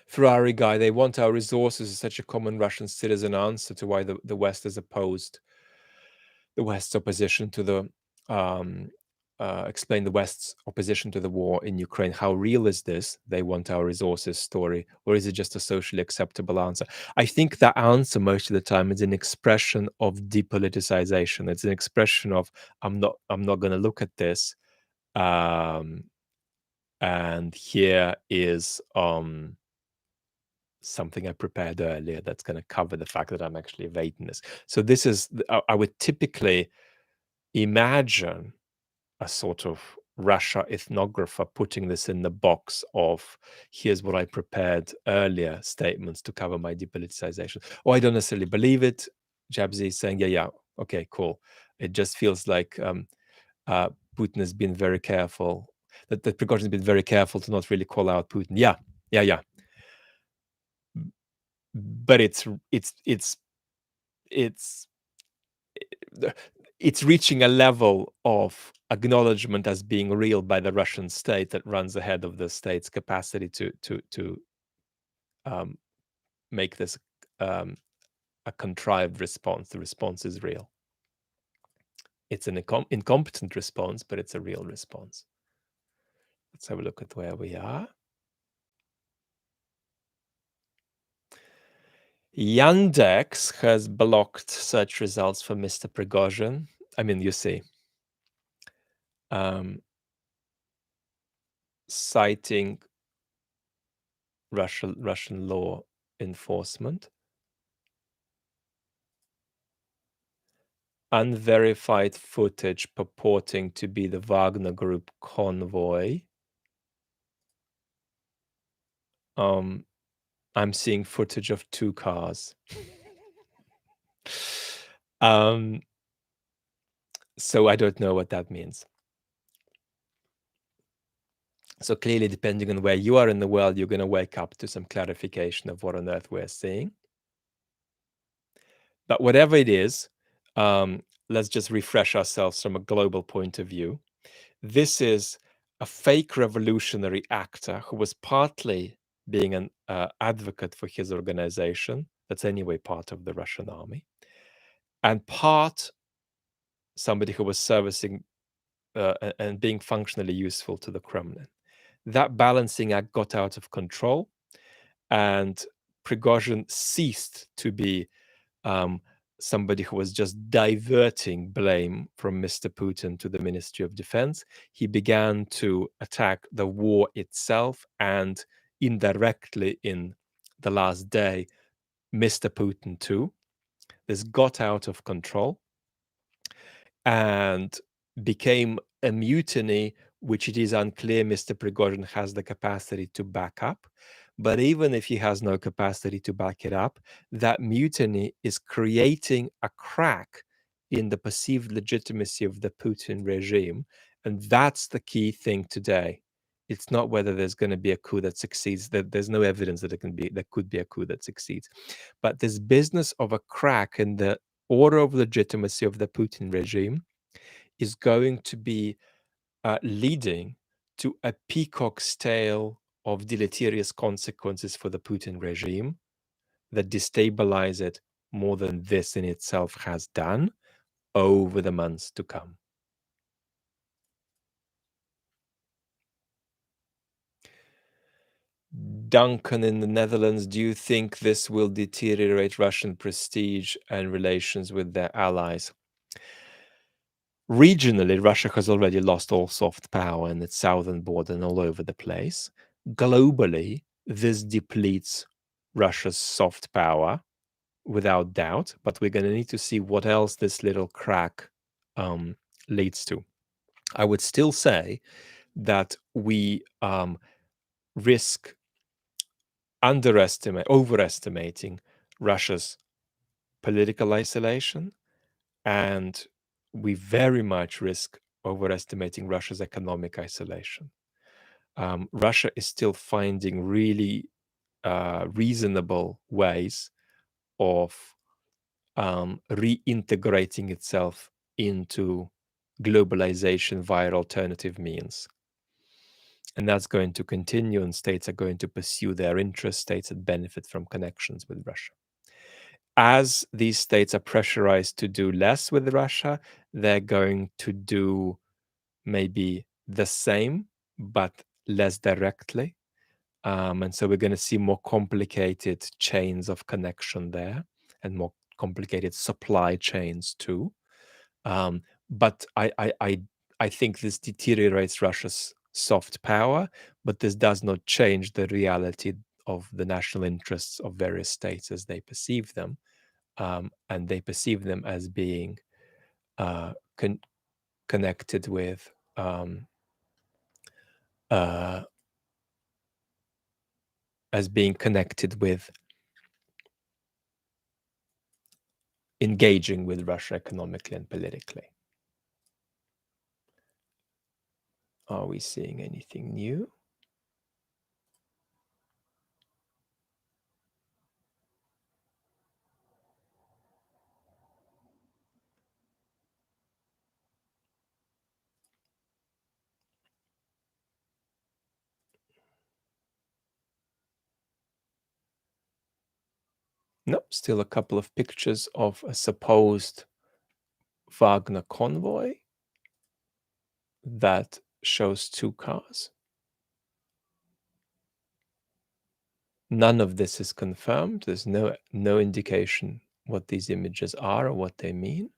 Ferrari guy, they want our resources is such a common Russian citizen answer to why the West is opposed. The West's opposition to the explain the West's opposition to the war in Ukraine. How real is this? They want our resources story, or is it just a socially acceptable answer? I think that answer most of the time is an expression of depoliticization. It's an expression of I'm not going to look at this. And here is something I prepared earlier that's going to cover the fact that I'm actually evading this. So this is I would typically imagine a sort of Russia ethnographer putting this in the box of here's what I prepared earlier statements to cover my depoliticization. Oh, I don't necessarily believe it. Jabzi is saying, yeah, okay, cool. It just feels like Putin has been very careful, that Prigozhin has been very careful to not really call out Putin. Yeah. But it's reaching a level of acknowledgement as being real by the Russian state that runs ahead of the state's capacity to make this a contrived response. The response is real. It's an incompetent response, but it's a real response. Let's have a look at where we are. Yandex has blocked search results for Mr. Prigozhin. I mean, you see, citing Russian law enforcement. Unverified footage purporting to be the Wagner Group convoy. I'm seeing footage of 2 cars. So I don't know what that means. So clearly, depending on where you are in the world, you're going to wake up to some clarification of what on earth we're seeing. But whatever it is, let's just refresh ourselves from a global point of view. This is a fake revolutionary actor who was partly being an advocate for his organization, that's anyway part of the Russian army, and part somebody who was servicing and being functionally useful to the Kremlin. That balancing act got out of control, and Prigozhin ceased to be somebody who was just diverting blame from Mr. Putin to the Ministry of Defense. He began to attack the war itself and indirectly in the last day, Mr. Putin too. This got out of control and became a mutiny, which it is unclear Mr. Prigozhin has the capacity to back up. But even if he has no capacity to back it up, that mutiny is creating a crack in the perceived legitimacy of the Putin regime. And that's the key thing today. It's not whether there's going to be a coup that succeeds. There's no evidence that there could be a coup that succeeds. But this business of a crack in the order of legitimacy of the Putin regime is going to be leading to a peacock's tail of deleterious consequences for the Putin regime that destabilize it more than this in itself has done over the months to come. Duncan in the Netherlands, do you think this will deteriorate Russian prestige and relations with their allies? Regionally, Russia has already lost all soft power in its southern border and all over the place. Globally, this depletes Russia's soft power without doubt, but we're going to need to see what else this little crack leads to. I would still say that we risk overestimating Russia's political isolation, and we very much risk overestimating Russia's economic isolation. Russia is still finding really reasonable ways of reintegrating itself into globalization via alternative means. And that's going to continue, and states are going to pursue their interests, states that benefit from connections with Russia. As these states are pressurized to do less with Russia, they're going to do maybe the same, but less directly. And so we're going to see more complicated chains of connection there and more complicated supply chains too. But I think this deteriorates Russia's soft power, but this does not change the reality of the national interests of various states as they perceive them. And they perceive them as being connected with engaging with Russia economically and politically. Are we seeing anything new? Nope, still a couple of pictures of a supposed Wagner convoy that shows two cars. None of this is confirmed. There's no indication what these images are or what they mean.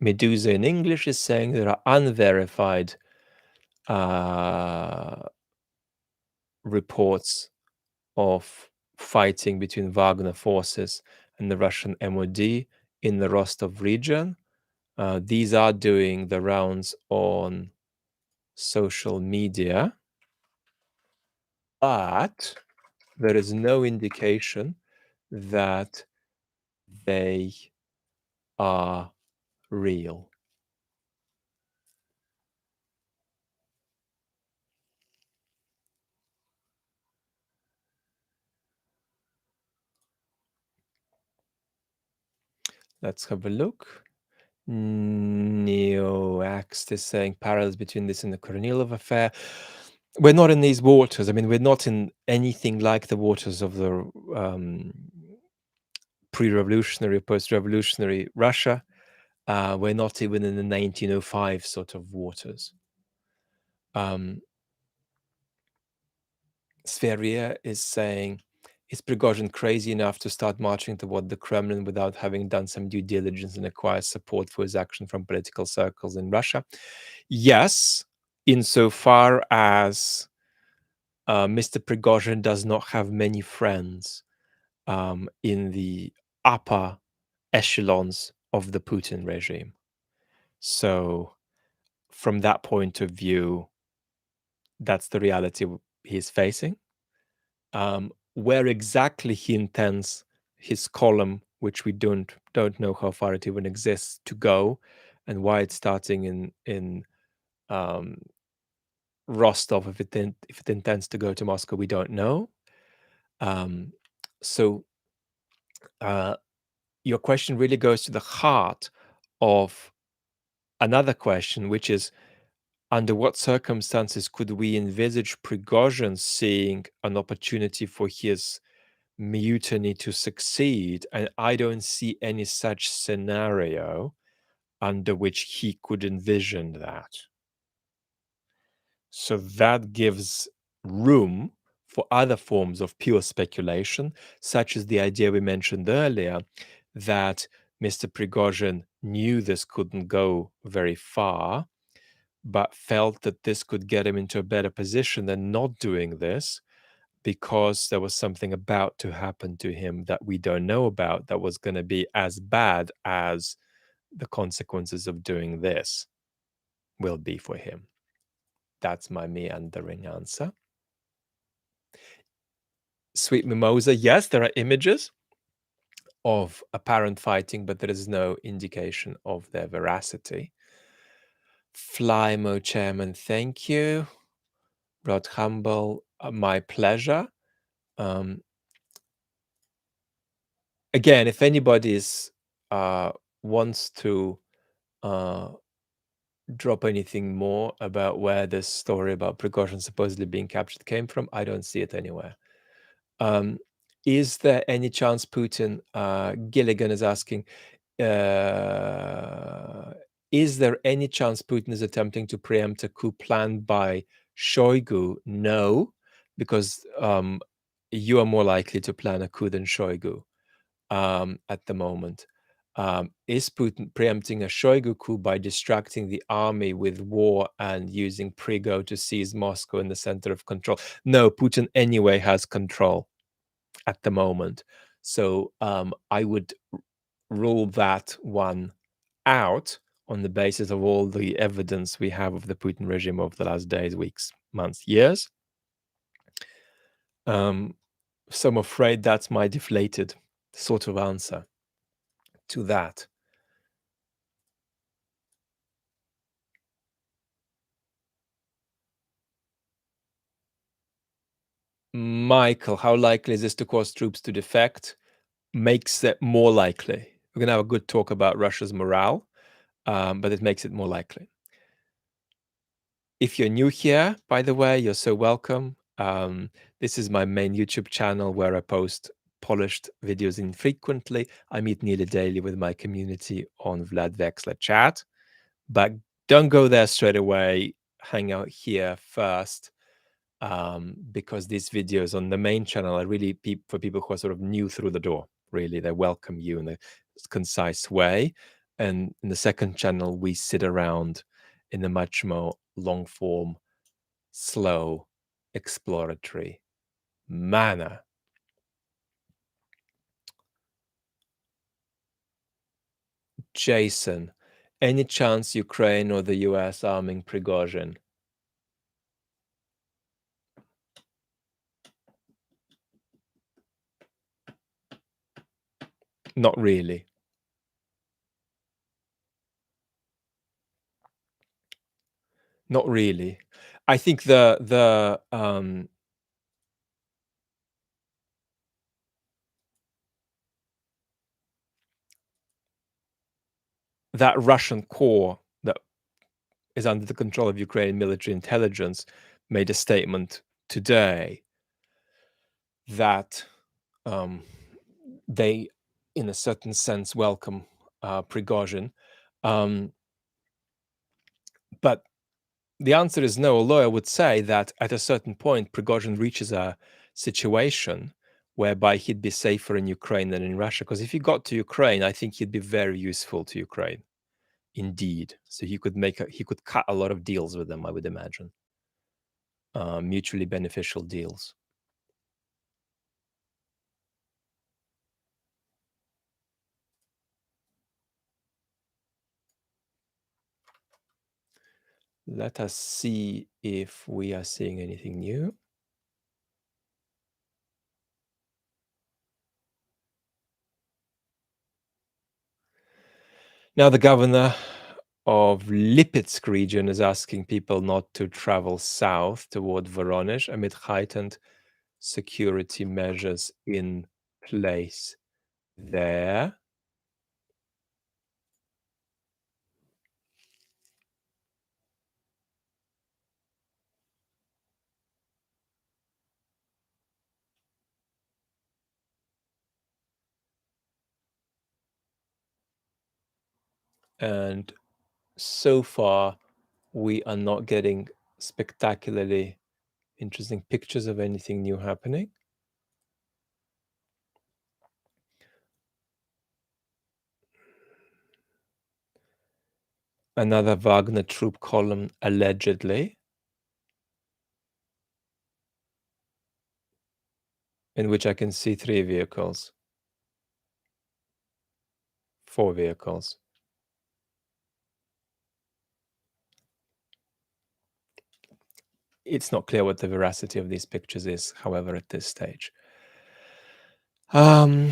Medusa in English is saying there are unverified reports of fighting between Wagner forces and the Russian MOD in the Rostov region. These are doing the rounds on social media. but there is no indication that they are real. Let's have a look. Neoaxt is saying parallels between this and the Kornilov affair. We're not in these waters. I mean, we're not in anything like the waters of the pre-revolutionary, post-revolutionary Russia. We're not even in the 1905 sort of waters. Sferia is saying, is Prigozhin crazy enough to start marching toward the Kremlin without having done some due diligence and acquire support for his action from political circles in Russia? Yes, insofar as Mr. Prigozhin does not have many friends in the upper echelons of the Putin regime. So, from that point of view, that's the reality he's facing. Where exactly he intends his column, which we don't know how far it even exists, to go, and why it's starting in Rostov, if it intends to go to Moscow, we don't know. So your question really goes to the heart of another question, which is, under what circumstances could we envisage Prigozhin seeing an opportunity for his mutiny to succeed? And I don't see any such scenario under which he could envision that. So that gives room for other forms of pure speculation, such as the idea we mentioned earlier that Mr. Prigozhin knew this couldn't go very far, but felt that this could get him into a better position than not doing this because there was something about to happen to him that we don't know about that was going to be as bad as the consequences of doing this will be for him. That's my meandering answer. Sweet Mimosa, yes, there are images of apparent fighting, but there is no indication of their veracity. Flymo Chairman, thank you. Rod Humble, my pleasure. Again, if anybody wants to drop anything more about where this story about Prigozhin supposedly being captured came from, I don't see it anywhere. Is there any chance Putin, Gilligan is asking, is there any chance Putin is attempting to preempt a coup planned by Shoigu? No, because you are more likely to plan a coup than Shoigu at the moment. Is Putin preempting a Shoigu coup by distracting the army with war and using Prigo to seize Moscow in the center of control? No, Putin anyway has control at the moment. So I would rule that one out on the basis of all the evidence we have of the Putin regime over the last days, weeks, months, years. So I'm afraid that's my deflated sort of answer to that. Michael, how likely is this to cause troops to defect? Makes it more likely. We're going to have a good talk about Russia's morale, but it makes it more likely. If you're new here, by the way, you're so welcome. This is my main YouTube channel where I post polished videos infrequently. I meet nearly daily with my community on Vlad Vexler Chat, but don't go there straight away. Hang out here first, because these videos on the main channel are really for people who are sort of new through the door. Really, they welcome you in a concise way. And in the second channel, we sit around in a much more long form, slow, exploratory manner. Jason, any chance Ukraine or the US arming Prigozhin? Not really. Not really. I think that Russian core that is under the control of Ukrainian military intelligence made a statement today that um, they, in a certain sense, welcome Prigozhin. Um, but the answer is no. Although I would say that at a certain point, Prigozhin reaches a situation whereby he'd be safer in Ukraine than in Russia. Because if he got to Ukraine, I think he'd be very useful to Ukraine, indeed. So he could cut a lot of deals with them, I would imagine, mutually beneficial deals. Let us see if we are seeing anything new. Now, the governor of Lipetsk region is asking people not to travel south toward Voronezh amid heightened security measures in place there. And so far, we are not getting spectacularly interesting pictures of anything new happening. Another Wagner troop column, allegedly, in which I can see 3 vehicles, 4 vehicles. It's not clear what the veracity of these pictures is, however, at this stage. Barbula,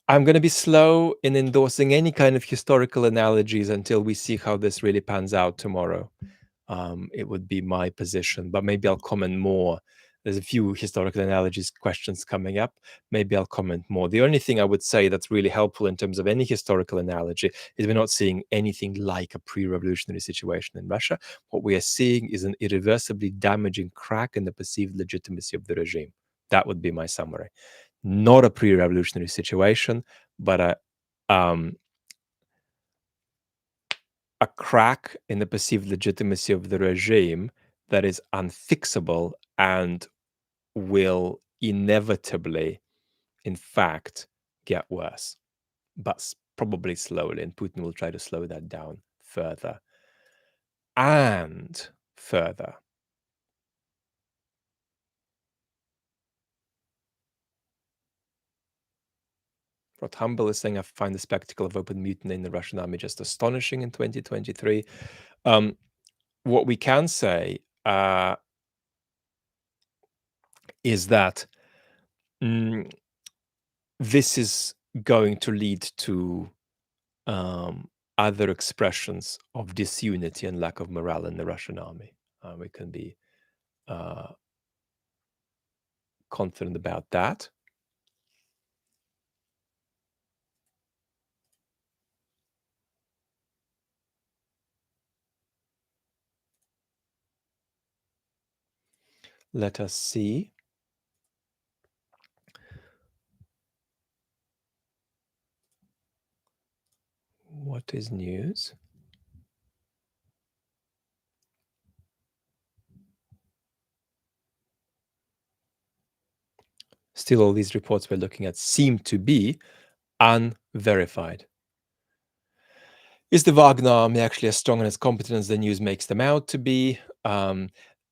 I'm going to be slow in endorsing any kind of historical analogies until we see how this really pans out tomorrow. It would be my position, but maybe I'll comment more. There's a few historical analogies questions coming up. Maybe I'll comment more. The only thing I would say that's really helpful in terms of any historical analogy is we're not seeing anything like a pre-revolutionary situation in Russia. What we are seeing is an irreversibly damaging crack in the perceived legitimacy of the regime. That would be my summary. Not a pre-revolutionary situation, but a crack in the perceived legitimacy of the regime that is unfixable and will inevitably, in fact, get worse, but probably slowly. And Putin will try to slow that down further and further. Rod Humble is saying, I find the spectacle of open mutiny in the Russian army just astonishing in 2023. What we can say is that this is going to lead to other expressions of disunity and lack of morale in the Russian army. We can be confident about that. Let us see. What is news? Still, all these reports we're looking at seem to be unverified. Is the Wagner army actually as strong and as competent as the news makes them out to be?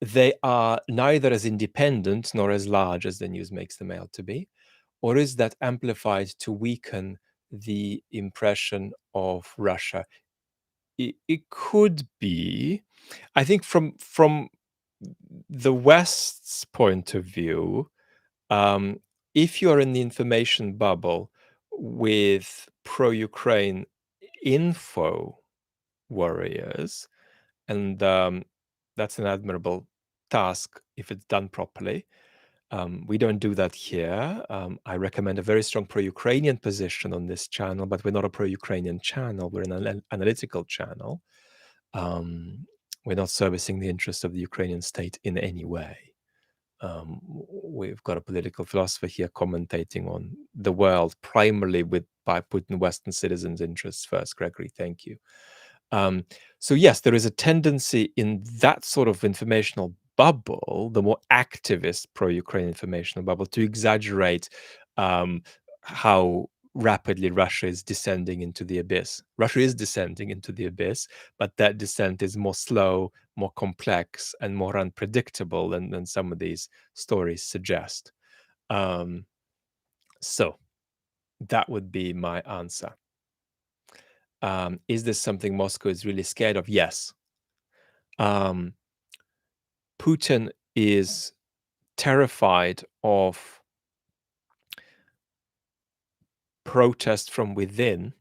They are neither as independent nor as large as the news makes them out to be. Or is that amplified to weaken the impression of Russia? It could be. I think from the West's point of view, if you're in the information bubble with pro-Ukraine info warriors, and that's an admirable task if it's done properly. We don't do that here. I recommend a very strong pro-Ukrainian position on this channel, but we're not a pro-Ukrainian channel. We're an analytical channel. We're not servicing the interests of the Ukrainian state in any way. We've got a political philosopher here commentating on the world primarily by putting Western citizens' interests first. Gregory, thank you. So yes, there is a tendency in that sort of informational bubble, the more activist pro-Ukraine informational bubble, to exaggerate how rapidly Russia is descending into the abyss. Russia is descending into the abyss, but that descent is more slow, more complex, and more unpredictable than some of these stories suggest. So that would be my answer. Is this something Moscow is really scared of? Yes. Putin is terrified of protest from within.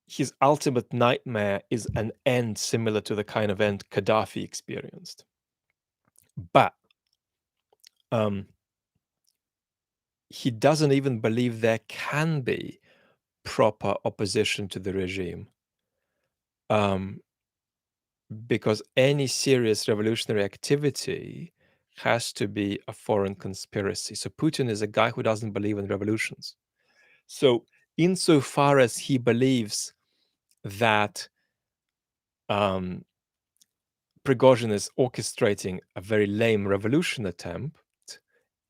His ultimate nightmare is an end similar to the kind of end Gaddafi experienced. But he doesn't even believe there can be proper opposition to the regime. Because any serious revolutionary activity has to be a foreign conspiracy. So Putin is a guy who doesn't believe in revolutions. So insofar as he believes that Prigozhin is orchestrating a very lame revolution attempt,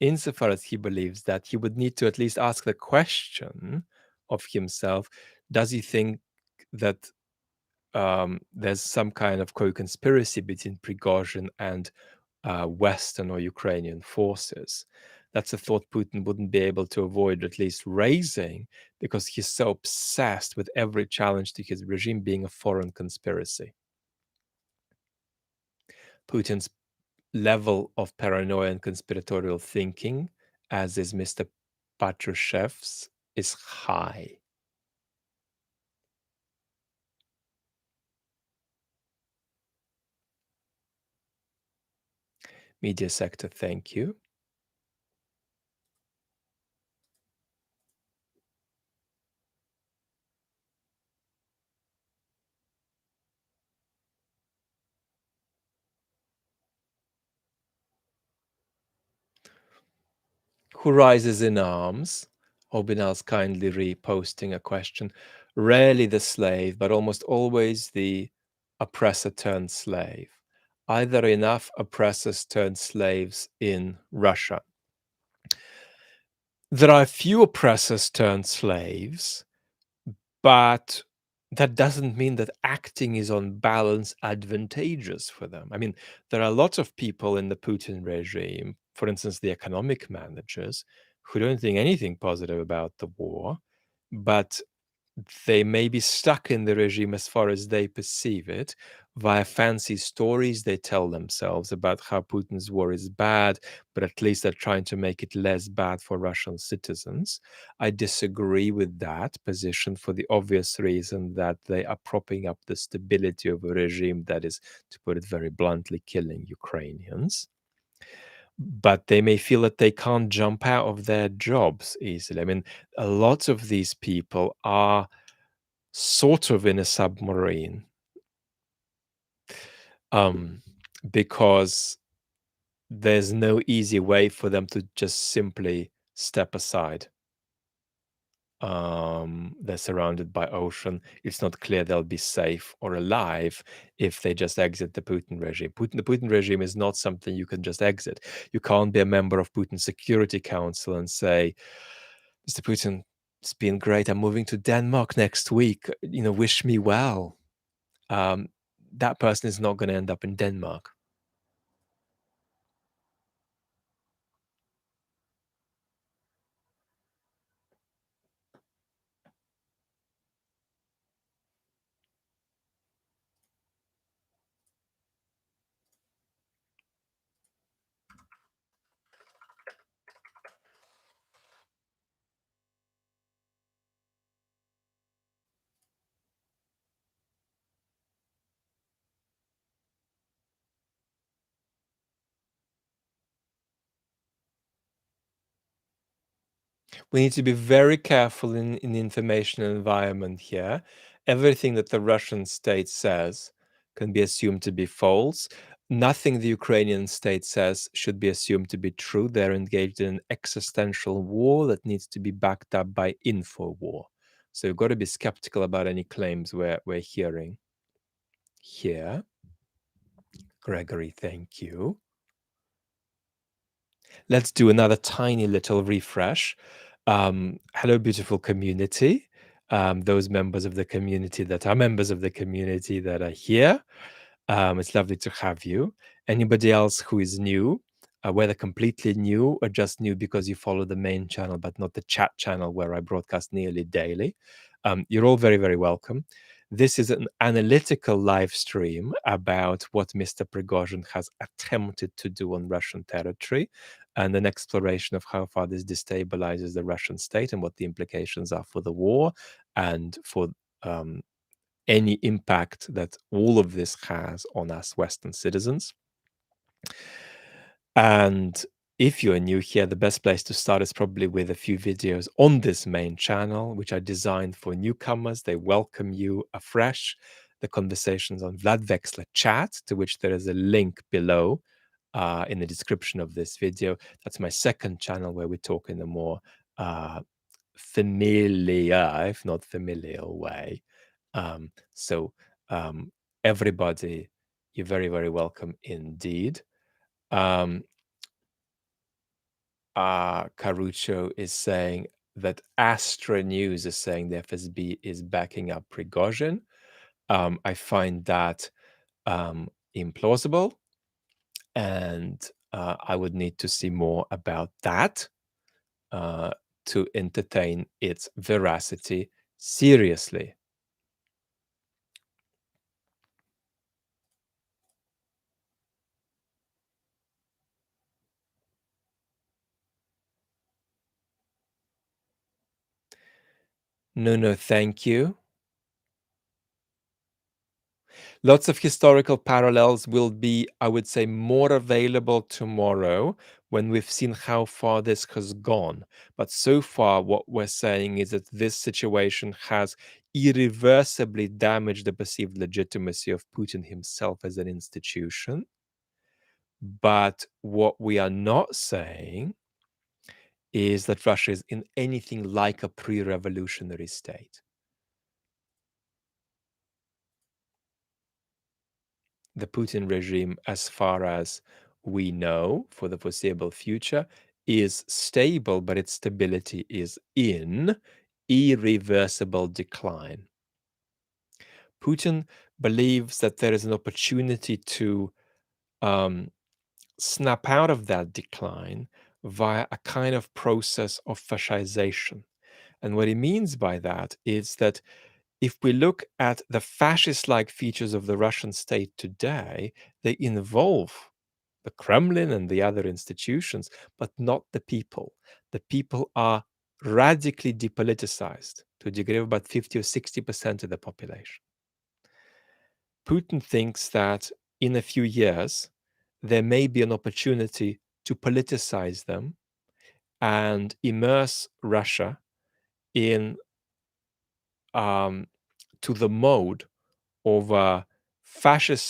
insofar as he believes that, he would need to at least ask the question of himself, does he think that there's some kind of co-conspiracy between Prigozhin and Western or Ukrainian forces? That's a thought Putin wouldn't be able to avoid, at least raising, because he's so obsessed with every challenge to his regime being a foreign conspiracy. Putin's level of paranoia and conspiratorial thinking, as is Mr. Patrushev's, is high. Media sector, thank you. Who rises in arms? Obinal's kindly reposting a question. Rarely the slave, but almost always the oppressor turned slave. Either enough oppressors turned slaves in Russia. There are a few oppressors turned slaves, but that doesn't mean that acting is on balance advantageous for them. I mean, there are lots of people in the Putin regime, for instance, the economic managers, who don't think anything positive about the war, but they may be stuck in the regime as far as they perceive it via fancy stories they tell themselves about how Putin's war is bad, but at least they're trying to make it less bad for Russian citizens. I disagree with that position for the obvious reason that they are propping up the stability of a regime that is, to put it very bluntly, killing Ukrainians. But they may feel that they can't jump out of their jobs easily. I mean, a lot of these people are sort of in a submarine, because there's no easy way for them to just simply step aside. They're surrounded by ocean. It's not clear they'll be safe or alive if they just exit the Putin regime. The Putin regime is not something you can just exit. You can't be a member of Putin's Security Council and say, Mr. Putin, it's been great. I'm moving to Denmark next week. Wish me well. That person is not going to end up in Denmark. We need to be very careful in the information environment here. Everything that the Russian state says can be assumed to be false. Nothing the Ukrainian state says should be assumed to be true. They're engaged in an existential war that needs to be backed up by info war. So you've got to be skeptical about any claims we're hearing here. Gregory, thank you. Let's do another tiny little refresh. Hello, beautiful community. Those members of the community that are members of the community that are here. It's lovely to have you. Anybody else who is new, whether completely new or just new because you follow the main channel but not the chat channel where I broadcast nearly daily, you're all very, very welcome. This is an analytical live stream about what Mr. Prigozhin has attempted to do on Russian territory and an exploration of how far this destabilizes the Russian state and what the implications are for the war and for any impact that all of this has on us Western citizens. And if you're new here, the best place to start is probably with a few videos on this main channel, which are designed for newcomers. They welcome you afresh. The conversations on Vlad Vexler Chat, to which there is a link below in the description of this video. That's my second channel where we talk in a more familiar, if not familial way. So everybody, you're very, very welcome indeed. Caruccio is saying that Astra News is saying the FSB is backing up Prigozhin. I find that implausible, and I would need to see more about that to entertain its veracity seriously. No, thank you. Lots of historical parallels will be, I would say, more available tomorrow when we've seen how far this has gone. But so far, what we're saying is that this situation has irreversibly damaged the perceived legitimacy of Putin himself as an institution. But what we are not saying is that Russia is in anything like a pre-revolutionary state. The Putin regime, as far as we know for the foreseeable future, is stable, but its stability is in irreversible decline. Putin believes that there is an opportunity to snap out of that decline via a kind of process of fascization. And what he means by that is that if we look at the fascist-like features of the Russian state today, they involve the Kremlin and the other institutions, but not the people. The people are radically depoliticized to a degree of about 50 or 60% of the population. Putin thinks that in a few years, there may be an opportunity to politicize them and immerse Russia in to the mode of a fascist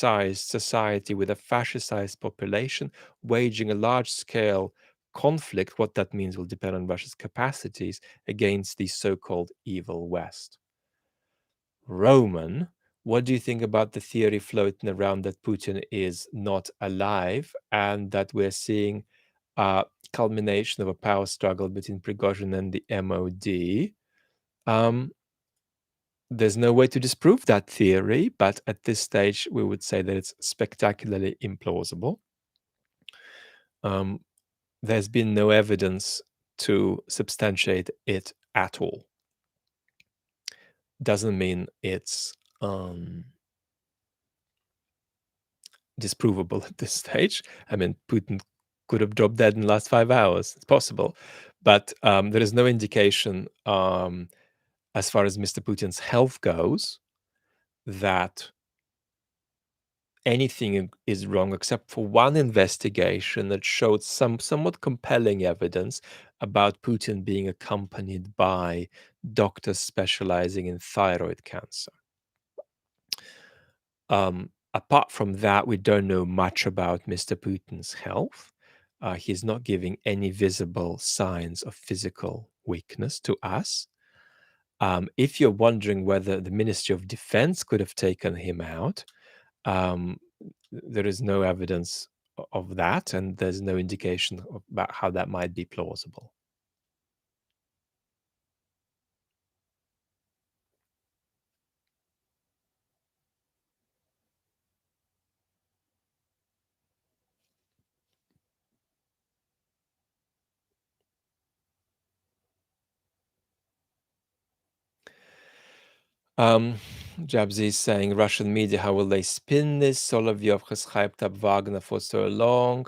society with a fascist population waging a large-scale conflict. What that means will depend on Russia's capacities against the so-called evil West. Roman, what do you think about the theory floating around that Putin is not alive and that we're seeing a culmination of a power struggle between Prigozhin and the MOD? There's no way to disprove that theory, but at this stage, we would say that it's spectacularly implausible. There's been no evidence to substantiate it at all. Doesn't mean it's disprovable at this stage. I mean, Putin could have dropped dead in the last 5 hours. It's possible. But there is no indication, as far as Mr. Putin's health goes, that anything is wrong except for one investigation that showed some somewhat compelling evidence about Putin being accompanied by doctors specializing in thyroid cancer. Apart from that, we don't know much about Mr. Putin's health. He's not giving any visible signs of physical weakness to us. If you're wondering whether the Ministry of Defense could have taken him out, um, there is no evidence of that, and there's no indication about how that might be plausible. Jabzi is saying, Russian media, how will they spin this? Solovyov has hyped up Wagner for so long.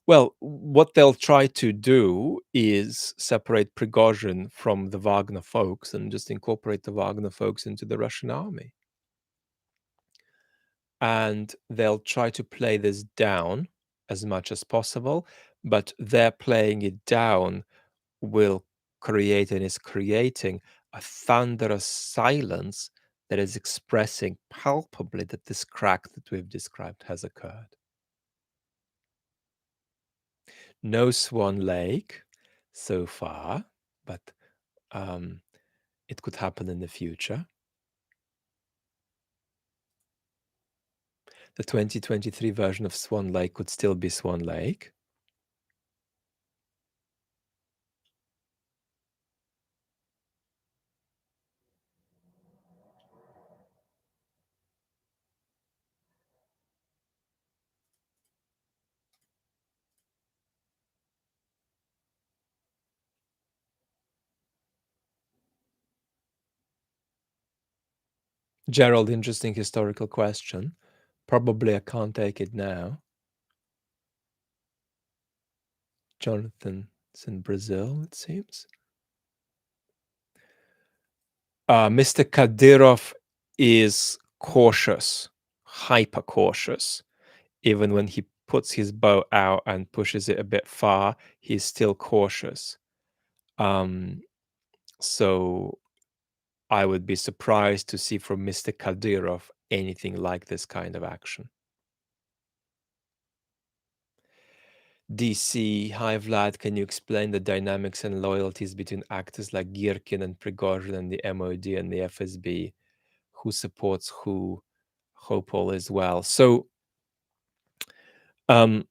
Well, what they'll try to do is separate Prigozhin from the Wagner folks and just incorporate the Wagner folks into the Russian army. And they'll try to play this down as much as possible, but their playing it down will create and is creating a thunderous silence that is expressing palpably that this crack that we've described has occurred. No Swan Lake so far, but it could happen in the future. The 2023 version of Swan Lake could still be Swan Lake. Gerald, interesting historical question. Probably I can't take it now. Jonathan's in Brazil, it seems. Mr. Kadyrov is cautious, hyper cautious. Even when he puts his bow out and pushes it a bit far, he's still cautious. So I would be surprised to see from Mr. Kadyrov anything like this kind of action. DC, hi Vlad, can you explain the dynamics and loyalties between actors like Girkin and Prigozhin and the MOD and the FSB? Who supports who? Hope all is well. So the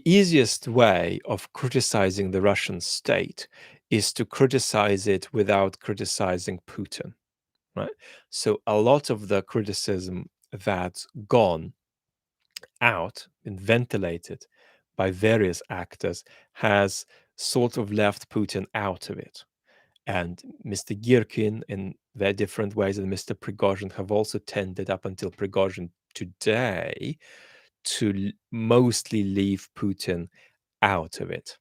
easiest way of criticizing the Russian state is to criticize it without criticizing Putin, right? So a lot of the criticism that's gone out and ventilated by various actors has sort of left Putin out of it. And Mr. Girkin, in their different ways, and Mr. Prigozhin have also tended up until Prigozhin today to mostly leave Putin out of it.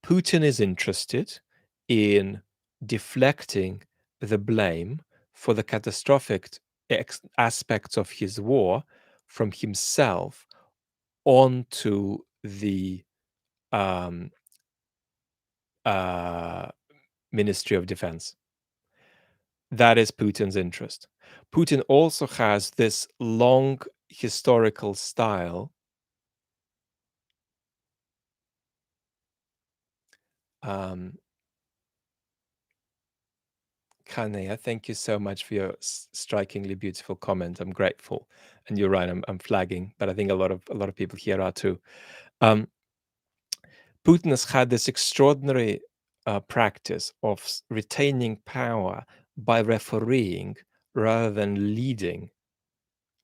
Putin is interested in deflecting the blame for the catastrophic aspects of his war from himself onto the Ministry of Defense. That is Putin's interest. Putin also has this long historical style. Kanea, thank you so much for your strikingly beautiful comment. I'm grateful, and you're right. I'm flagging, but I think a lot of people here are too. Putin has had this extraordinary practice of retaining power by refereeing rather than leading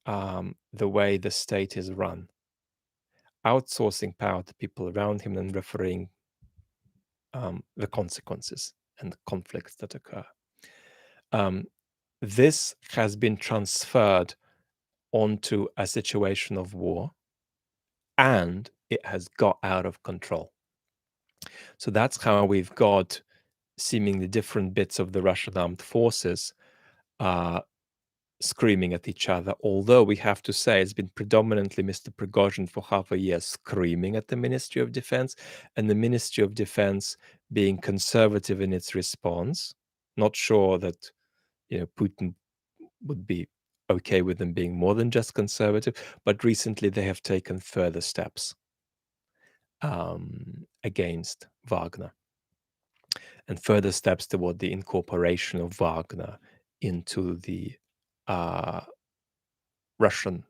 the way the state is run, outsourcing power to people around him and refereeing the consequences and the conflicts that occur. This has been transferred onto a situation of war, and it has got out of control. So that's how we've got seemingly different bits of the Russian armed forces screaming at each other, although we have to say it's been predominantly Mr. Prigozhin for half a year screaming at the Ministry of Defense, and the Ministry of Defense being conservative in its response. Not sure that Putin would be okay with them being more than just conservative, but recently they have taken further steps against Wagner and further steps toward the incorporation of Wagner into the Russian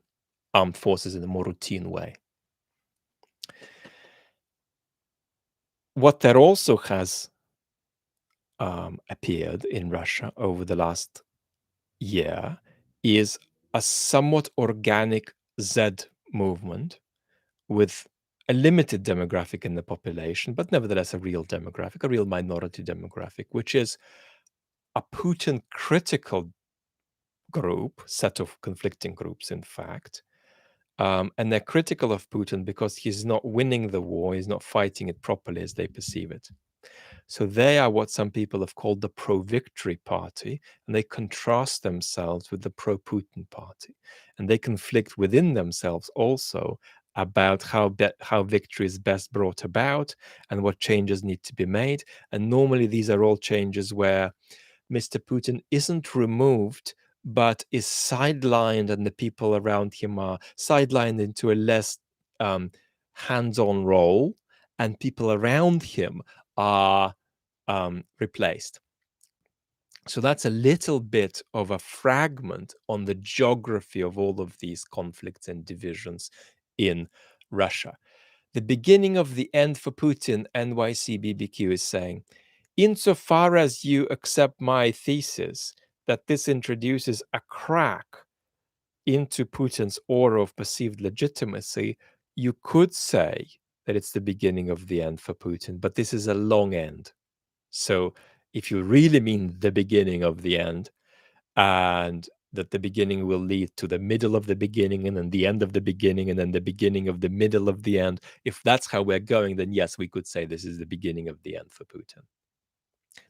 armed forces in a more routine way. What there also has appeared in Russia over the last year is a somewhat organic Z movement with a limited demographic in the population, but nevertheless a real demographic, a real minority demographic, which is a Putin critical group, set of conflicting groups, in fact. And they're critical of Putin because he's not winning the war, he's not fighting it properly as they perceive it. So they are what some people have called the pro-victory party, and they contrast themselves with the pro-Putin party. And they conflict within themselves also about how victory is best brought about and what changes need to be made. And normally these are all changes where Mr. Putin isn't removed, but is sidelined, and the people around him are sidelined into a less hands-on role, and people around him are replaced. So that's a little bit of a fragment on the geography of all of these conflicts and divisions in Russia. The beginning of the end for Putin, NYC BBQ is saying, insofar as you accept my thesis that this introduces a crack into Putin's aura of perceived legitimacy, you could say that it's the beginning of the end for Putin, but this is a long end. So if you really mean the beginning of the end, and that the beginning will lead to the middle of the beginning and then the end of the beginning and then the beginning of the middle of the end, if that's how we're going, then yes, we could say this is the beginning of the end for Putin.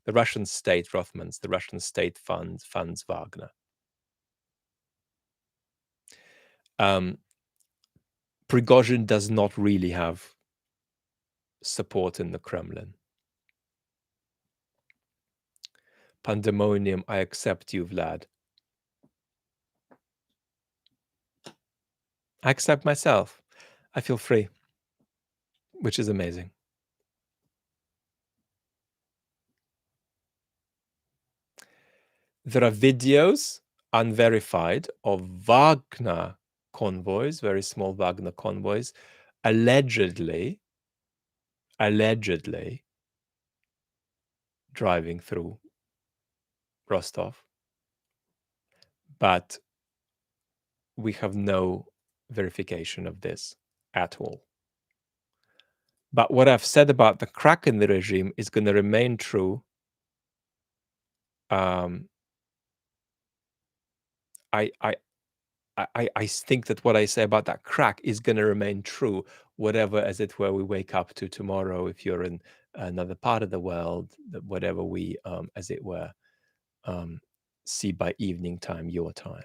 The Russian state, Rothmans, the Russian state funds Wagner. Prigozhin does not really have support in the Kremlin. Pandemonium, I accept you, Vlad. I accept myself. I feel free, which is amazing. There are videos, unverified, of Wagner convoys, very small Wagner convoys, allegedly driving through Rostov. But we have no verification of this at all. But what I've said about the crack in the regime is going to remain true. I think that what I say about that crack is going to remain true, whatever, as it were, we wake up to tomorrow. If you're in another part of the world, whatever we, as it were, see by evening time, your time.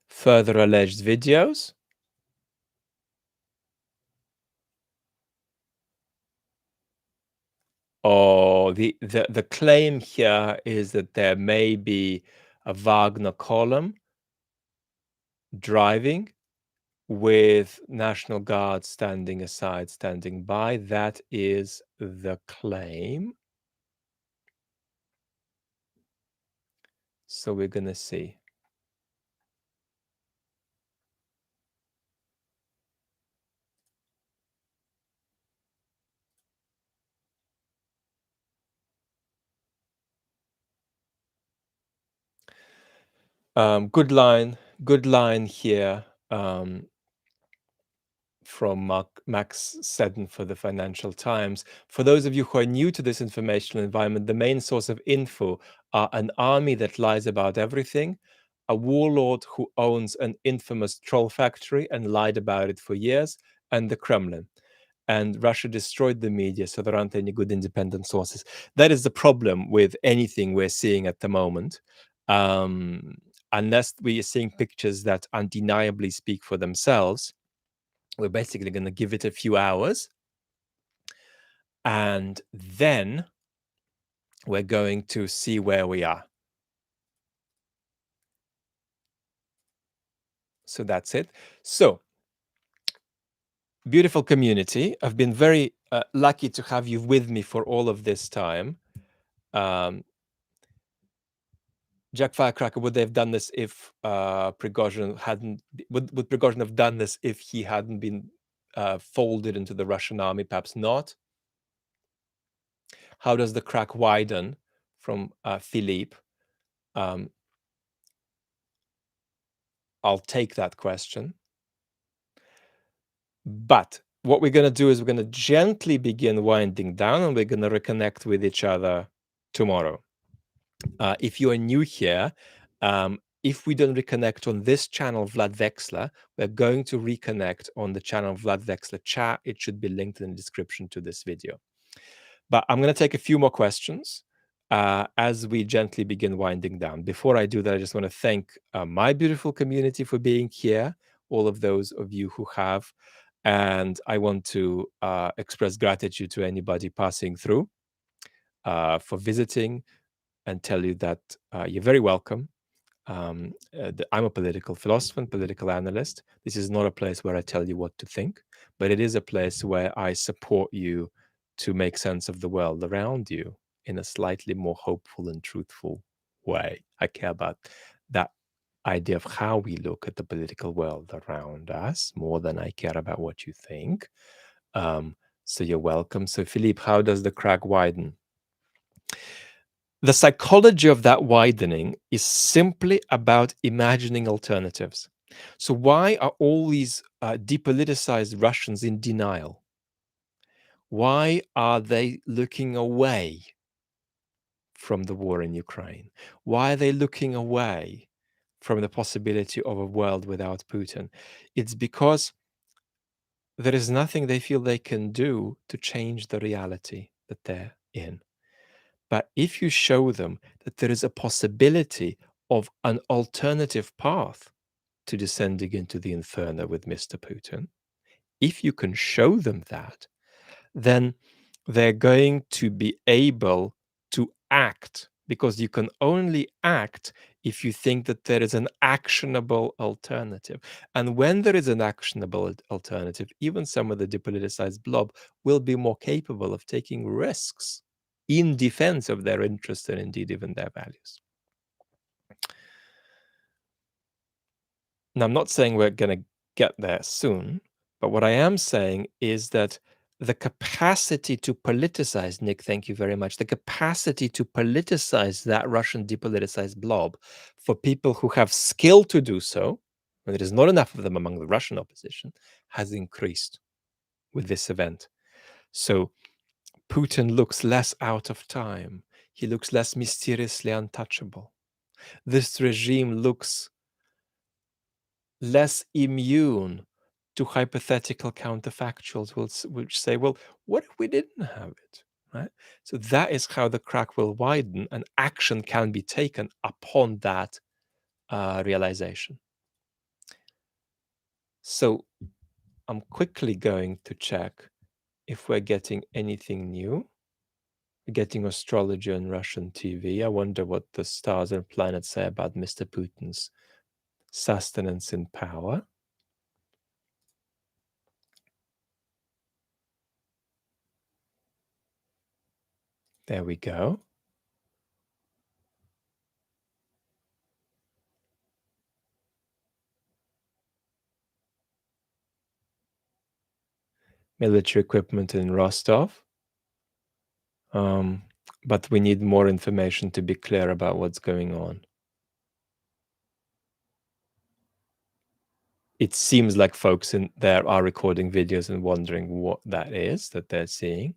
Further alleged videos. Oh, the claim here is that there may be a Wagner column driving with National Guard standing aside, standing by. That is the claim. So we're going to see. Good line here from Max Seddon for the Financial Times. For those of you who are new to this informational environment, the main source of info are an army that lies about everything, a warlord who owns an infamous troll factory and lied about it for years, and the Kremlin. And Russia destroyed the media, so there aren't any good independent sources. That is the problem with anything we're seeing at the moment. Unless we are seeing pictures that undeniably speak for themselves, we're basically going to give it a few hours, and then we're going to see where we are. So that's it. So, beautiful community. I've been very lucky to have you with me for all of this time. Jack Firecracker, would they have done this if Prigozhin hadn't? Would Prigozhin have done this if he hadn't been folded into the Russian army? Perhaps not. How does the crack widen? From Philippe. I'll take that question. But what we're going to do is we're going to gently begin winding down, and we're going to reconnect with each other tomorrow. If you are new here, if we don't reconnect on this channel, Vlad Vexler, we're going to reconnect on the channel Vlad Vexler Chat. It should be linked in the description to this video. But I'm going to take a few more questions as we gently begin winding down. Before I do that, I just want to thank my beautiful community for being here, all of those of you who have. And I want to express gratitude to anybody passing through for visiting, and tell you that you're very welcome. I'm a political philosopher and political analyst. This is not a place where I tell you what to think, but it is a place where I support you to make sense of the world around you in a slightly more hopeful and truthful way. I care about that idea of how we look at the political world around us more than I care about what you think. So you're welcome. So Philippe, how does the crack widen? The psychology of that widening is simply about imagining alternatives. So why are all these depoliticized Russians in denial? Why are they looking away from the war in Ukraine? Why are they looking away from the possibility of a world without Putin? It's because there is nothing they feel they can do to change the reality that they're in. But if you show them that there is a possibility of an alternative path to descending into the inferno with Mr. Putin, if you can show them that, then they're going to be able to act, because you can only act if you think that there is an actionable alternative. And when there is an actionable alternative, even some of the depoliticized blob will be more capable of taking risks in defense of their interests and indeed even their values. Now, I'm not saying we're going to get there soon, but what I am saying is that the capacity to politicize, Nick, thank you very much, the capacity to politicize that Russian depoliticized blob for people who have skill to do so, and there is not enough of them among the Russian opposition, has increased with this event. So Putin looks less out of time. He looks less mysteriously untouchable. This regime looks less immune to hypothetical counterfactuals, which say, well, what if we didn't have it? Right? So that is how the crack will widen, and action can be taken upon that realization. So I'm quickly going to check if we're getting anything new. We're getting astrology on Russian TV. I wonder what the stars and planets say about Mr. Putin's sustenance in power. There we go. Military equipment in Rostov. But we need more information to be clear about what's going on. It seems like folks in there are recording videos and wondering what that is that they're seeing.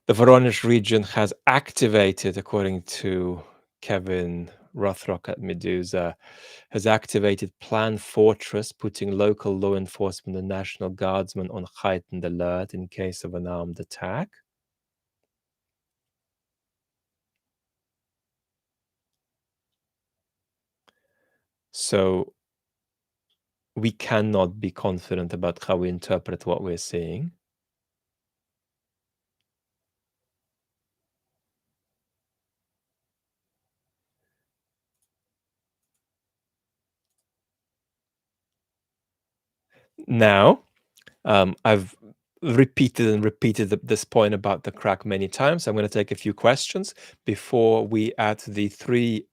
The Voronezh region has activated, according to Kevin Rothrock at Medusa, has activated Plan Fortress, putting local law enforcement and National Guardsmen on heightened alert in case of an armed attack. So we cannot be confident about how we interpret what we're seeing. Now, I've repeated and repeated this point about the crack many times. I'm going to take a few questions before we add the 3-hour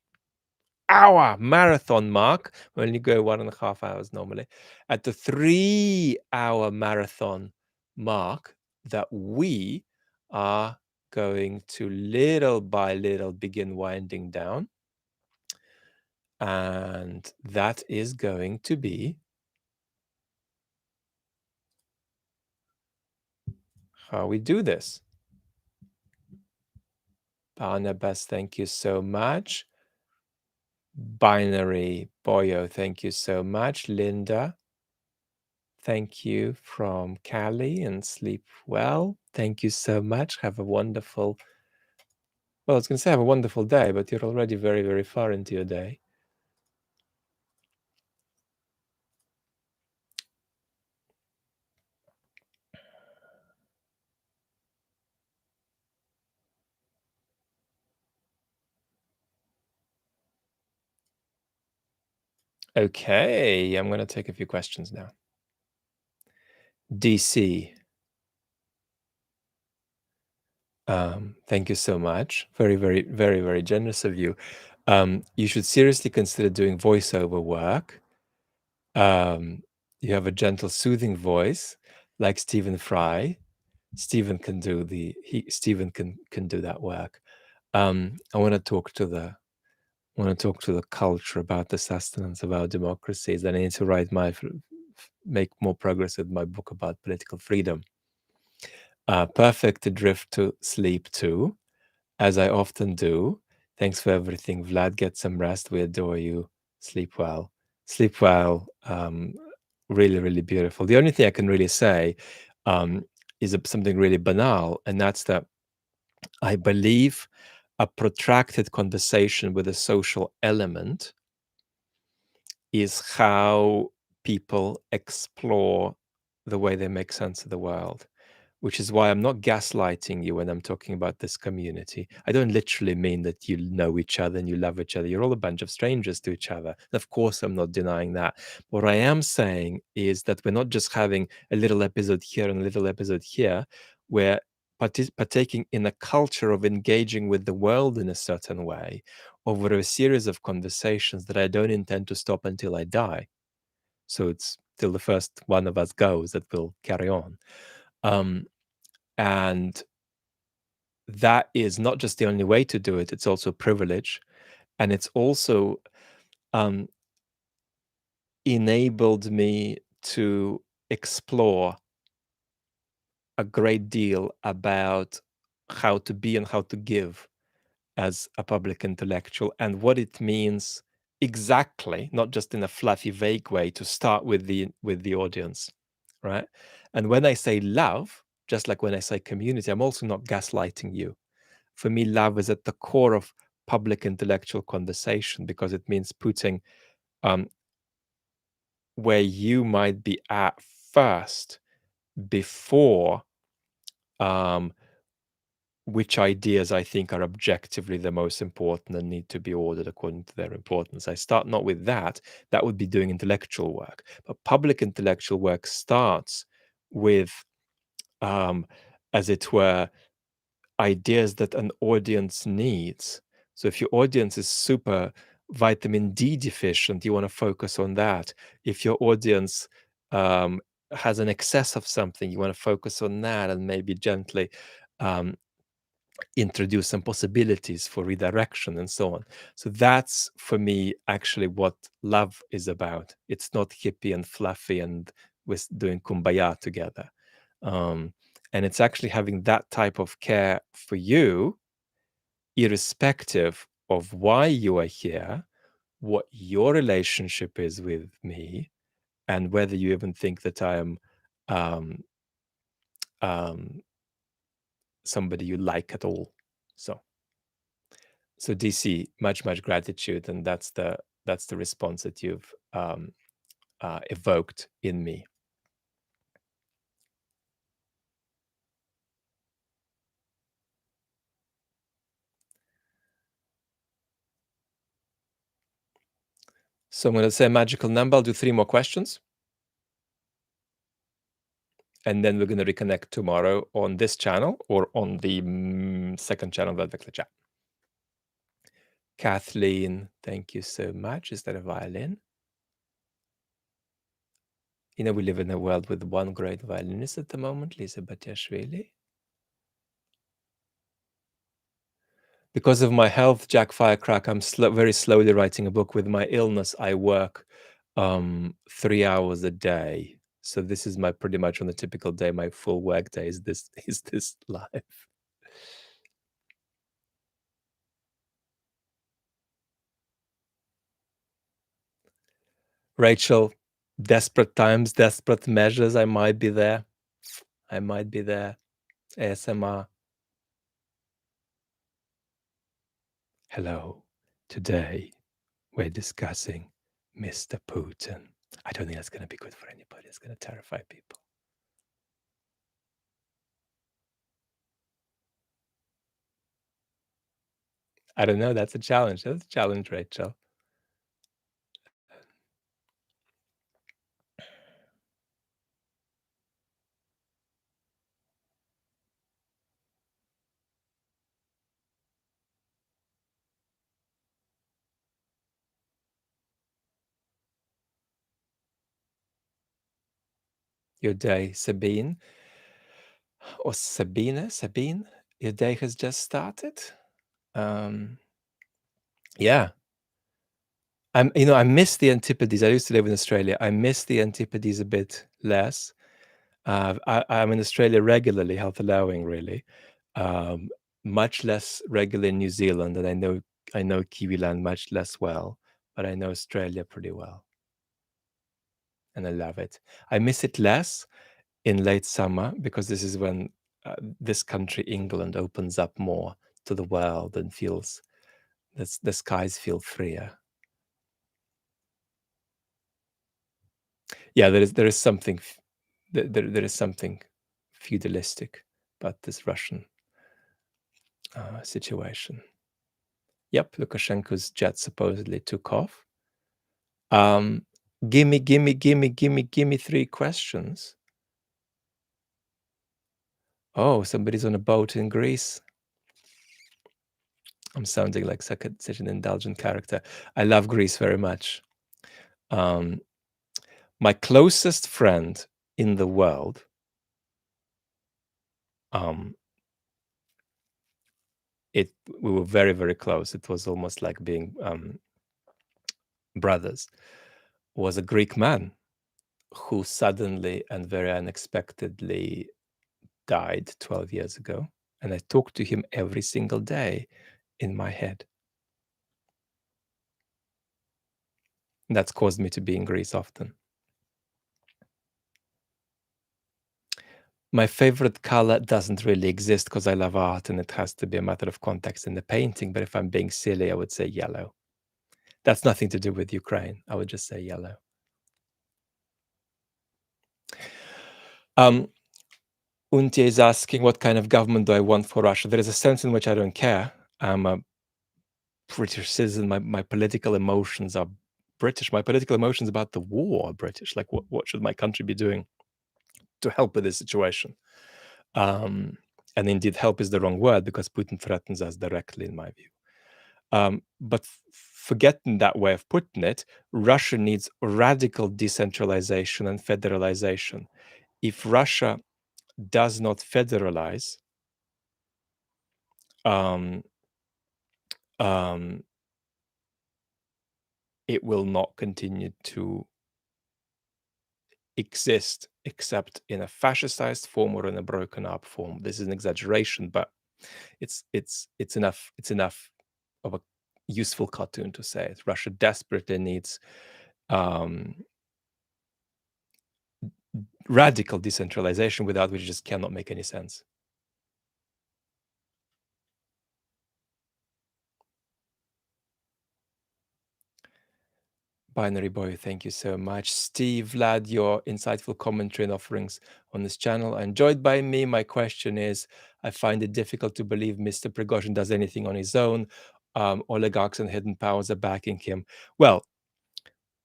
marathon mark. We only go 1.5 hours normally. At the 3-hour marathon mark, that we are going to little by little begin winding down. And that is going to be how we do this. Barnabas, thank you so much. Binary Boyo, thank you so much. Linda, thank you from Cali, and sleep well. Thank you so much. Have a wonderful, well, I was going to say have a wonderful day, but you're already very, very far into your day. Okay, I'm going to take a few questions now. DC. Thank you so much. Very, very, very, very generous of you. You should seriously consider doing voiceover work. You have a gentle, soothing voice, like Stephen Fry. Stephen can do Stephen can do that work. I want to talk to the culture about the sustenance of our democracies. Then I need to make more progress with my book about political freedom. Perfect to drift to sleep too, as I often do. Thanks for everything, Vlad. Get some rest. We adore you. Sleep well. Sleep well. Really, really beautiful. The only thing I can really say is something really banal, and that's that I believe a protracted conversation with a social element is how people explore the way they make sense of the world, which is why I'm not gaslighting you when I'm talking about this community. I don't literally mean that you know each other and you love each other. You're all a bunch of strangers to each other. And of course, I'm not denying that. What I am saying is that we're not just having a little episode here and a little episode here. We're partaking in a culture of engaging with the world in a certain way over a series of conversations that I don't intend to stop until I die. So it's till the first one of us goes that we'll carry on. And that is not just the only way to do it, it's also a privilege. And it's also enabled me to explore a great deal about how to be and how to give as a public intellectual and what it means exactly, not just in a fluffy, vague way, to start with the audience, right? And when I say love, just like when I say community, I'm also not gaslighting you. For me, love is at the core of public intellectual conversation because it means putting where you might be at first before which ideas I think are objectively the most important and need to be ordered according to their importance. I start not with that. That would be doing intellectual work. But public intellectual work starts with, as it were, ideas that an audience needs. So if your audience is super vitamin D deficient, you want to focus on that. If your audience has an excess of something, you want to focus on that and maybe gently introduce some possibilities for redirection and so on. So that's for me actually what love is about. It's not hippie and fluffy and we're doing kumbaya together. And it's actually having that type of care for you, irrespective of why you are here, what your relationship is with me, and whether you even think that I am um, somebody you like at all. So DC, much gratitude, and that's the response that you've evoked in me. So I'm going to say a magical number. I'll do 3 more questions. And then we're going to reconnect tomorrow on this channel or on the second channel, Vlad Vexler Chat. Kathleen, thank you so much. Is that a violin? You know, we live in a world with one great violinist at the moment, Lisa Batiashvili. Because of my health, Jack Firecrack, I'm very slowly writing a book. With my illness, I work 3 hours a day. So this is my pretty much on a typical day. My full work day is this live. Rachel, desperate times, desperate measures. I might be there. I might be there. ASMR. Hello. Today we're discussing Mr. Putin. I don't think that's going to be good for anybody. It's going to terrify people. I don't know. That's a challenge. That's a challenge, Rachel. Your day, Sabine, or Sabine, your day has just started. Yeah. I miss the Antipodes. I used to live in Australia. I miss the Antipodes a bit less. I'm in Australia regularly, health allowing, really. Much less regular in New Zealand, and I know Kiwiland much less well, but I know Australia pretty well, and I love it. I miss it less in late summer because this is when this country, England, opens up more to the world and feels the skies feel freer. Yeah, there is something there is something feudalistic about this Russian situation. Yep, Lukashenko's jet supposedly took off. Gimme 3 questions. Oh, somebody's on a boat in Greece. I'm sounding like such an indulgent character. I love Greece very much. My closest friend in the world, we were very, very close. It was almost like being brothers, was a Greek man who suddenly and very unexpectedly died 12 years ago. And I talked to him every single day in my head. And that's caused me to be in Greece often. My favorite color doesn't really exist because I love art and it has to be a matter of context in the painting. But if I'm being silly, I would say yellow. That's nothing to do with Ukraine. I would just say yellow. Unti is asking, what kind of government do I want for Russia? There is a sense in which I don't care. I'm a British citizen. My political emotions are British. My political emotions about the war are British. Like, what should my country be doing to help with this situation? And indeed, help is the wrong word because Putin threatens us directly, in my view. But forgetting that way of putting it, Russia needs radical decentralization and federalization. If Russia does not federalize, it will not continue to exist except in a fascistized form or in a broken up form. This is an exaggeration, but it's enough of a useful cartoon to say it. Russia desperately needs um, radical decentralization, without which it just cannot make any sense. Binary Boy, thank you so much. Steve, Vlad, your insightful commentary and offerings on this channel are enjoyed by me. My question is, I find it difficult to believe Mr. Prigozhin does anything on his own. Oligarchs and hidden powers are backing him. Well,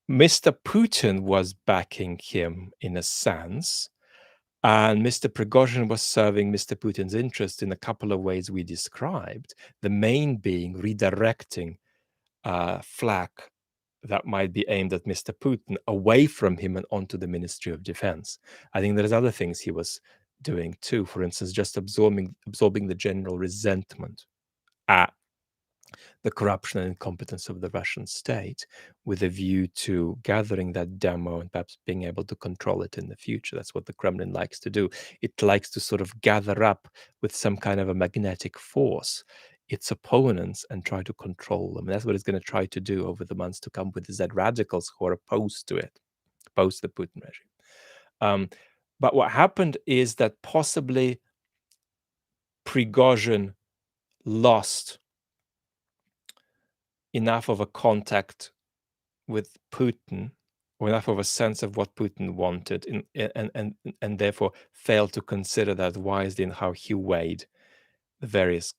Mr. Putin was backing him in a sense, and Mr. Prigozhin was serving Mr. Putin's interest in a couple of ways we described, the main being redirecting flak that might be aimed at Mr. Putin away from him and onto the Ministry of Defense. I think there's other things he was doing too. For instance, just absorbing the general resentment at the corruption and incompetence of the Russian state, with a view to gathering that demo and perhaps being able to control it in the future. That's what the Kremlin likes to do. It likes to sort of gather up with some kind of a magnetic force its opponents and try to control them. And that's what it's going to try to do over the months to come with the Z radicals who are opposed to it, opposed to the Putin regime. But what happened is that possibly Prigozhin lost enough of a contact with Putin, or enough of a sense of what Putin wanted, and therefore failed to consider that wisely in how he weighed the various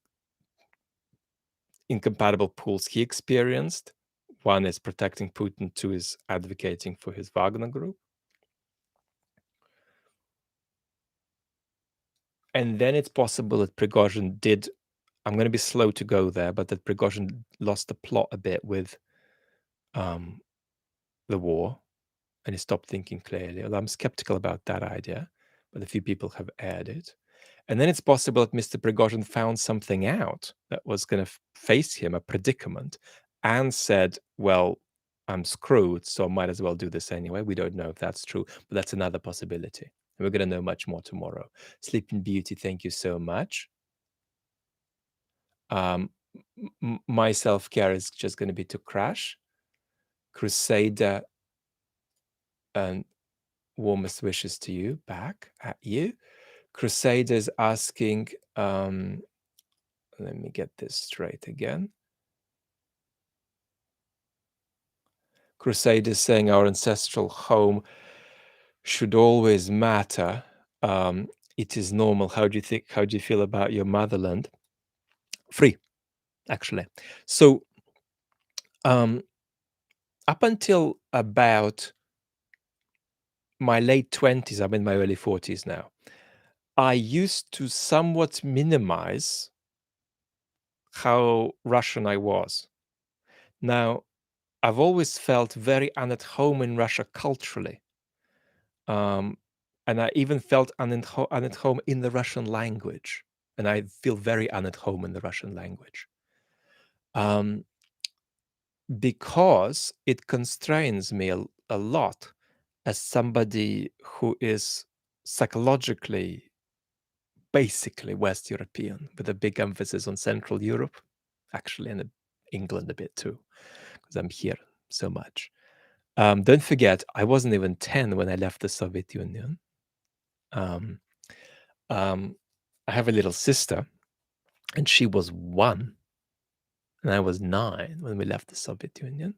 incompatible pools he experienced. One is protecting Putin, two is advocating for his Wagner group. And then it's possible that Prigozhin did, I'm going to be slow to go there, but that Prigozhin lost the plot a bit with the war, and he stopped thinking clearly. Although I'm skeptical about that idea, but a few people have aired it. And then it's possible that Mr. Prigozhin found something out that was going to face him, a predicament, and said, well, I'm screwed, so I might as well do this anyway. We don't know if that's true, but that's another possibility. And we're going to know much more tomorrow. Sleeping Beauty, thank you so much. My self-care is just going to be to crash. Crusader, and warmest wishes to you, back at you. Crusaders asking, let me get this straight again. Crusaders saying our ancestral home should always matter. It is normal. How do you feel about your motherland? Free, actually. So up until about my late 20s, I'm in my early 40s now, I used to somewhat minimize how Russian I was. Now, I've always felt very at home in Russia culturally. And I even felt at home in the Russian language. And I feel very at home in the Russian language. Because it constrains me a lot as somebody who is psychologically basically West European, with a big emphasis on Central Europe, actually, and England a bit too, because I'm here so much. Don't forget, I wasn't even 10 when I left the Soviet Union. I have a little sister, and she was 1, and I was 9 when we left the Soviet Union.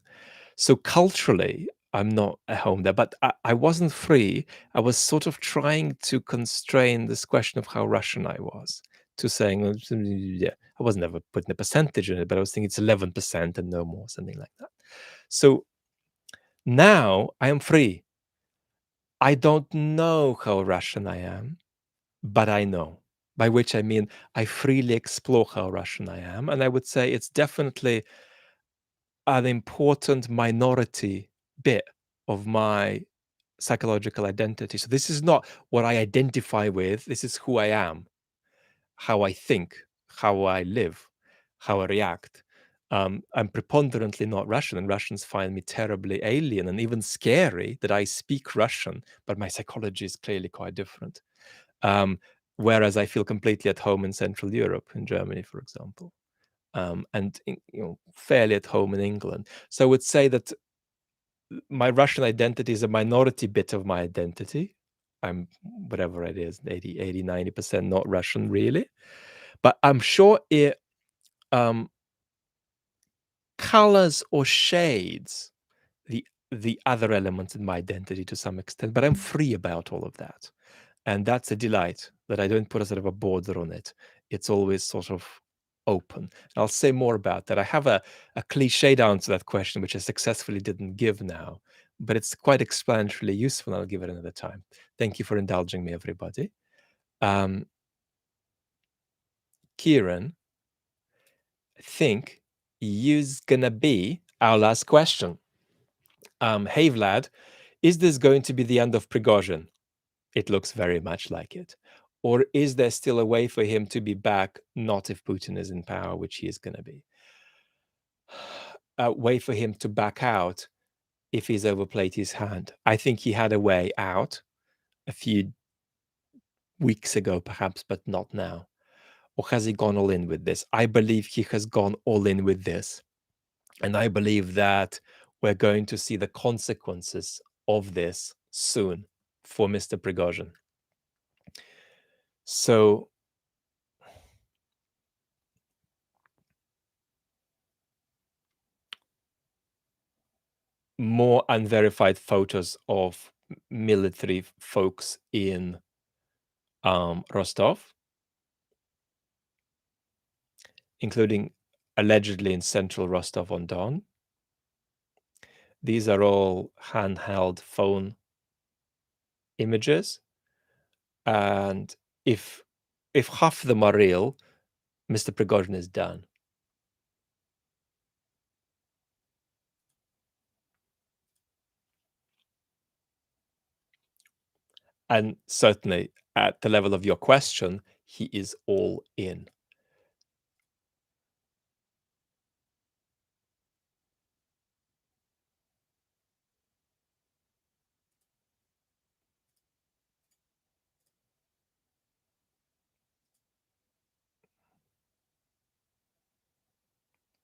So culturally, I'm not at home there, but I wasn't free. I was sort of trying to constrain this question of how Russian I was to saying, yeah, I wasn't ever putting a percentage in it, but I was thinking it's 11% and no more, something like that. So now I am free. I don't know how Russian I am, but I know, by which I mean I freely explore how Russian I am. And I would say it's definitely an important minority bit of my psychological identity. So this is not what I identify with. This is who I am, how I think, how I live, how I react. I'm preponderantly not Russian, and Russians find me terribly alien and even scary that I speak Russian, but my psychology is clearly quite different. Um, whereas I feel completely at home in Central Europe, in Germany, for example, and fairly at home in England. So I would say that my Russian identity is a minority bit of my identity. I'm whatever it is, 90% not Russian, really. But I'm sure it colors or shades the other elements in my identity to some extent, but I'm free about all of that. And that's a delight that I don't put a sort of a border on it. It's always sort of open. I'll say more about that. I have a cliched answer to that question, which I successfully didn't give now, but it's quite explanatorily useful. I'll give it another time. Thank you for indulging me, everybody. Um, Kieran, I think you's gonna be our last question. Hey, Vlad, is this going to be the end of Prigozhin? It looks very much like it. Or is there still a way for him to be back, not if Putin is in power, which he is going to be? A way for him to back out if he's overplayed his hand. I think he had a way out a few weeks ago, perhaps, but not now. Or has he gone all in with this? I believe he has gone all in with this. And I believe that we're going to see the consequences of this soon for Mr. Prigozhin. So more unverified photos of military folks in Rostov, including allegedly in central Rostov-on-Don. These are all handheld phone images, and if half of them are real, Mr. Prigozhin is done. And certainly, at the level of your question, he is all in.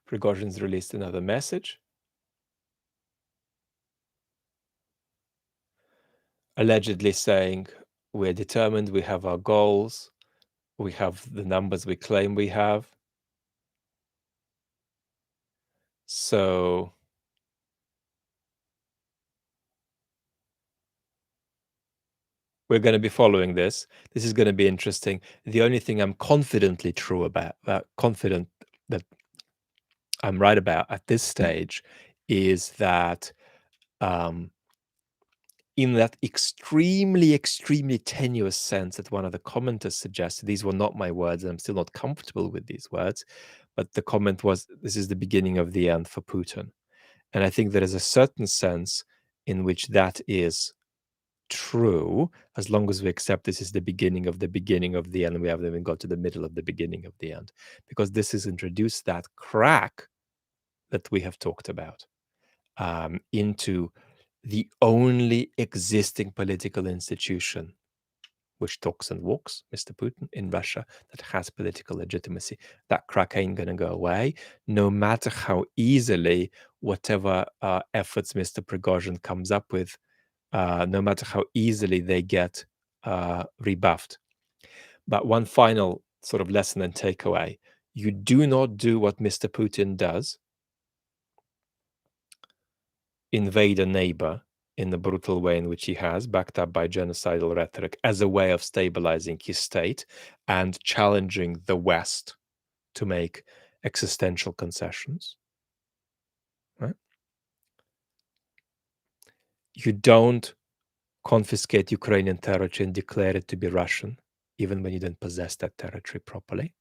Prigozhin's released another message, allegedly saying, we're determined, we have our goals, we have the numbers we claim we have. So we're going to be following this. This is going to be interesting. The only thing I'm confidently true about, confident that I'm right about at this stage, is that in that extremely, extremely tenuous sense that one of the commenters suggested, these were not my words, and I'm still not comfortable with these words, but the comment was, this is the beginning of the end for Putin. And I think there is a certain sense in which that is true, as long as we accept this is the beginning of the end, and we haven't even got to the middle of the beginning of the end, because this has introduced that crack that we have talked about into the only existing political institution which talks and walks, Mr. Putin, in Russia, that has political legitimacy. That crack ain't going to go away, no matter how easily whatever efforts Mr. Prigozhin comes up with, no matter how easily they get rebuffed. But one final sort of lesson and takeaway: you do not do what Mr. Putin does, invade a neighbor in the brutal way in which he has, backed up by genocidal rhetoric, as a way of stabilizing his state and challenging the West to make existential concessions. Right? You don't confiscate Ukrainian territory and declare it to be Russian, even when you don't possess that territory properly.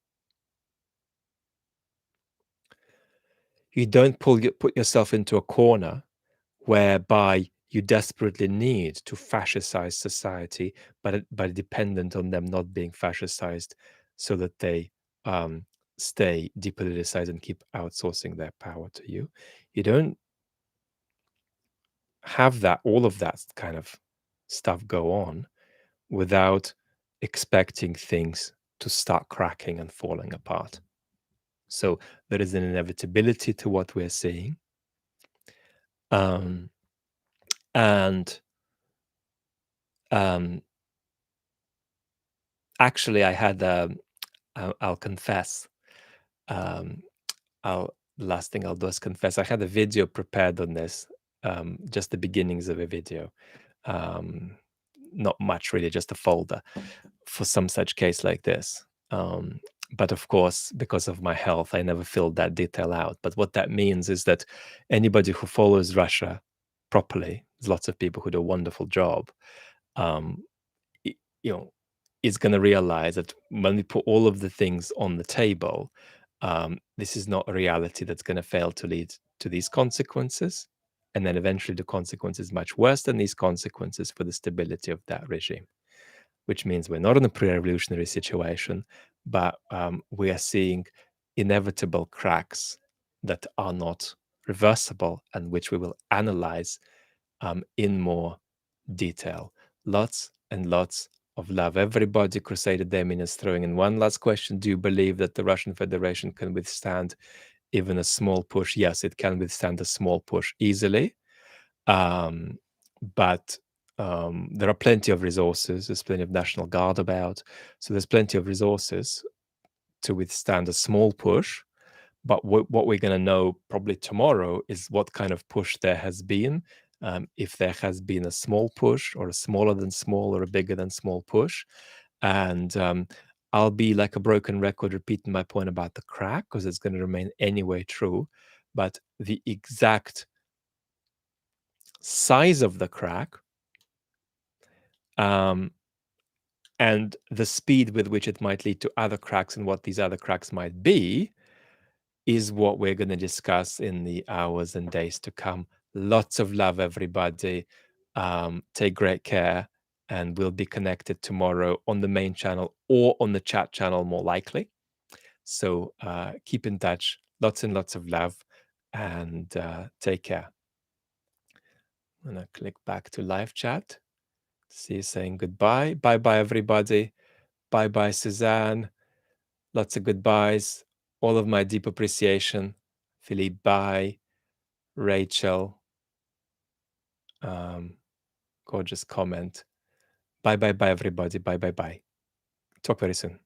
You don't put yourself into a corner whereby you desperately need to fascistize society, but dependent on them not being fascistized, so that they stay depoliticized and keep outsourcing their power to you. You don't have all of that kind of stuff go on without expecting things to start cracking and falling apart. So there is an inevitability to what we're seeing. And actually, I had, I'll confess, um, the last thing I'll do is confess, I had a video prepared on this, just the beginnings of a video. Not much really, just a folder for some such case like this. But of course, because of my health, I never filled that detail out. But what that means is that anybody who follows Russia properly, there's lots of people who do a wonderful job, um, you know, is going to realize that when we put all of the things on the table, this is not a reality that's going to fail to lead to these consequences. And then eventually the consequences much worse than these consequences for the stability of that regime, which means we're not in a pre-revolutionary situation, but we are seeing inevitable cracks that are not reversible and which we will analyze in more detail. Lots and lots of love. Everybody, Crusader Damien, is throwing in one last question. Do you believe that the Russian Federation can withstand even a small push? Yes, it can withstand a small push easily. But there are plenty of resources. There's plenty of National Guard about. So there's plenty of resources to withstand a small push. But what we're going to know probably tomorrow is what kind of push there has been. If there has been a small push or a smaller than small or a bigger than small push. And I'll be like a broken record repeating my point about the crack because it's going to remain anyway true. But the exact size of the crack and the speed with which it might lead to other cracks and what these other cracks might be is what we're going to discuss in the hours and days to come. Lots of love, everybody. Take great care, and we'll be connected tomorrow on the main channel or on the chat channel, more likely. So keep in touch. Lots and lots of love, and take care. I'm going to click back to live chat. See you saying goodbye. Bye-bye, everybody. Bye-bye, Suzanne. Lots of goodbyes. All of my deep appreciation. Philippe, bye. Rachel. Gorgeous comment. Bye, bye, bye, everybody. Bye, bye, bye. Talk very soon.